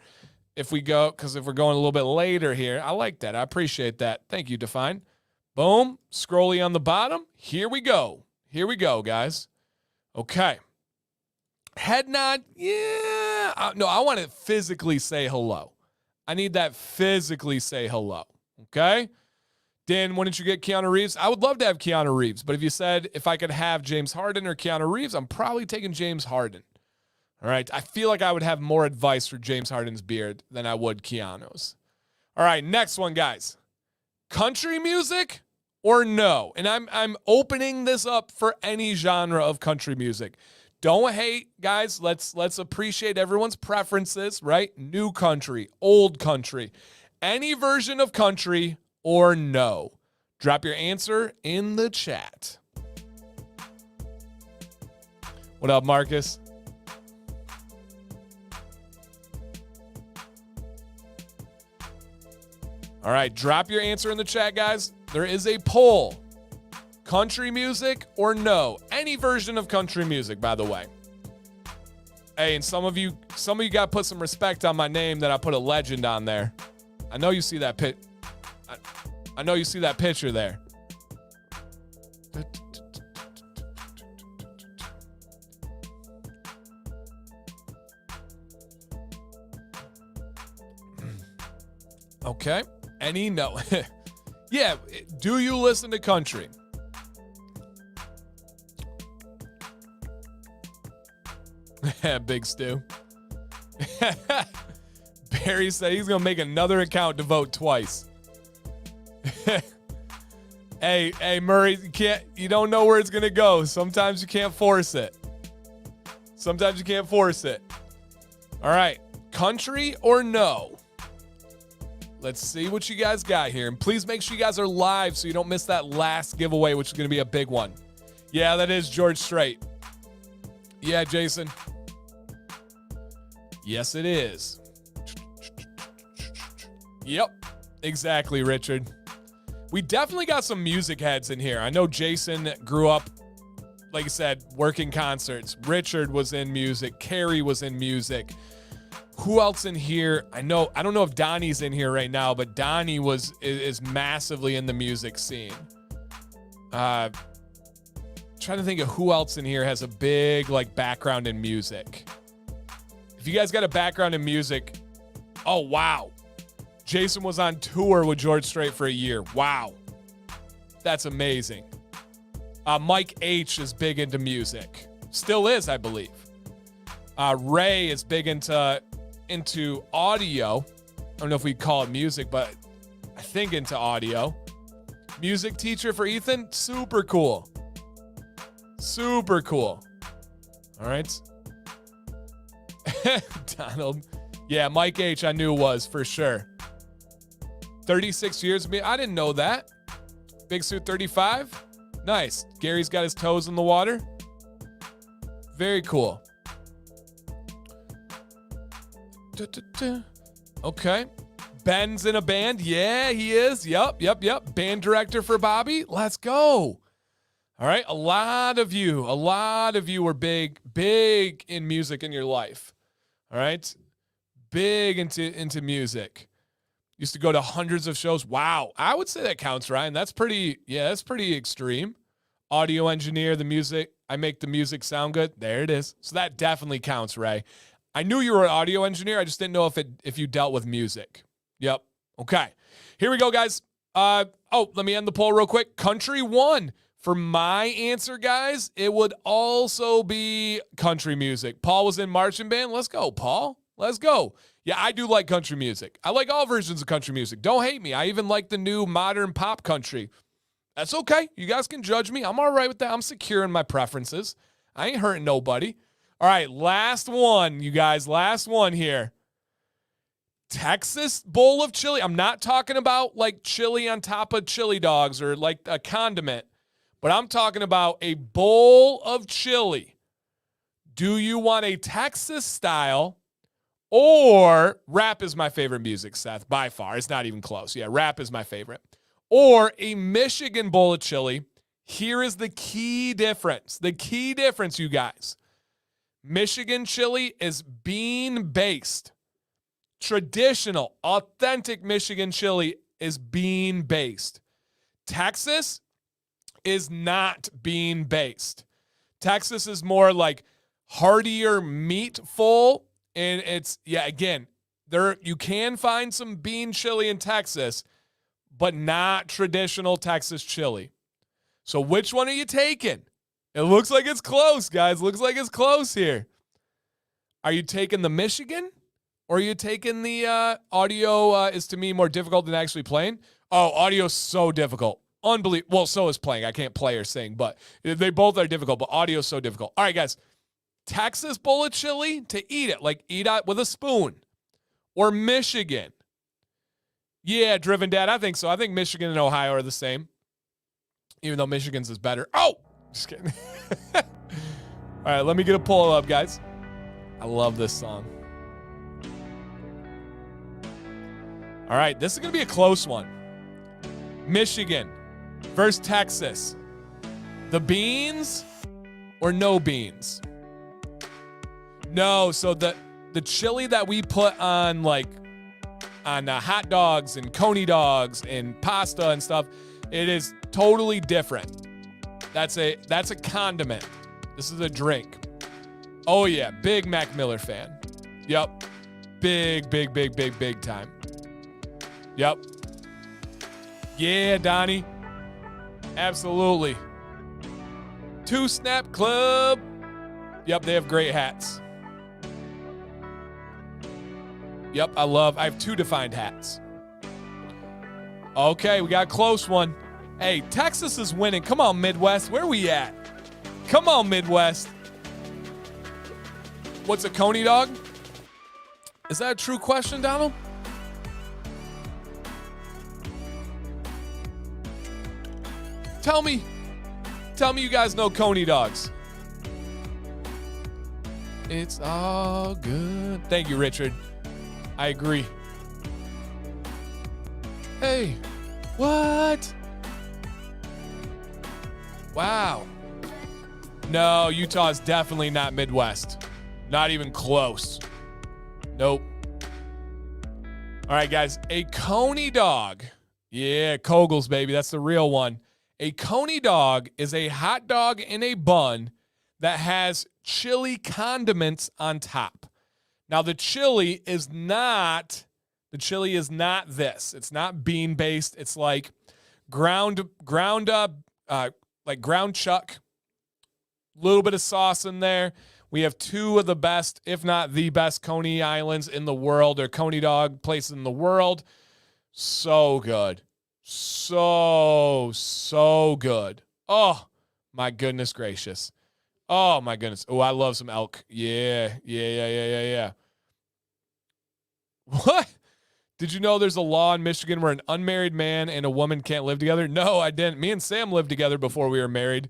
if we go, because if we're going a little bit later here. I like that. I appreciate that. Thank you, Define. Boom. Scrolly on the bottom. Here we go. Here we go, guys. Okay. Head nod. Yeah. No, I want to physically say hello. I need that physically say hello. Okay. Dan, why didn't you get Keanu Reeves? I would love to have Keanu Reeves, but if you said if I could have James Harden or Keanu Reeves, I'm probably taking James Harden. All right. I feel like I would have more advice for James Harden's beard than I would Keanu's. All right. Next one, guys. Country music or no? And I'm opening this up for any genre of country music. Don't hate, guys. Let's appreciate everyone's preferences, right? New country, old country, any version of country or no. Drop your answer in the chat. What up, Marcus? All right, drop your answer in the chat, guys. There is a poll. Country music or no? Any version of country music, by the way. Hey, and some of you got to put some respect on my name that I put a legend on there. I know you see that I know you see that picture there. Okay. Any no. Yeah. Do you listen to country? Big Stu. Barry said he's going to make another account to vote twice. Hey, Murray, you don't know where it's going to go. Sometimes you can't force it. All right. Country or no? Let's see what you guys got here. And please make sure you guys are live so you don't miss that last giveaway, which is going to be a big one. Yeah, that is George Strait. Yeah, Jason. Yes, it is. Yep, exactly, Richard. We definitely got some music heads in here. I know Jason grew up, like I said, working concerts. Richard was in music. Carrie was in music. Who else in here? I don't know if Donnie's in here right now, but Donnie is massively in the music scene. Trying to think of who else in here has a big background in music. If you guys got a background in music, oh wow. Jason was on tour with George Strait for a year. Wow. That's amazing. Mike H is big into music. Still is, I believe. Ray is big into audio. I don't know if we call it music, but I think into audio. Music teacher for Ethan, super cool. Super cool. All right. Donald. Yeah, Mike H I knew was for sure. 36 years of me. I didn't know that. Big Suit 35. Nice. Gary's got his toes in the water. Very cool. Okay. Ben's in a band. Yeah, he is. Yep. Band director for Bobby. Let's go. All right. A lot of you were big in music in your life. All right. Big into music. Used to go to hundreds of shows. Wow. I would say that counts, Ryan. That's pretty extreme. Audio engineer, the music. I make the music sound good. There it is. So that definitely counts, Ray. I knew you were an audio engineer. I just didn't know if you dealt with music. Yep. Okay. Here we go, guys. Let me end the poll real quick. Country won. For my answer, guys, it would also be country music. Paul was in marching band. Let's go, Paul. Let's go. Yeah, I do like country music. I like all versions of country music. Don't hate me. I even like the new modern pop country. That's okay. You guys can judge me. I'm all right with that. I'm secure in my preferences. I ain't hurting nobody. All right, last one, you guys. Last one here. Texas bowl of chili. I'm not talking about chili on top of chili dogs or a condiment, but I'm talking about a bowl of chili. Do you want a Texas style? Or rap is my favorite music, Seth, by far. It's not even close. Yeah, rap is my favorite. Or a Michigan bowl of chili. Here is the key difference. The key difference, you guys. Michigan chili is bean-based. Traditional, authentic Michigan chili is bean-based. Texas is not bean-based. Texas is more heartier, meatful. And it's, again, you can find some bean chili in Texas, but not traditional Texas chili. So which one are you taking? It looks like it's close, guys. Looks like it's close here. Are you taking the Michigan? Or are you taking the audio is, to me, more difficult than actually playing? Oh, audio's so difficult. Unbelievable. Well, so is playing. I can't play or sing, but they both are difficult, but audio's so difficult. All right, guys. Texas bowl of chili to eat it, eat it with a spoon. Or Michigan. Yeah, Driven Dad, I think so. I think Michigan and Ohio are the same. Even though Michigan's is better. Oh! Just kidding. All right, let me get a poll up, guys. I love this song. All right, this is going to be a close one. Michigan versus Texas. The beans or no beans? No, so the chili that we put on hot dogs and coney dogs and pasta and stuff. It is totally different. That's a condiment. This is a drink. Oh yeah, big Mac Miller fan. Yep. Big time. Yep. Yeah, Donnie. Absolutely. Two Snap Club. Yep, they have great hats. Yep, I have two defined hats. Okay, we got a close one. Hey, Texas is winning. Come on, Midwest. Where are we at? Come on, Midwest. What's a coney dog? Is that a true question, Donald? Tell me you guys know coney dogs. It's all good. Thank you, Richard. I agree. Hey, what? Wow. No, Utah is definitely not Midwest. Not even close. Nope. All right, guys. A coney dog. Yeah, Kogel's, baby. That's the real one. A coney dog is a hot dog in a bun that has chili condiments on top. Now, the chili is not this. It's not bean-based. It's like ground up, like ground chuck. Little bit of sauce in there. We have two of the best, if not the best, Coney Islands in the world, or Coney dog places in the world. So good. So good. Oh, my goodness gracious. Oh, my goodness. Oh, I love some elk. Yeah. What? Did you know there's a law in Michigan where an unmarried man and a woman can't live together? No, I didn't. Me and Sam lived together before we were married.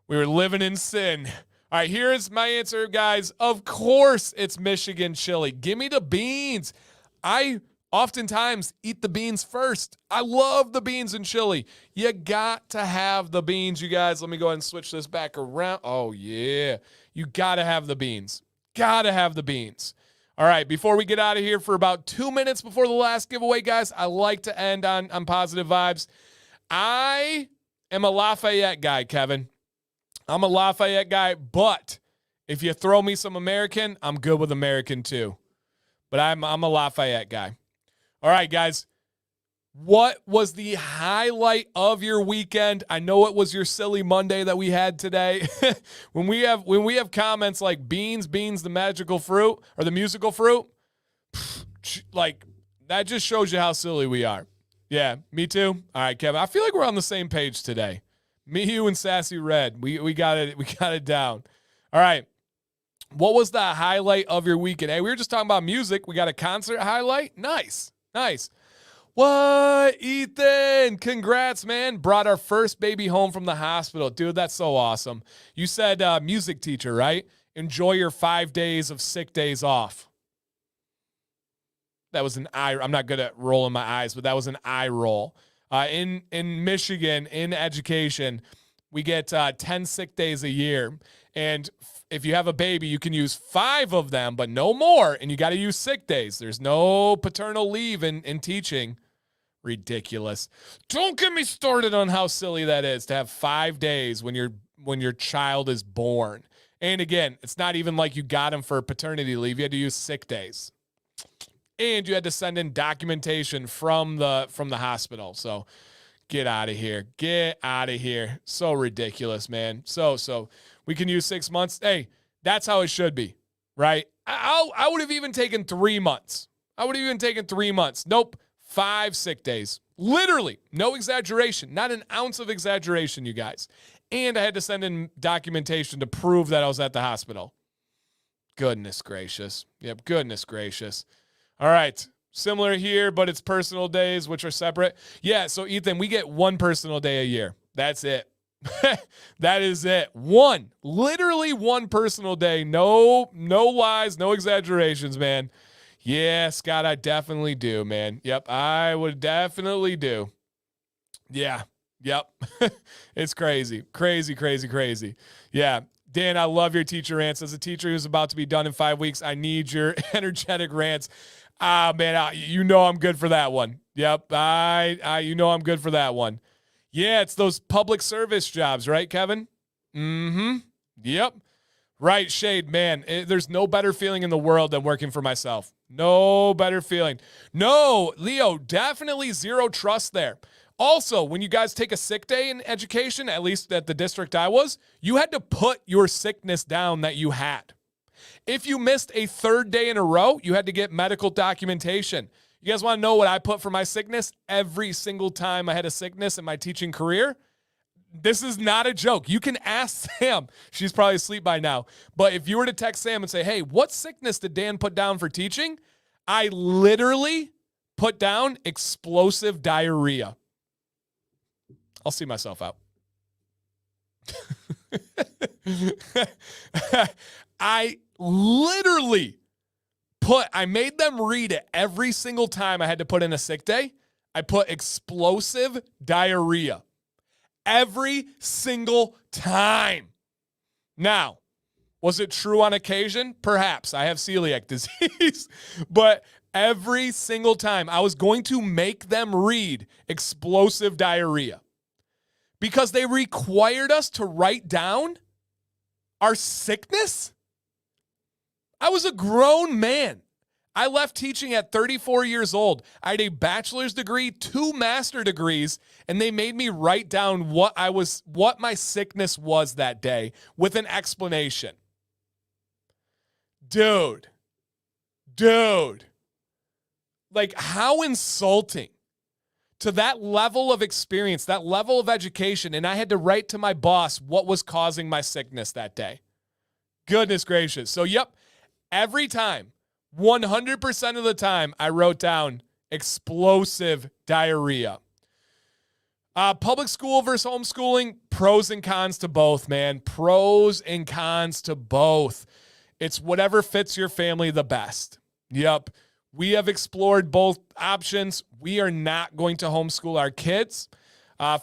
We were living in sin. All right, here's my answer, guys. Of course it's Michigan chili. Give me the beans. I oftentimes eat the beans first. I love the beans in chili. You got to have the beans, you guys. Let me go ahead and switch this back around. Oh, yeah. You got to have the beans. Got to have the beans. All right, before we get out of here, for about 2 minutes before the last giveaway, guys, I like to end on positive vibes. I am a Lafayette guy, Kevin. I'm a Lafayette guy, but if you throw me some American, I'm good with American too. But I'm a Lafayette guy. All right, guys. What was the highlight of your weekend? I know it was your silly Monday that we had today. when we have comments like beans, the magical fruit, or the musical fruit, like that just shows you how silly we are. Yeah, me too. All right, Kevin. I feel like we're on the same page today. Me, you, and Sassy Red. We got it down. All right. What was the highlight of your weekend? Hey, we were just talking about music. We got a concert highlight. Nice. What? Ethan, congrats, man. Brought our first baby home from the hospital. Dude, that's so awesome. You said music teacher, right? Enjoy your 5 days of sick days off. That was an eye. I'm not good at rolling my eyes, but that was an eye roll. In Michigan, in education, we get 10 sick days a year. And if you have a baby, you can use 5 of them, but no more. And you got to use sick days. There's no paternal leave in teaching. Ridiculous. Don't get me started on how silly that is to have 5 days when your child is born. And again, it's not even like you got him for paternity leave. You had to use sick days. And you had to send in documentation from the hospital. So get out of here. Get out of here. So ridiculous, man. So we can use 6 months. Hey, that's how it should be, right? I would have even taken 3 months. Nope. 5 sick days. Literally. No exaggeration. Not an ounce of exaggeration, you guys. And I had to send in documentation to prove that I was at the hospital. Goodness gracious. Yep, goodness gracious. All right. Similar here, but it's personal days, which are separate. Yeah, so Ethan, we get 1 personal day a year. That's it. That is it. 1. Literally 1 personal day. No lies, no exaggerations, man. Yeah, Scott, I definitely do, man. Yep, I would definitely do. Yeah, yep. It's crazy. Crazy. Yeah. Dan, I love your teacher rants. As a teacher who's about to be done in 5 weeks, I need your energetic rants. Man, I'm good for that one. Yep, I'm good for that one. Yeah, it's those public service jobs, right, Kevin? Mm-hmm. Yep. Right, Shade, man. There's no better feeling in the world than working for myself. No better feeling. No, Leo, definitely zero trust there. Also, when you guys take a sick day in education, at least at the district I was, you had to put your sickness down that you had. If you missed a third day in a row, you had to get medical documentation. You guys want to know what I put for my sickness? Every single time I had a sickness in my teaching career, this is not a joke. You can ask Sam. She's probably asleep by now. But if you were to text Sam and say, hey, what sickness did Dan put down for teaching? I literally put down explosive diarrhea. I'll see myself out. I literally I made them read it every single time I had to put in a sick day. I put explosive diarrhea. Every single time. Now, was it true on occasion? Perhaps. I have celiac disease. But every single time I was going to make them read explosive diarrhea because they required us to write down our sickness. I was a grown man. I left teaching at 34 years old. I had a bachelor's degree, 2 master degrees, and they made me write down what my sickness was that day with an explanation. Dude. Like, how insulting to that level of experience, that level of education, and I had to write to my boss what was causing my sickness that day. Goodness gracious. So, yep, every time, 100% of the time, I wrote down explosive diarrhea. Public school versus homeschooling, pros and cons to both, man. Pros and cons to both. It's whatever fits your family the best. Yep. We have explored both options. We are not going to homeschool our kids.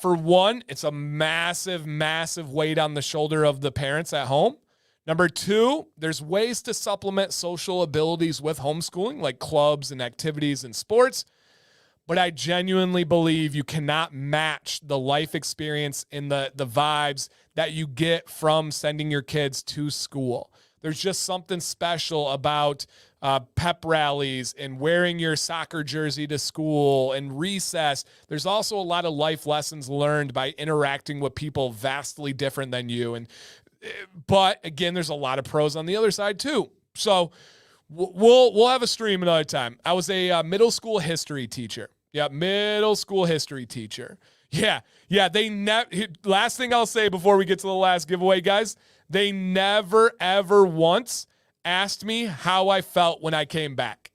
For one, it's a massive, massive weight on the shoulder of the parents at home. Number 2, there's ways to supplement social abilities with homeschooling, like clubs and activities and sports. But I genuinely believe you cannot match the life experience and the vibes that you get from sending your kids to school. There's just something special about pep rallies and wearing your soccer jersey to school and recess. There's also a lot of life lessons learned by interacting with people vastly different than you. But again, there's a lot of pros on the other side too. So we'll have a stream another time. I was a middle school history teacher. Yeah, middle school history teacher. Yeah. Last thing I'll say before we get to the last giveaway, guys, they never, ever once asked me how I felt when I came back.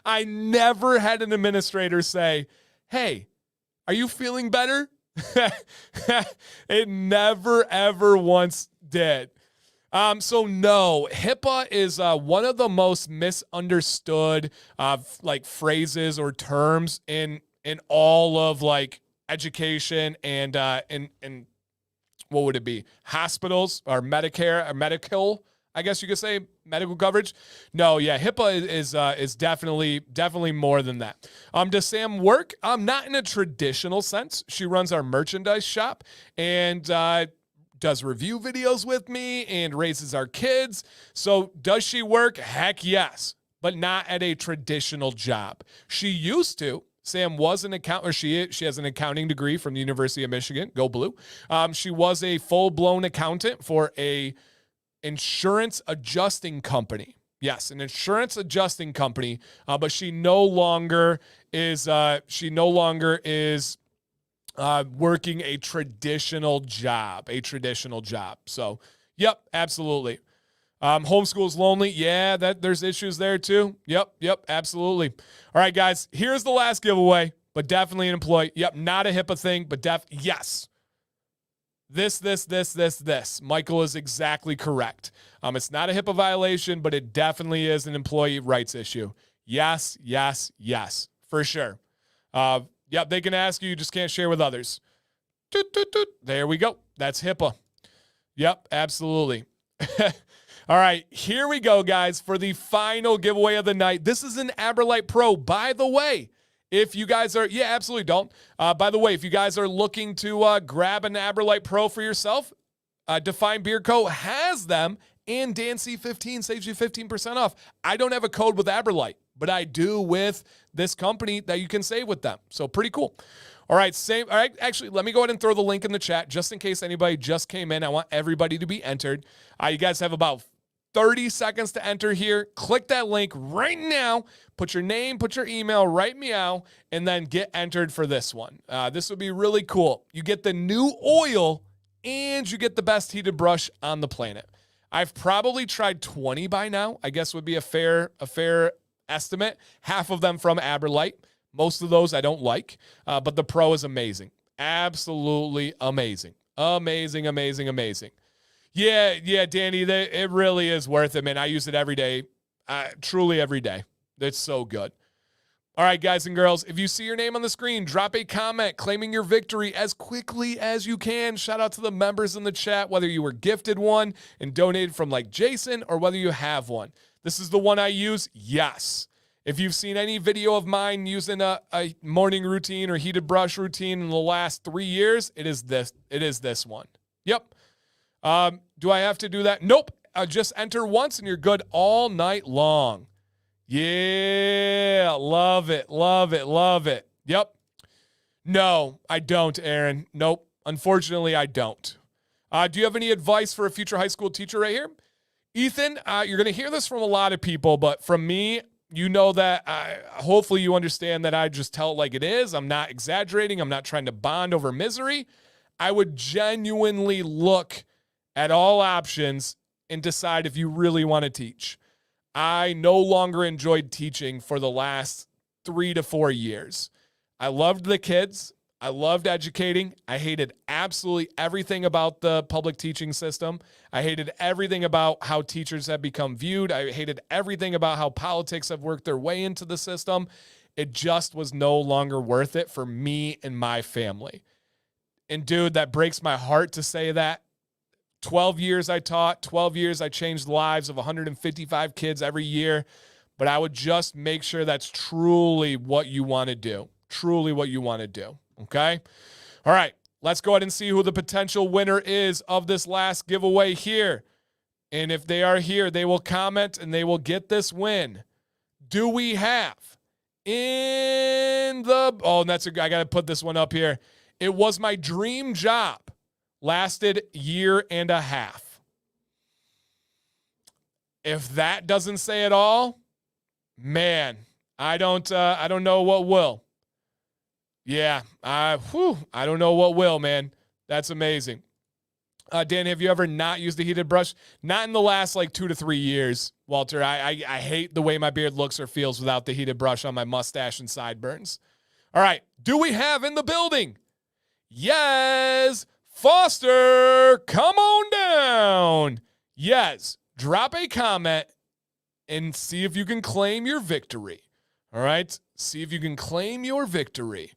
I never had an administrator say, hey, are you feeling better? It never, ever once did. So no, HIPAA is one of the most misunderstood phrases or terms in all of education and what would it be? Hospitals or Medicare or medical, I guess you could say, medical coverage. No, yeah, HIPAA is definitely more than that. Does Sam work? Not in a traditional sense. She runs our merchandise shop and does review videos with me and raises our kids. So does she work? Heck yes, but not at a traditional job. She used to. Sam was an accountant, or she has an accounting degree from the University of Michigan. Go Blue. She was a full-blown accountant for a insurance adjusting company. Yes, an insurance adjusting company, but she no longer is working a traditional job. So, yep, absolutely. Homeschool's lonely. Yeah, there's issues there too. Yep, absolutely. All right, guys, here's the last giveaway, but definitely an employee. Yep, not a HIPAA thing, but yes. This. Michael is exactly correct. It's not a HIPAA violation, but it definitely is an employee rights issue. Yes, for sure. Yep, they can ask you just can't share with others. There we go. That's HIPAA. Yep, absolutely. All right, here we go, guys, for the final giveaway of the night. This is an AberLite Pro, by the way. If you guys are, yeah, absolutely don't. By the way, if you guys are looking to grab an AberLite Pro for yourself, Define Beard Co. has them, and DanC15 saves you 15% off. I don't have a code with AberLite, but I do with this company that you can save with them. So pretty cool. All right, same. All right, actually, let me go ahead and throw the link in the chat just in case anybody just came in. I want everybody to be entered. You guys have about 30 seconds to enter here. Click that link right now. Put your name, put your email, write meow, and then get entered for this one. This would be really cool. You get the new oil and you get the best heated brush on the planet. I've probably tried 20 by now, I guess would be a fair estimate. Half of them from AberLite. Most of those I don't like, but the Pro is amazing. Absolutely amazing. Amazing, amazing, amazing. Yeah, Danny, it really is worth it, man. I use it every day, truly every day. It's so good. All right, guys and girls, if you see your name on the screen, drop a comment claiming your victory as quickly as you can. Shout out to the members in the chat, whether you were gifted one and donated from like Jason or whether you have one. This is the one I use, yes. If you've seen any video of mine using a morning routine or heated brush routine in the last 3 years, it is this one. Yep. Do I have to do that? Nope. Just enter once and you're good all night long. Yeah, love it, love it, love it. Yep. No, I don't, Aaron. Nope. Unfortunately, I don't. Do you have any advice for a future high school teacher right here? Ethan, you're going to hear this from a lot of people, but from me, you know that hopefully you understand that I just tell it like it is. I'm not exaggerating. I'm not trying to bond over misery. I would genuinely look at all options and decide if you really want to teach. I no longer enjoyed teaching for the last 3 to 4 years. I loved the kids. I loved educating. I hated absolutely everything about the public teaching system. I hated everything about how teachers have become viewed. I hated everything about how politics have worked their way into the system. It just was no longer worth it for me and my family. And dude, that breaks my heart to say that. 12 years I taught, 12 years I changed the lives of 155 kids every year, but I would just make sure that's truly what you want to do. Truly what you want to do, okay? All right, let's go ahead and see who the potential winner is of this last giveaway here. And if they are here, they will comment and they will get this win. Do we have in the... Oh, I got to put this one up here. It was my dream job. Lasted 1.5 years. If that doesn't say it all, man, I don't know what will. Yeah, I don't know what will, man. That's amazing. Dan, have you ever not used a heated brush? Not in the last 2 to 3 years, Walter. I hate the way my beard looks or feels without the heated brush on my mustache and sideburns. All right, do we have in the building? Yes. Foster, come on down. Yes, drop a comment and see if you can claim your victory. All right, see if you can claim your victory.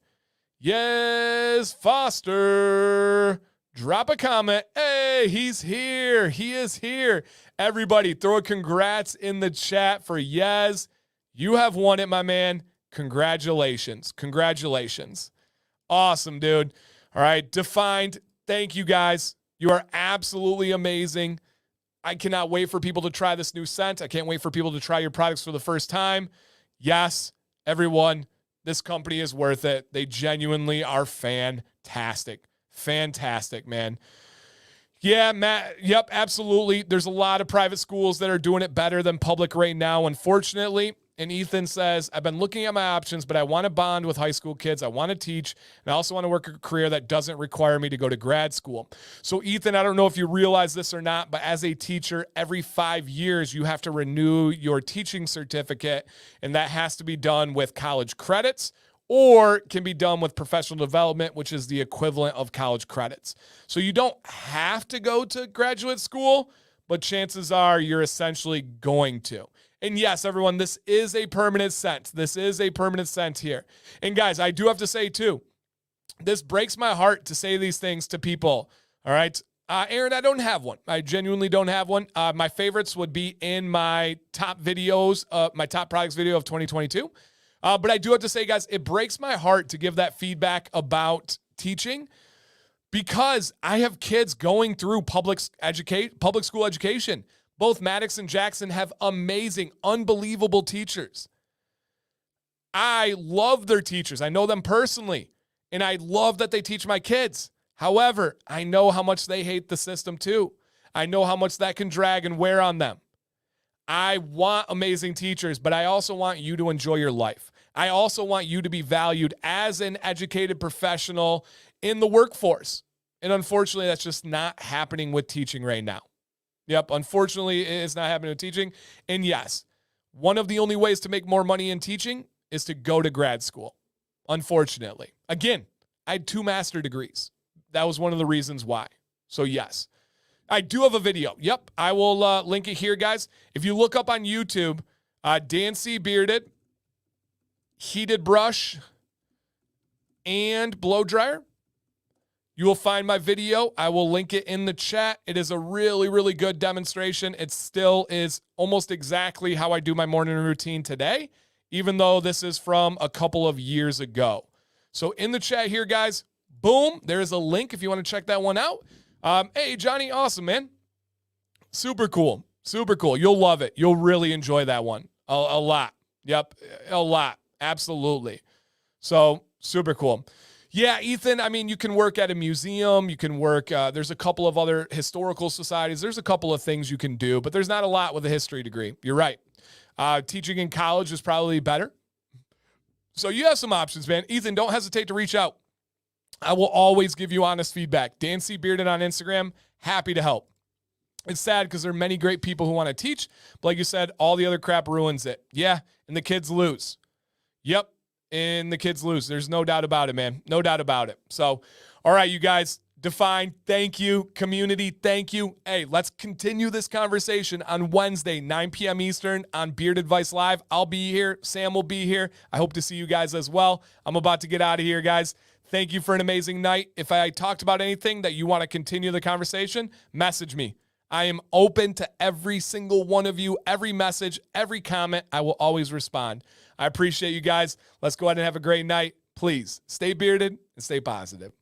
Yes, Foster, drop a comment. Hey, he's here. He is here. Everybody, throw a congrats in the chat for Yes. You have won it, my man. Congratulations. Congratulations. Awesome, dude. All right, Defined. Thank you, guys. You are absolutely amazing. I cannot wait for people to try this new scent. I can't wait for people to try your products for the first time. Yes, everyone, this company is worth it. They genuinely are fantastic. Fantastic, man. Yeah, Matt. Yep, absolutely. There's a lot of private schools that are doing it better than public right now, unfortunately. And Ethan says, I've been looking at my options, but I want to bond with high school kids. I want to teach, and I also want to work a career that doesn't require me to go to grad school. So, Ethan, I don't know if you realize this or not, but as a teacher, every 5 years, you have to renew your teaching certificate, and that has to be done with college credits or can be done with professional development, which is the equivalent of college credits. So you don't have to go to graduate school, but chances are you're essentially going to. And yes, everyone, this is a permanent scent. This is a permanent scent here. And guys, I do have to say too, this breaks my heart to say these things to people, all right? Aaron, I don't have one. I genuinely don't have one. My favorites would be in my top videos, my top products video of 2022. But I do have to say, guys, it breaks my heart to give that feedback about teaching because I have kids going through public school education. Both Maddox and Jackson have amazing, unbelievable teachers. I love their teachers. I know them personally, and I love that they teach my kids. However, I know how much they hate the system too. I know how much that can drag and wear on them. I want amazing teachers, but I also want you to enjoy your life. I also want you to be valued as an educated professional in the workforce. And unfortunately, that's just not happening with teaching right now. Yep, unfortunately, it's not happening with teaching. And yes, one of the only ways to make more money in teaching is to go to grad school, unfortunately. Again, I had 2 master's degrees. That was one of the reasons why. So yes, I do have a video. Yep, I will link it here, guys. If you look up on YouTube, Dan C. Bearded, heated brush, and blow dryer, you will find my video. I will link it in the chat. It is a really, really good demonstration. It still is almost exactly how I do my morning routine today, even though this is from a couple of years ago. So in the chat here, guys, boom, there is a link if you want to check that one out. Hey, Johnny, awesome, man. Super cool. Super cool. You'll love it. You'll really enjoy that one. A lot. Yep, a lot. Absolutely. So super cool. Yeah, Ethan, I mean, you can work at a museum. You can work, there's a couple of other historical societies. There's a couple of things you can do, but there's not a lot with a history degree. You're right. Teaching in college is probably better. So you have some options, man. Ethan, don't hesitate to reach out. I will always give you honest feedback. Dan C. Bearded on Instagram, happy to help. It's sad because there are many great people who want to teach, but like you said, all the other crap ruins it. Yeah, and the kids lose. Yep, and the kids lose. There's no doubt about it, man. No doubt about it. So, all right, you guys, Define, thank you. Community, thank you. Hey, let's continue this conversation on Wednesday, 9 p.m. Eastern on Beard Advice Live. I'll be here. Sam will be here. I hope to see you guys as well. I'm about to get out of here, guys. Thank you for an amazing night. If I talked about anything that you want to continue the conversation, message me. I am open to every single one of you, every message, every comment. I will always respond. I appreciate you guys. Let's go ahead and have a great night. Please stay bearded and stay positive.